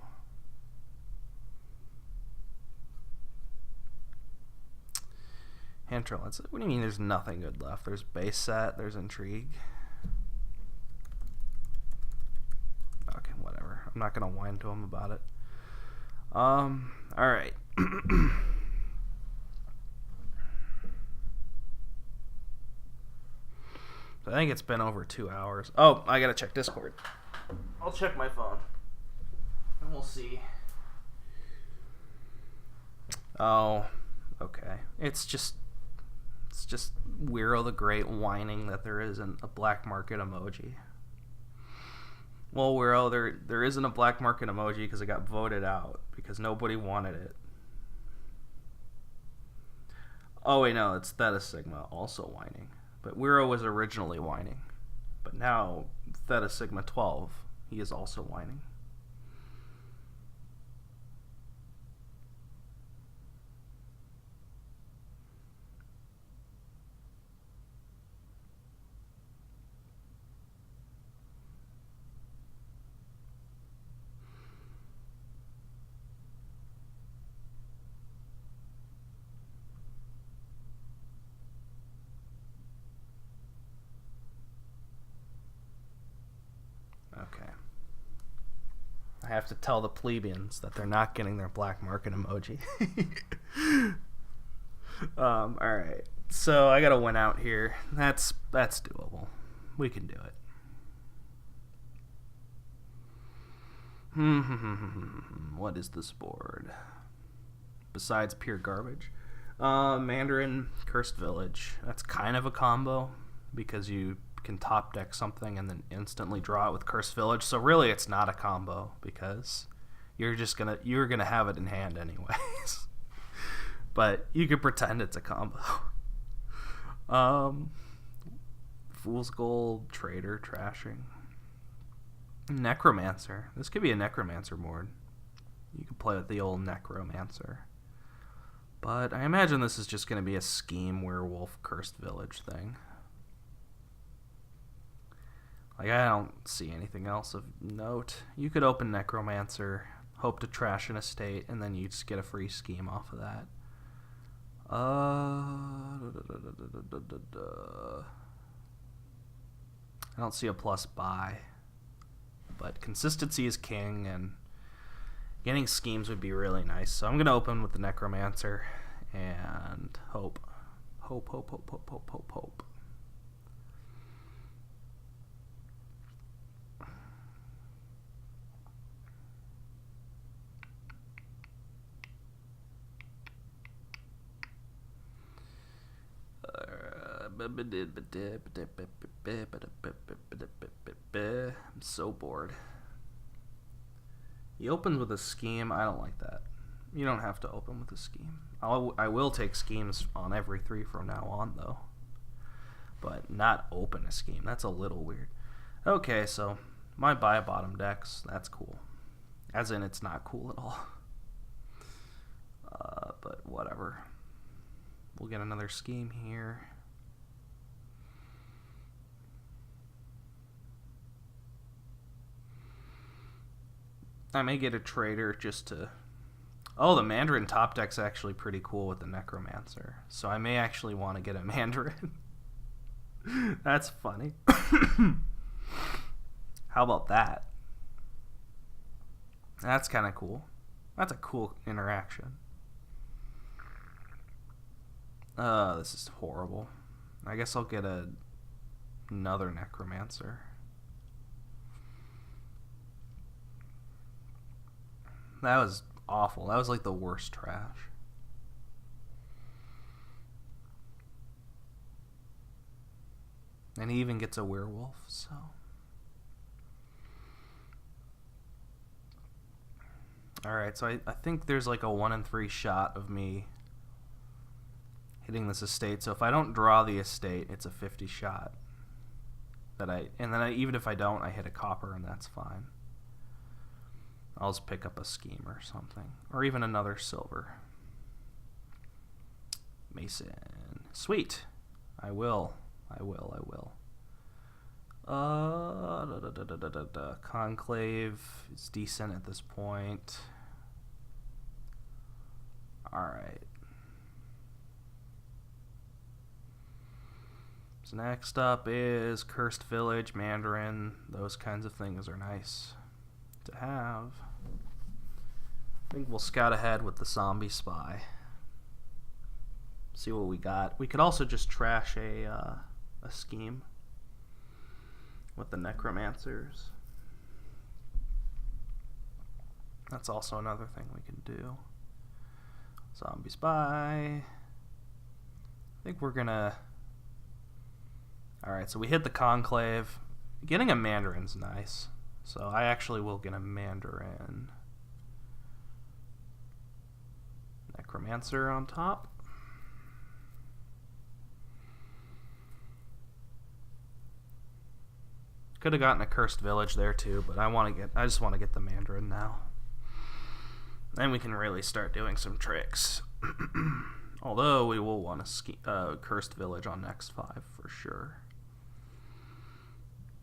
Hinterlands. What do you mean there's nothing good left? There's base set, there's intrigue. Okay, whatever. I'm not going to whine to him about it. Alright. I think it's been over 2 hours. Oh, I gotta check Discord. I'll check my phone. And we'll see. Oh, okay. It's just Wiro the Great whining that there isn't a black market emoji. Well, Wiro, there isn't a black market emoji because it got voted out because nobody wanted it. Oh wait, no, it's Theta Sigma also whining. But Wiro was originally whining. But now, Theta Sigma 12, he is also whining. Okay. I have to tell the plebeians that they're not getting their black market emoji. Alright. So I gotta win out here. That's doable. We can do it. What is this board? Besides pure garbage. Mandarin, Cursed Village. That's kind of a combo because you can top deck something and then instantly draw it with Cursed Village. So really it's not a combo because you're gonna have it in hand anyways. But you could pretend it's a combo. Fool's Gold, Trader, Trashing. Necromancer. This could be a Necromancer board. You could play with the old Necromancer. But I imagine this is just going to be a scheme werewolf Cursed Village thing. Like, I don't see anything else of note. You could open Necromancer, hope to trash an estate, and then you just get a free scheme off of that. I don't see a plus buy. But consistency is king, and getting schemes would be really nice. So I'm going to open with the Necromancer and hope. Hope. I'm so bored. He opens with a scheme. I don't like that. You don't have to open with a scheme. I will take schemes on every 3 from now on, though. But not open a scheme. That's a little weird. Okay, so my buy bottom decks, that's cool. As in, it's not cool at all. But whatever. We'll get another scheme here. I may get a trader just to... Oh, the Mandarin top deck's actually pretty cool with the Necromancer. So I may actually want to get a Mandarin. That's funny. How about that? That's kind of cool. That's a cool interaction. This is horrible. I guess I'll get another Necromancer. That was awful. That was like the worst trash. And he even gets a werewolf, so... Alright, so I think there's like a 1 in 3 shot of me hitting this estate. So if I don't draw the estate, it's a 50 shot. Even if I don't, I hit a copper and that's fine. I'll just pick up a scheme or something. Or even another silver. Mason. Sweet. I will. Conclave is decent at this point. Alright. So next up is Cursed Village, Mandarin. Those kinds of things are nice to have. I think we'll scout ahead with the Zombie Spy. See what we got. We could also just trash a scheme with the Necromancers. That's also another thing we can do. Zombie Spy. I think we're gonna... Alright, so we hit the Conclave. Getting a Mandarin's nice. So I actually will get a Mandarin. Necromancer on top. Could have gotten a Cursed Village there too, but I just want to get the Mandarin now. Then we can really start doing some tricks. Although we will want a Cursed Village on next 5 for sure.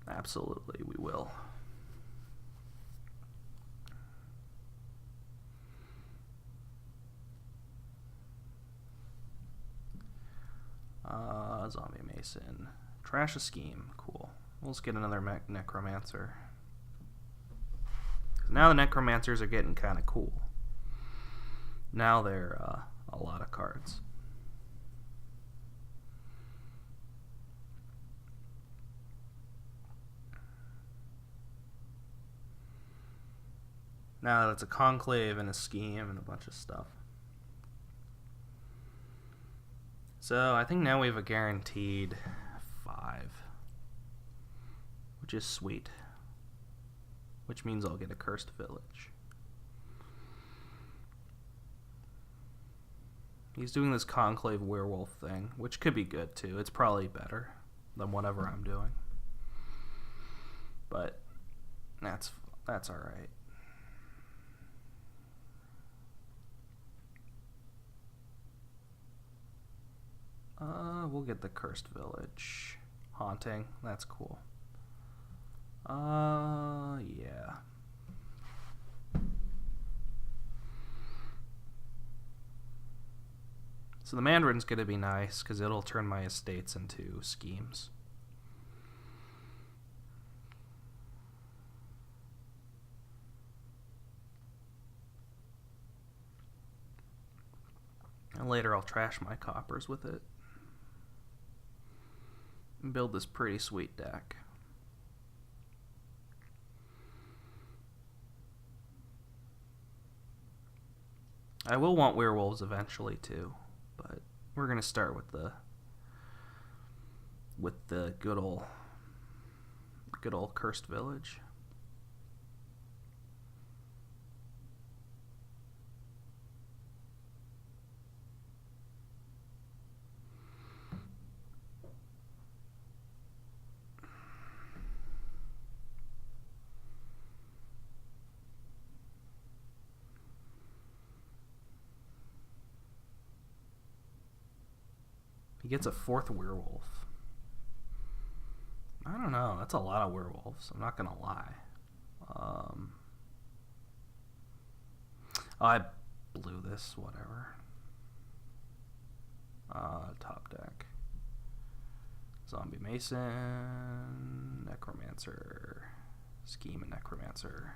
Absolutely, we will. Zombie Mason. Trash a scheme. Cool. Let's get another Necromancer. Now the Necromancers are getting kind of cool. Now they're a lot of cards. Now that it's a Conclave and a scheme and a bunch of stuff. So I think now we have a guaranteed 5. Which is sweet. Which means I'll get a Cursed Village. He's doing this Conclave Werewolf thing, which could be good too. It's probably better than whatever I'm doing. But that's alright. We'll get the Cursed Village. Haunting, that's cool. Yeah. So the Mandarin's gonna be nice, because it'll turn my estates into schemes. And later I'll trash my coppers with it. And build this pretty sweet deck. I will want werewolves eventually too, but we're gonna start with the good old Cursed Village. He gets a 4th werewolf. I don't know. That's a lot of werewolves. I'm not going to lie. Oh, I blew this. Whatever. Top deck. Zombie Mason. Necromancer. Scheme and Necromancer.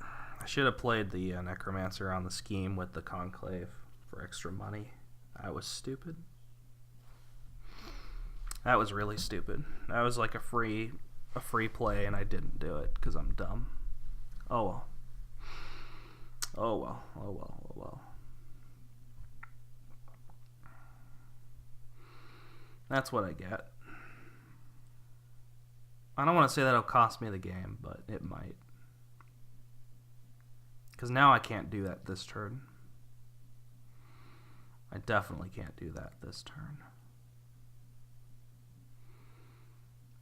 I should have played the Necromancer on the scheme with the Conclave for extra money. That was stupid. That was really stupid. That was like a free play, and I didn't do it because I'm dumb. Oh well. Oh well. Oh well. Oh well. That's what I get. I don't want to say that it'll cost me the game, but it might. Because now I can't do that this turn. I definitely can't do that this turn.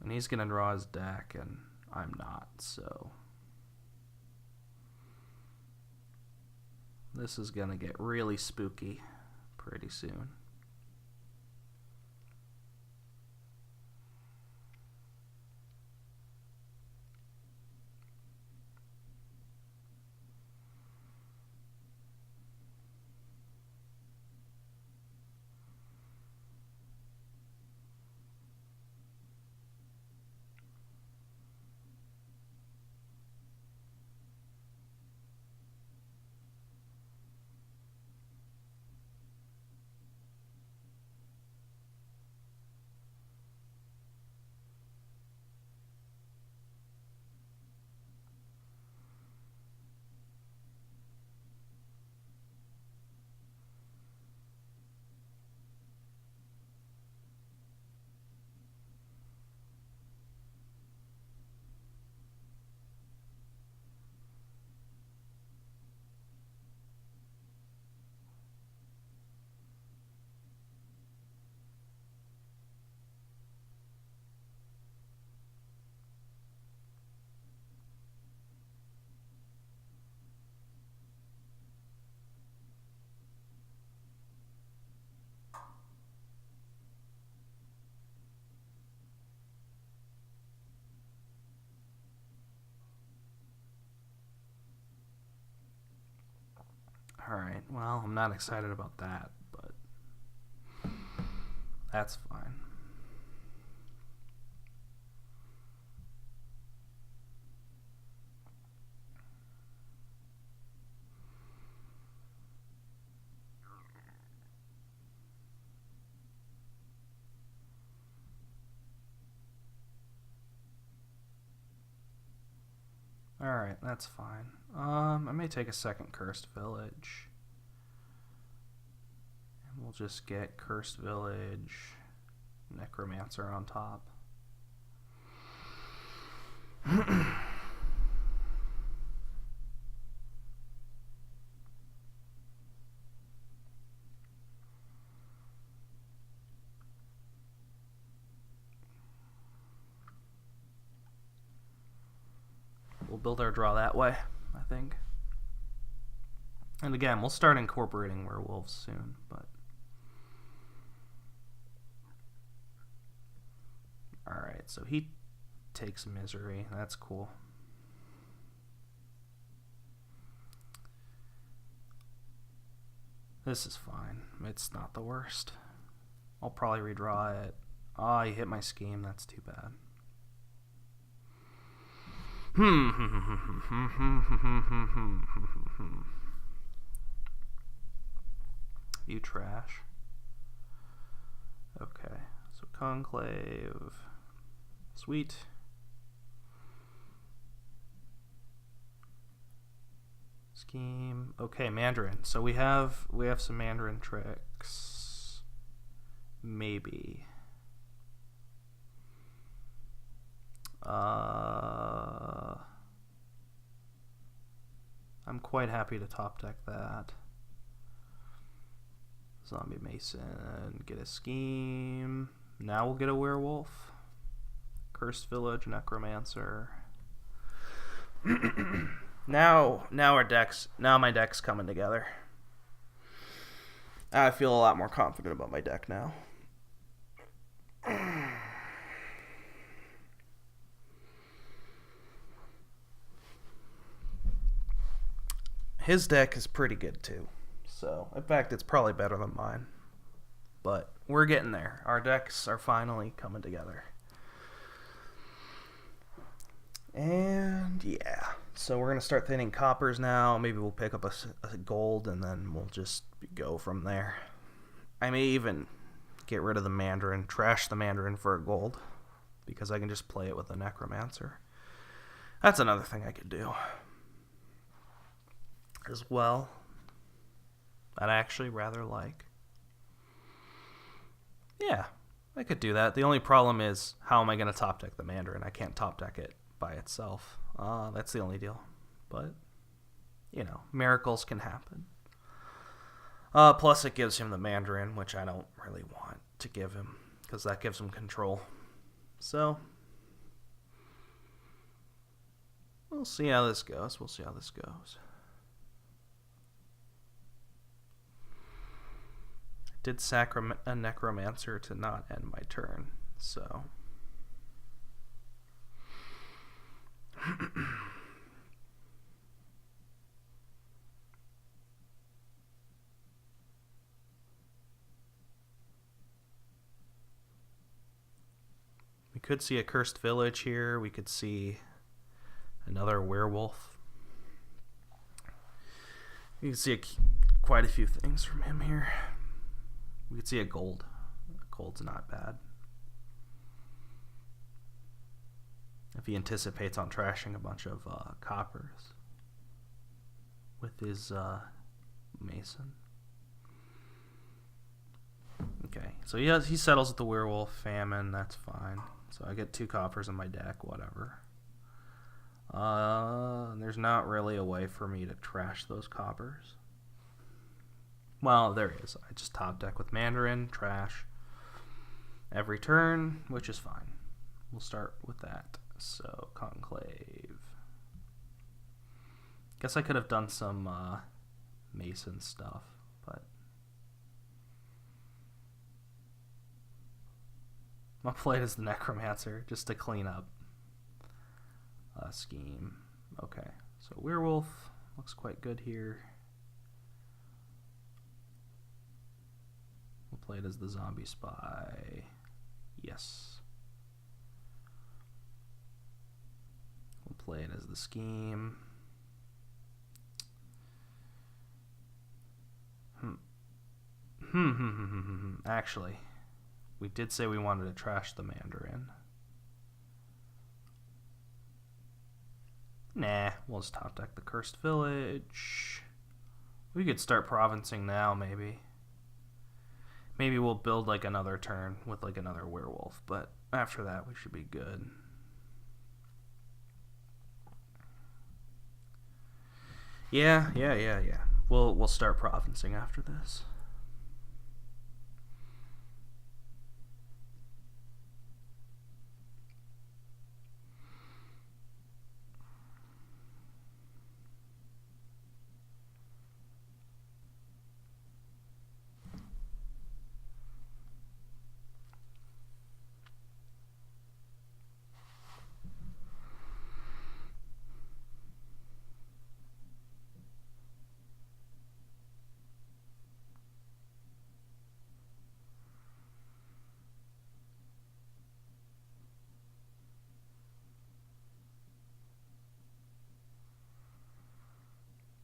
And he's going to draw his deck, and I'm not, so... This is going to get really spooky pretty soon. Alright, well, I'm not excited about that, but that's fine. Alright, that's fine. I may take a second Cursed Village. And we'll just get Cursed Village, Necromancer on top. We'll build our draw that way, I think. And again, we'll start incorporating werewolves soon, but... Alright, so he takes misery. That's cool. This is fine. It's not the worst. I'll probably redraw it. Ah, he hit my scheme. That's too bad. You trash. Okay, so Conclave. Sweet. Scheme. Okay, Mandarin. So we have some Mandarin tricks. Maybe. I'm quite happy to top deck that. Zombie Mason, get a scheme. Now we'll get a werewolf. Cursed Village, Necromancer. now my deck's coming together. I feel a lot more confident about my deck now. His deck is pretty good too. So, in fact, it's probably better than mine. But we're getting there. Our decks are finally coming together. And yeah, so we're going to start thinning coppers now. Maybe we'll pick up a gold and then we'll just go from there. I may even get rid of the Mandarin, trash the Mandarin for a gold, because I can just play it with a Necromancer. That's another thing I could do as well, that I actually rather like. Yeah, I could do that. The only problem is, how am I going to top deck the Mandarin? I can't top deck it by itself. That's the only deal. But, you know, miracles can happen. Plus it gives him the Mandarin, which I don't really want to give him, because that gives him control. So, we'll see how this goes. Did sack a Necromancer to not end my turn, so... We could see a Cursed Village here. We could see another werewolf. You can see quite a few things from him here. We could see a gold. Gold's not bad. If he anticipates on trashing a bunch of coppers with his Mason. Okay, so he settles with the werewolf famine. That's fine. So I get 2 coppers in my deck, whatever. There's not really a way for me to trash those coppers. Well, there is. I just top deck with Mandarin, trash every turn, which is fine. We'll start with that. So, Conclave. Guess I could have done some Mason stuff, but I'll play it as the Necromancer just to clean up scheme. Okay, so werewolf looks quite good here. We'll play it as the zombie spy. Yes. We'll play it as the scheme. Actually, we did say we wanted to trash the Mandarin. Nah, we'll just top deck the Cursed Village. We could start provincing now, maybe. Maybe we'll build like another turn with like another werewolf, but after that we should be good. Yeah. We'll start provincing after this.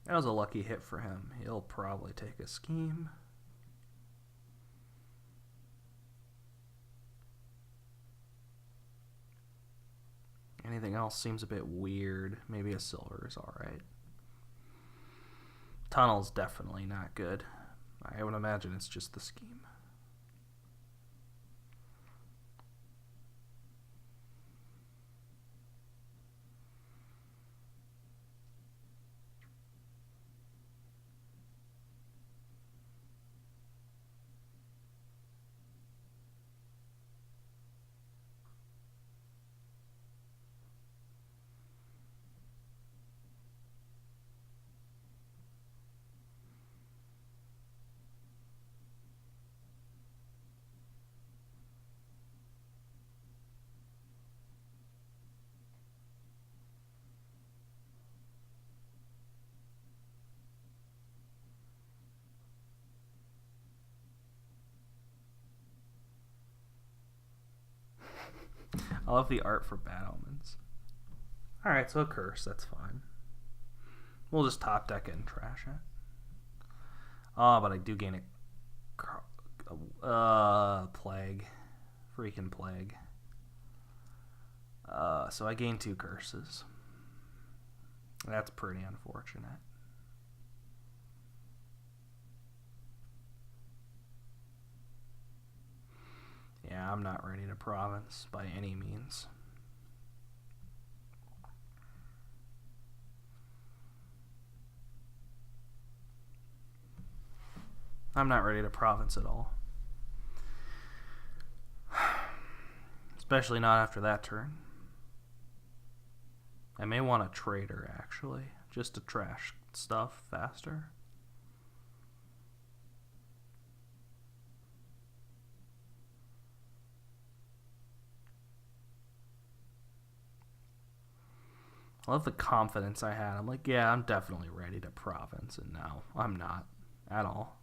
That was a lucky hit for him. He'll probably take a scheme. Anything else seems a bit weird. Maybe a silver is alright. Tunnel's definitely not good. I would imagine it's just the scheme. I love the art for Bad Omens. Alright, so a curse, that's fine. We'll just top deck it and trash it. Oh, but I do gain a plague. Freaking plague. So I gain 2 curses. That's pretty unfortunate. Yeah, I'm not ready to province by any means. I'm not ready to province at all. Especially not after that turn. I may want a trader, actually, just to trash stuff faster. I love the confidence I had. I'm like, yeah, I'm definitely ready to province, and now I'm not at all.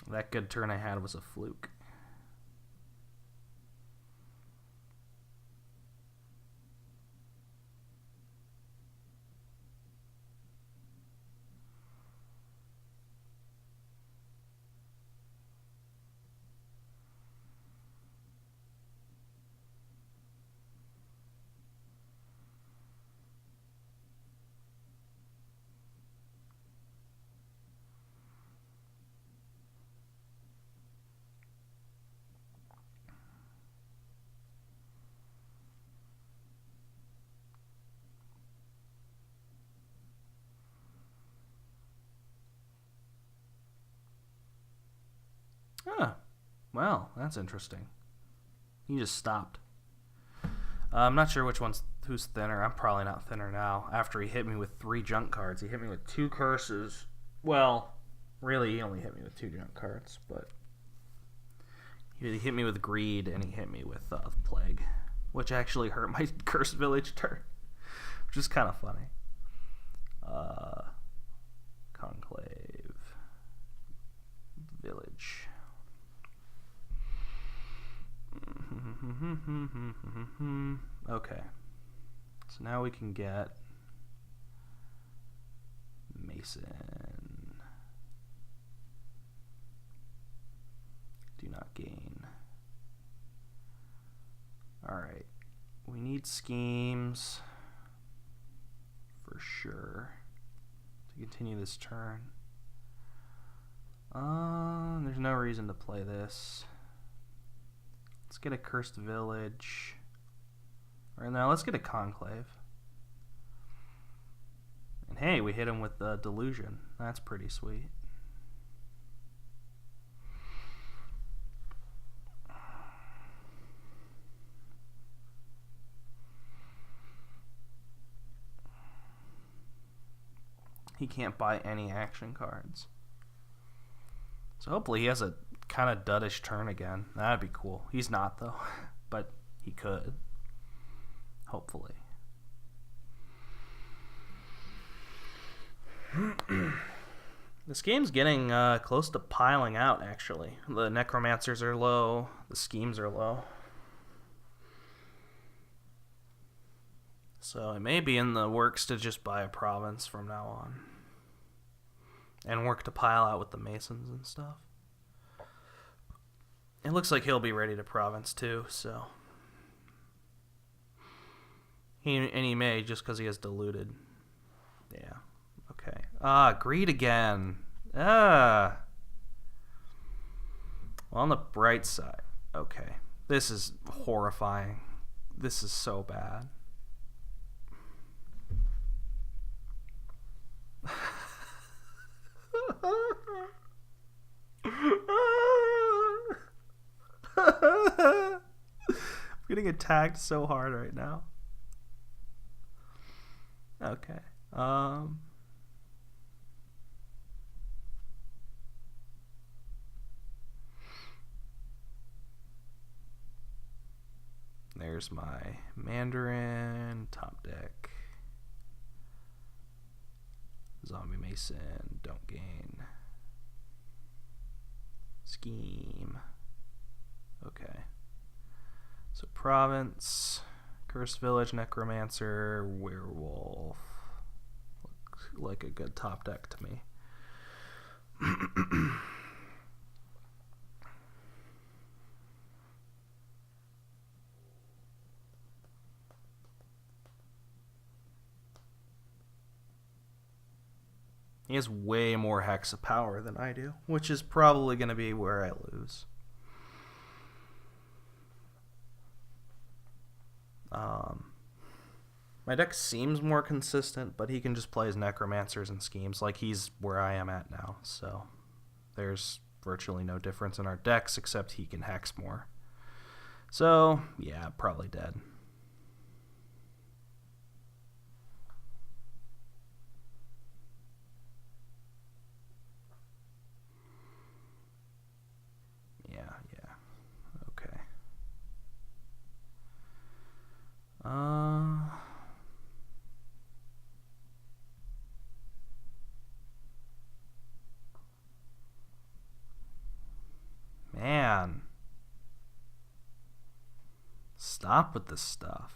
That good turn I had was a fluke. Huh. Well, that's interesting. He just stopped. I'm not sure who's thinner. I'm probably not thinner now. After he hit me with 3 junk cards, he hit me with 2 curses. Well, really, he only hit me with 2 junk cards, but he hit me with greed and he hit me with plague, which actually hurt my cursed village turn, which is kind of funny. Conclave. Village. Okay. So now we can get Mason. Do not gain. Alright. We need schemes for sure to continue this turn. There's no reason to play this. Let's get a Cursed Village. Right now, let's get a Conclave. And hey, we hit him with the Delusion. That's pretty sweet. He can't buy any action cards. So hopefully he has a kind of duddish turn again. That'd be cool. He's not, though. But he could. Hopefully. This game's getting close to piling out, actually. The Necromancers are low. The schemes are low. So it may be in the works to just buy a province from now on. And work to pile out with the Masons and stuff. It looks like he'll be ready to province too, so. He may, just because he has diluted. Yeah, okay. Greed again. Well, on the bright side. Okay. This is horrifying. This is so bad. I'm getting attacked so hard right now. Okay. There's my Mandarin, top deck. Zombie Mason, don't gain. Scheme. Okay. So province, Cursed Village, Necromancer, Werewolf. Looks like a good top deck to me. He has way more Hexa power than I do, which is probably going to be where I lose. My deck seems more consistent, but he can just play his Necromancers and schemes like he's where I am at now. So there's virtually no difference in our decks except he can hex more. So yeah, probably dead. Okay. Man. Stop with this stuff.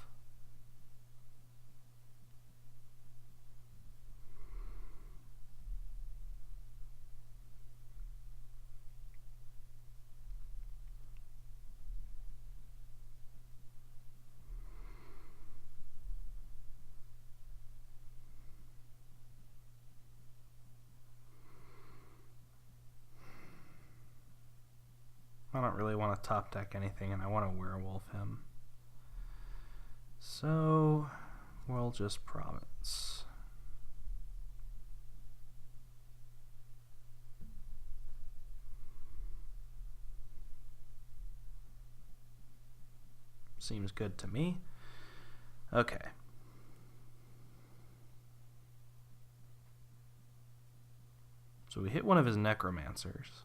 I don't really want to top deck anything, and I want to werewolf him. So, we'll just province. Seems good to me. Okay. So we hit one of his Necromancers.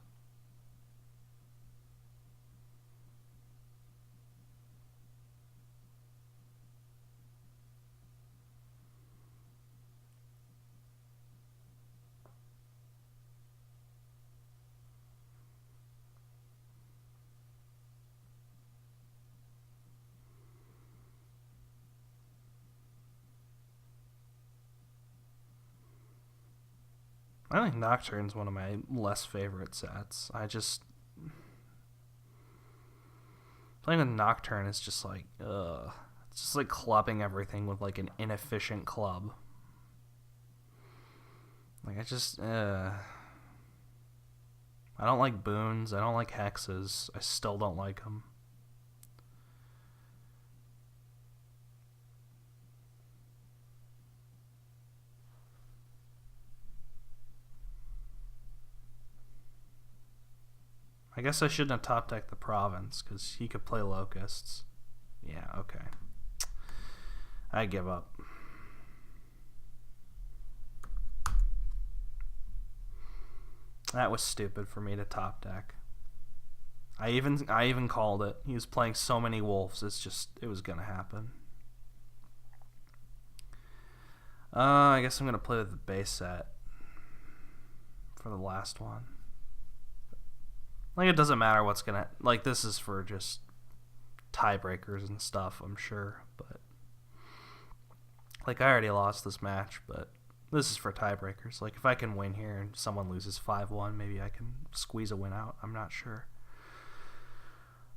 I think Nocturne's one of my less favorite sets. Playing with Nocturne is just like, ugh. It's just like clubbing everything with like an inefficient club. Like, I don't like boons. I don't like hexes. I still don't like them. I guess I shouldn't have top decked the province, because he could play locusts. Yeah, okay. I give up. That was stupid for me to top deck. I even called it. He was playing so many wolves, it was gonna happen. I guess I'm gonna play with the base set for the last one. Like, it doesn't matter what's gonna... Like, this is for just tiebreakers and stuff, I'm sure. But, like, I already lost this match, but this is for tiebreakers. Like, if I can win here and someone loses 5-1, maybe I can squeeze a win out. I'm not sure.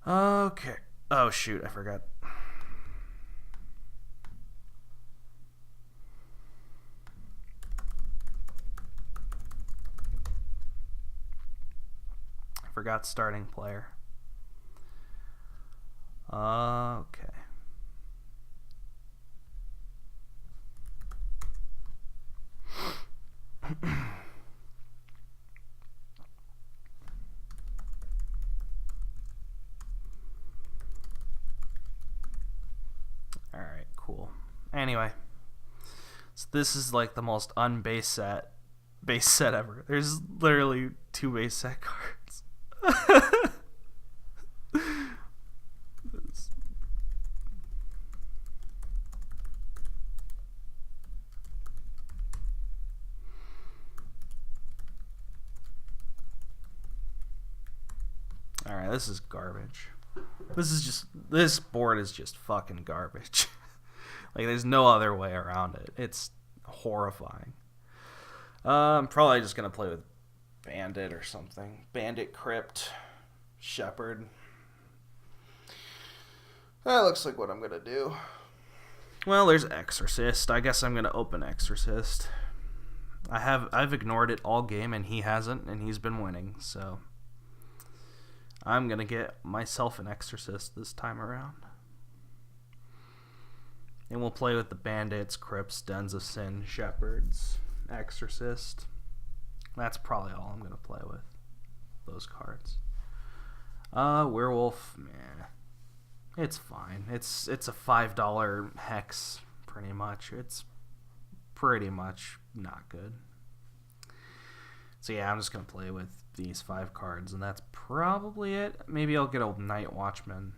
Okay. Oh, shoot, I forgot. Forgot starting player. Okay. Alright, cool. Anyway. So this is like the most unbase set ever. There's literally 2 base set cards. Alright, this is garbage. This board is just fucking garbage. Like, there's no other way around it. It's horrifying. I'm probably just gonna play with Bandit or something. Bandit, Crypt, Shepherd. That looks like what I'm gonna do. Well, there's Exorcist. I guess I'm gonna open Exorcist. I've ignored it all game, and he hasn't, and he's been winning, so I'm gonna get myself an Exorcist this time around. And we'll play with the Bandits, Crypts, Dens of Sin, Shepherds, Exorcist. That's probably all I'm going to play with. Those cards. Werewolf, meh. It's fine. It's a $5 hex, pretty much. It's pretty much not good. So yeah, I'm just going to play with these 5 cards, and that's probably it. Maybe I'll get a Night Watchman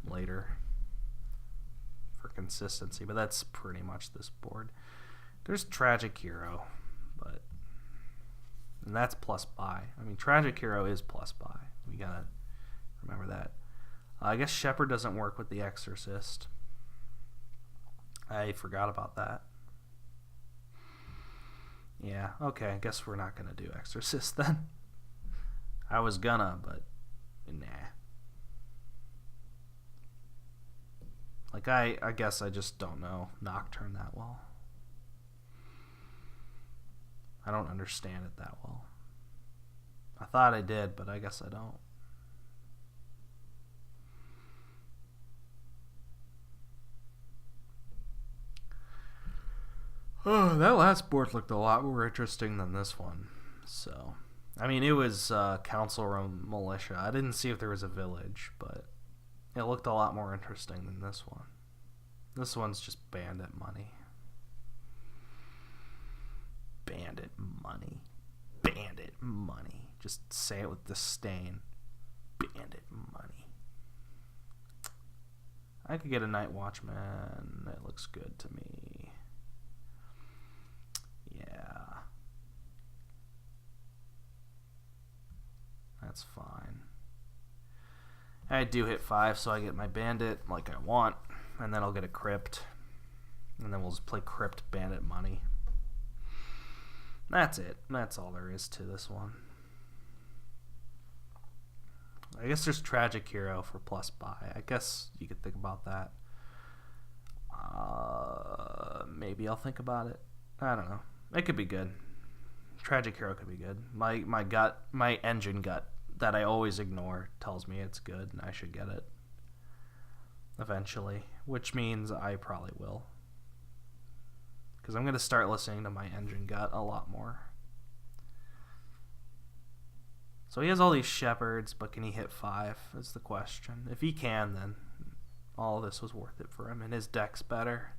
later for consistency, but that's pretty much this board. There's Tragic Hero, and that's plus buy. I mean, Tragic Hero is plus buy. We gotta remember that. I guess Shepherd doesn't work with the Exorcist. I forgot about that. Yeah, okay, I guess we're not gonna do Exorcist then. I was gonna, but nah. Like, I guess I just don't know Nocturne that well. I don't understand it that well. I thought I did, but I guess I don't. Oh, that last board looked a lot more interesting than this one. So, I mean, it was Council Room Militia. I didn't see if there was a village, but it looked a lot more interesting than this one. This one's just bandit money. Bandit money. Bandit money. Just say it with disdain. Bandit money. I could get a Night Watchman. That looks good to me. Yeah. That's fine. I do hit 5, so I get my Bandit like I want. And then I'll get a Crypt. And then we'll just play Crypt Bandit money. That's it. That's all there is to this one. I guess there's Tragic Hero for plus buy. I guess you could think about that. Maybe I'll think about it. I don't know. It could be good. Tragic Hero could be good. My engine gut that I always ignore tells me it's good and I should get it eventually, which means I probably will. Because I'm going to start listening to my engine gut a lot more. So he has all these shepherds, but can he hit 5 is the question. If he can, then all this was worth it for him, and his deck's better.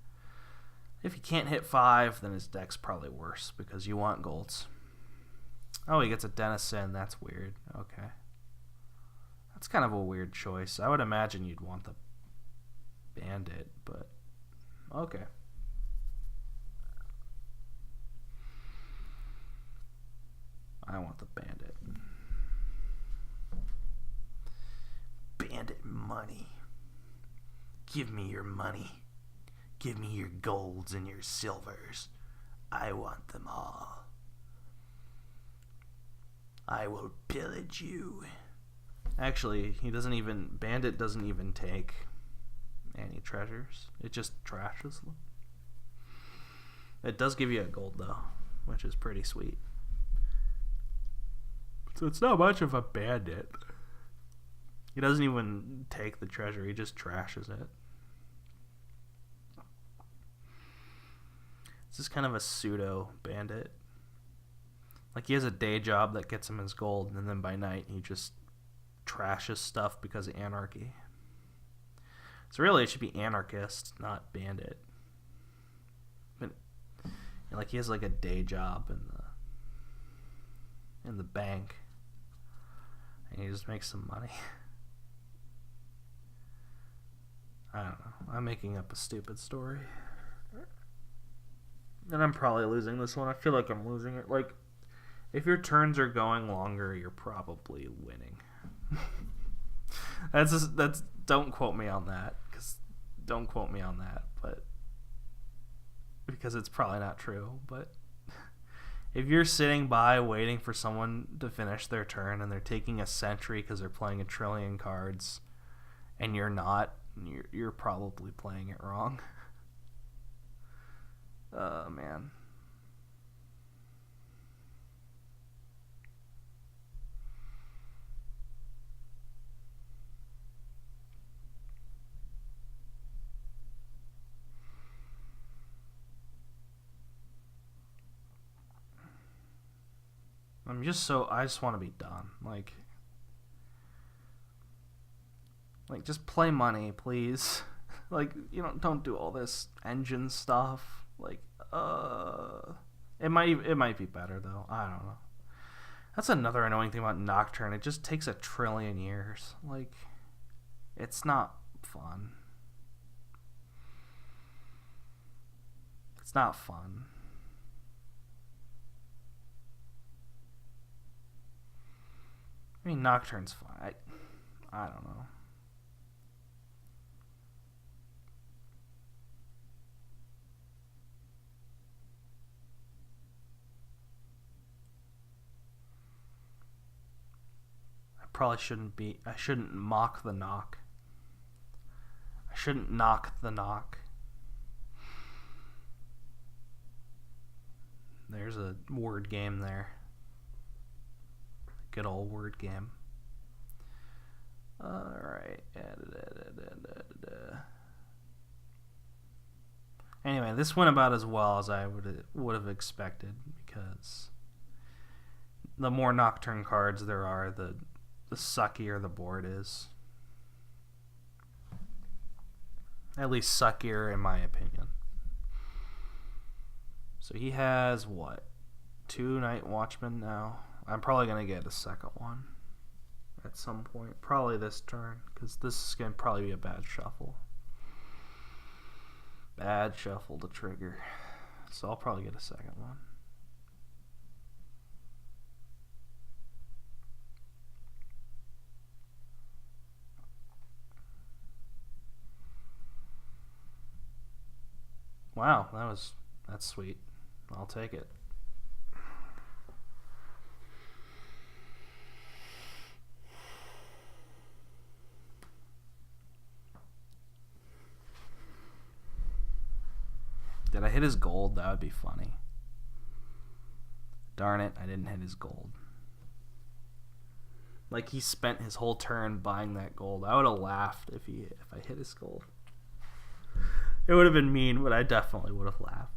If he can't hit 5, then his deck's probably worse, because you want golds. Oh, he gets a Denizen. That's weird. Okay. That's kind of a weird choice. I would imagine you'd want the Bandit, but okay. I want the Bandit. Bandit money. Give me your money. Give me your golds and your silvers. I want them all. I will pillage you. Actually, Bandit doesn't even take any treasures. It just trashes them. It does give you a gold though, which is pretty sweet. So it's not much of a bandit. He doesn't even take the treasure, he just trashes it. This is kind of a pseudo bandit. Like he has a day job that gets him his gold, and then by night he just trashes stuff because of anarchy. So really it should be anarchist, not bandit. But like he has like a day job in the bank, and he just makes some money. I don't know. I'm making up a stupid story. And I'm probably losing this one. I feel like I'm losing it. Like, if your turns are going longer, you're probably winning. That's don't quote me on that, but because it's probably not true. But if you're sitting by waiting for someone to finish their turn and they're taking a sentry because they're playing a trillion cards, and you're not, you're probably playing it wrong. Man. I just want to be done. Like just play money, please. Like, don't do all this engine stuff. Like, it might be better though. I don't know. That's another annoying thing about Nocturne. It just takes 1,000,000,000,000 years. Like, it's not fun. It's not fun. I mean, Nocturne's fine. I don't know. I shouldn't mock the knock. I shouldn't knock the knock. There's a word game there. Good old word game. Alright. Anyway, this went about as well as I would have expected, because the more Nocturne cards there are, the suckier the board is. At least suckier in my opinion. So he has what? 2 Night Watchmen now. I'm probably going to get a second one at some point. Probably this turn, because this is going to probably be a bad shuffle. Bad shuffle to trigger. So I'll probably get a second one. Wow, that's sweet. I'll take it. hit his gold, that would be funny. Darn it, I didn't hit his gold. Like, he spent his whole turn buying that gold. I would have laughed if I hit his gold. It would have been mean, but I definitely would have laughed.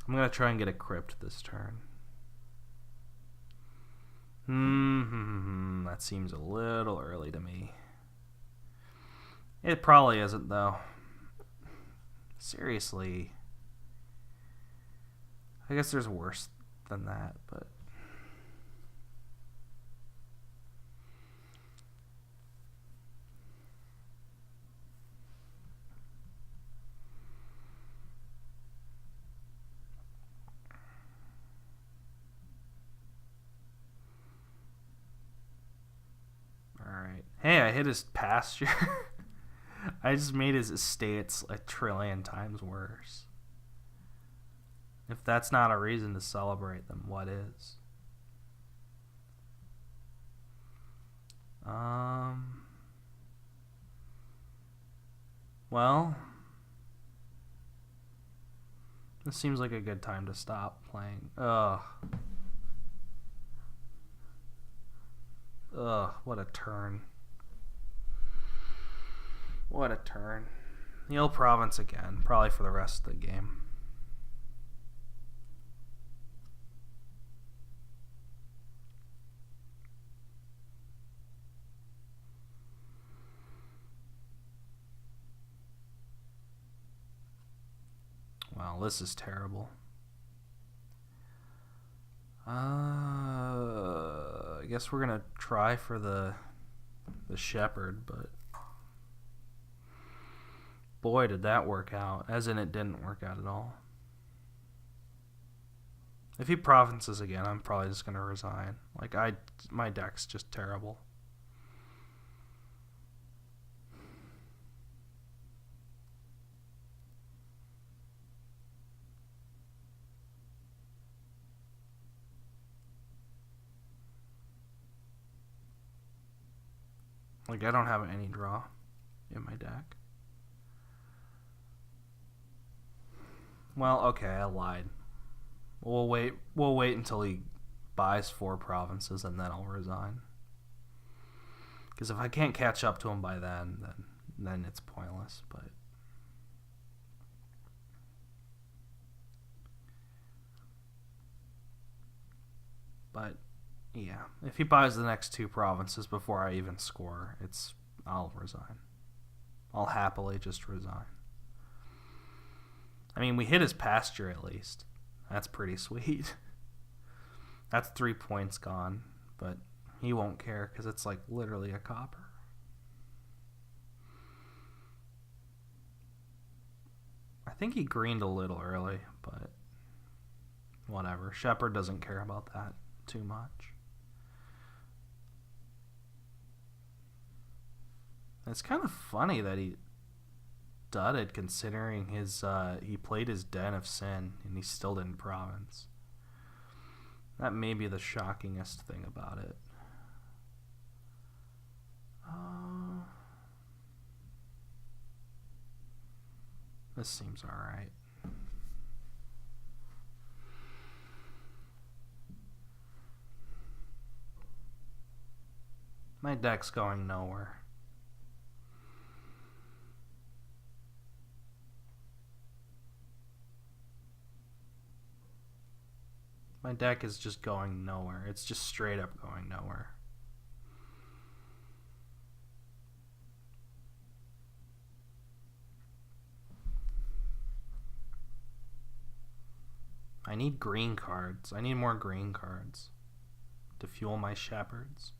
I'm going to try and get a crypt this turn. That seems a little early to me. It probably isn't, though. Seriously. I guess there's worse than that, but... Alright. Hey, I hit his pasture. I just made his estates a trillion times worse. If that's not a reason to celebrate, then what is? Well, this seems like a good time to stop playing. Ugh, what a turn. What a turn. He'll province again, probably for the rest of the game. Wow, this is terrible. I guess we're gonna try for the shepherd, but boy, did that work out. As in, it didn't work out at all. If he provinces again, I'm probably just gonna resign. Like, my deck's just terrible. Like, I don't have any draw in my deck. Well, okay, I lied. We'll wait until he buys 4 provinces, and then I'll resign. Because if I can't catch up to him by then it's pointless. But yeah, if he buys the next 2 provinces before I even score, I'll resign. I'll happily just resign. I mean, we hit his pasture at least. That's pretty sweet. That's 3 points gone, but he won't care because it's like literally a copper. I think he greened a little early, but whatever. Shepherd doesn't care about that too much. It's kind of funny that he dudded considering he played his Den of Sin and he still didn't province. That may be the shockingest thing about it. This seems alright. My deck's going nowhere. My deck is just going nowhere. It's just straight up going nowhere. I need green cards. I need more green cards to fuel my shepherds.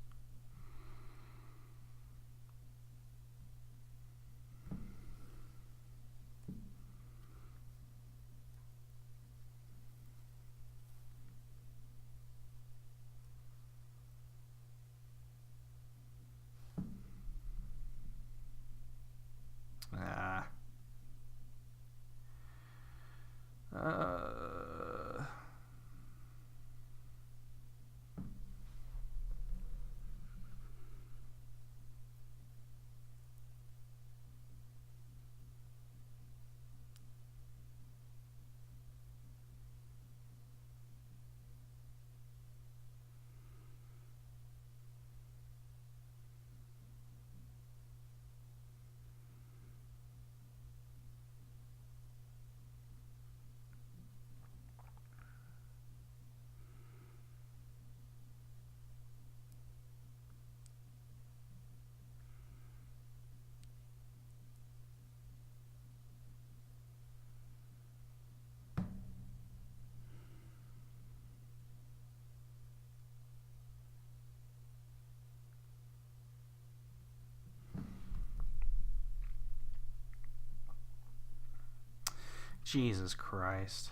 Jesus Christ.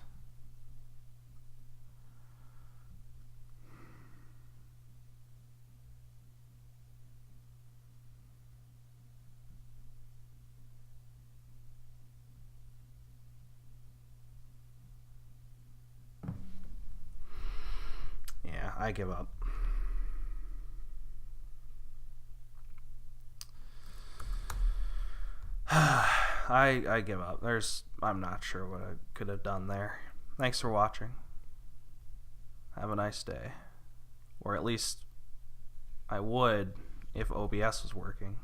Yeah, I give up. I give up. I'm not sure what I could have done there. Thanks for watching. Have a nice day. Or at least I would if OBS was working.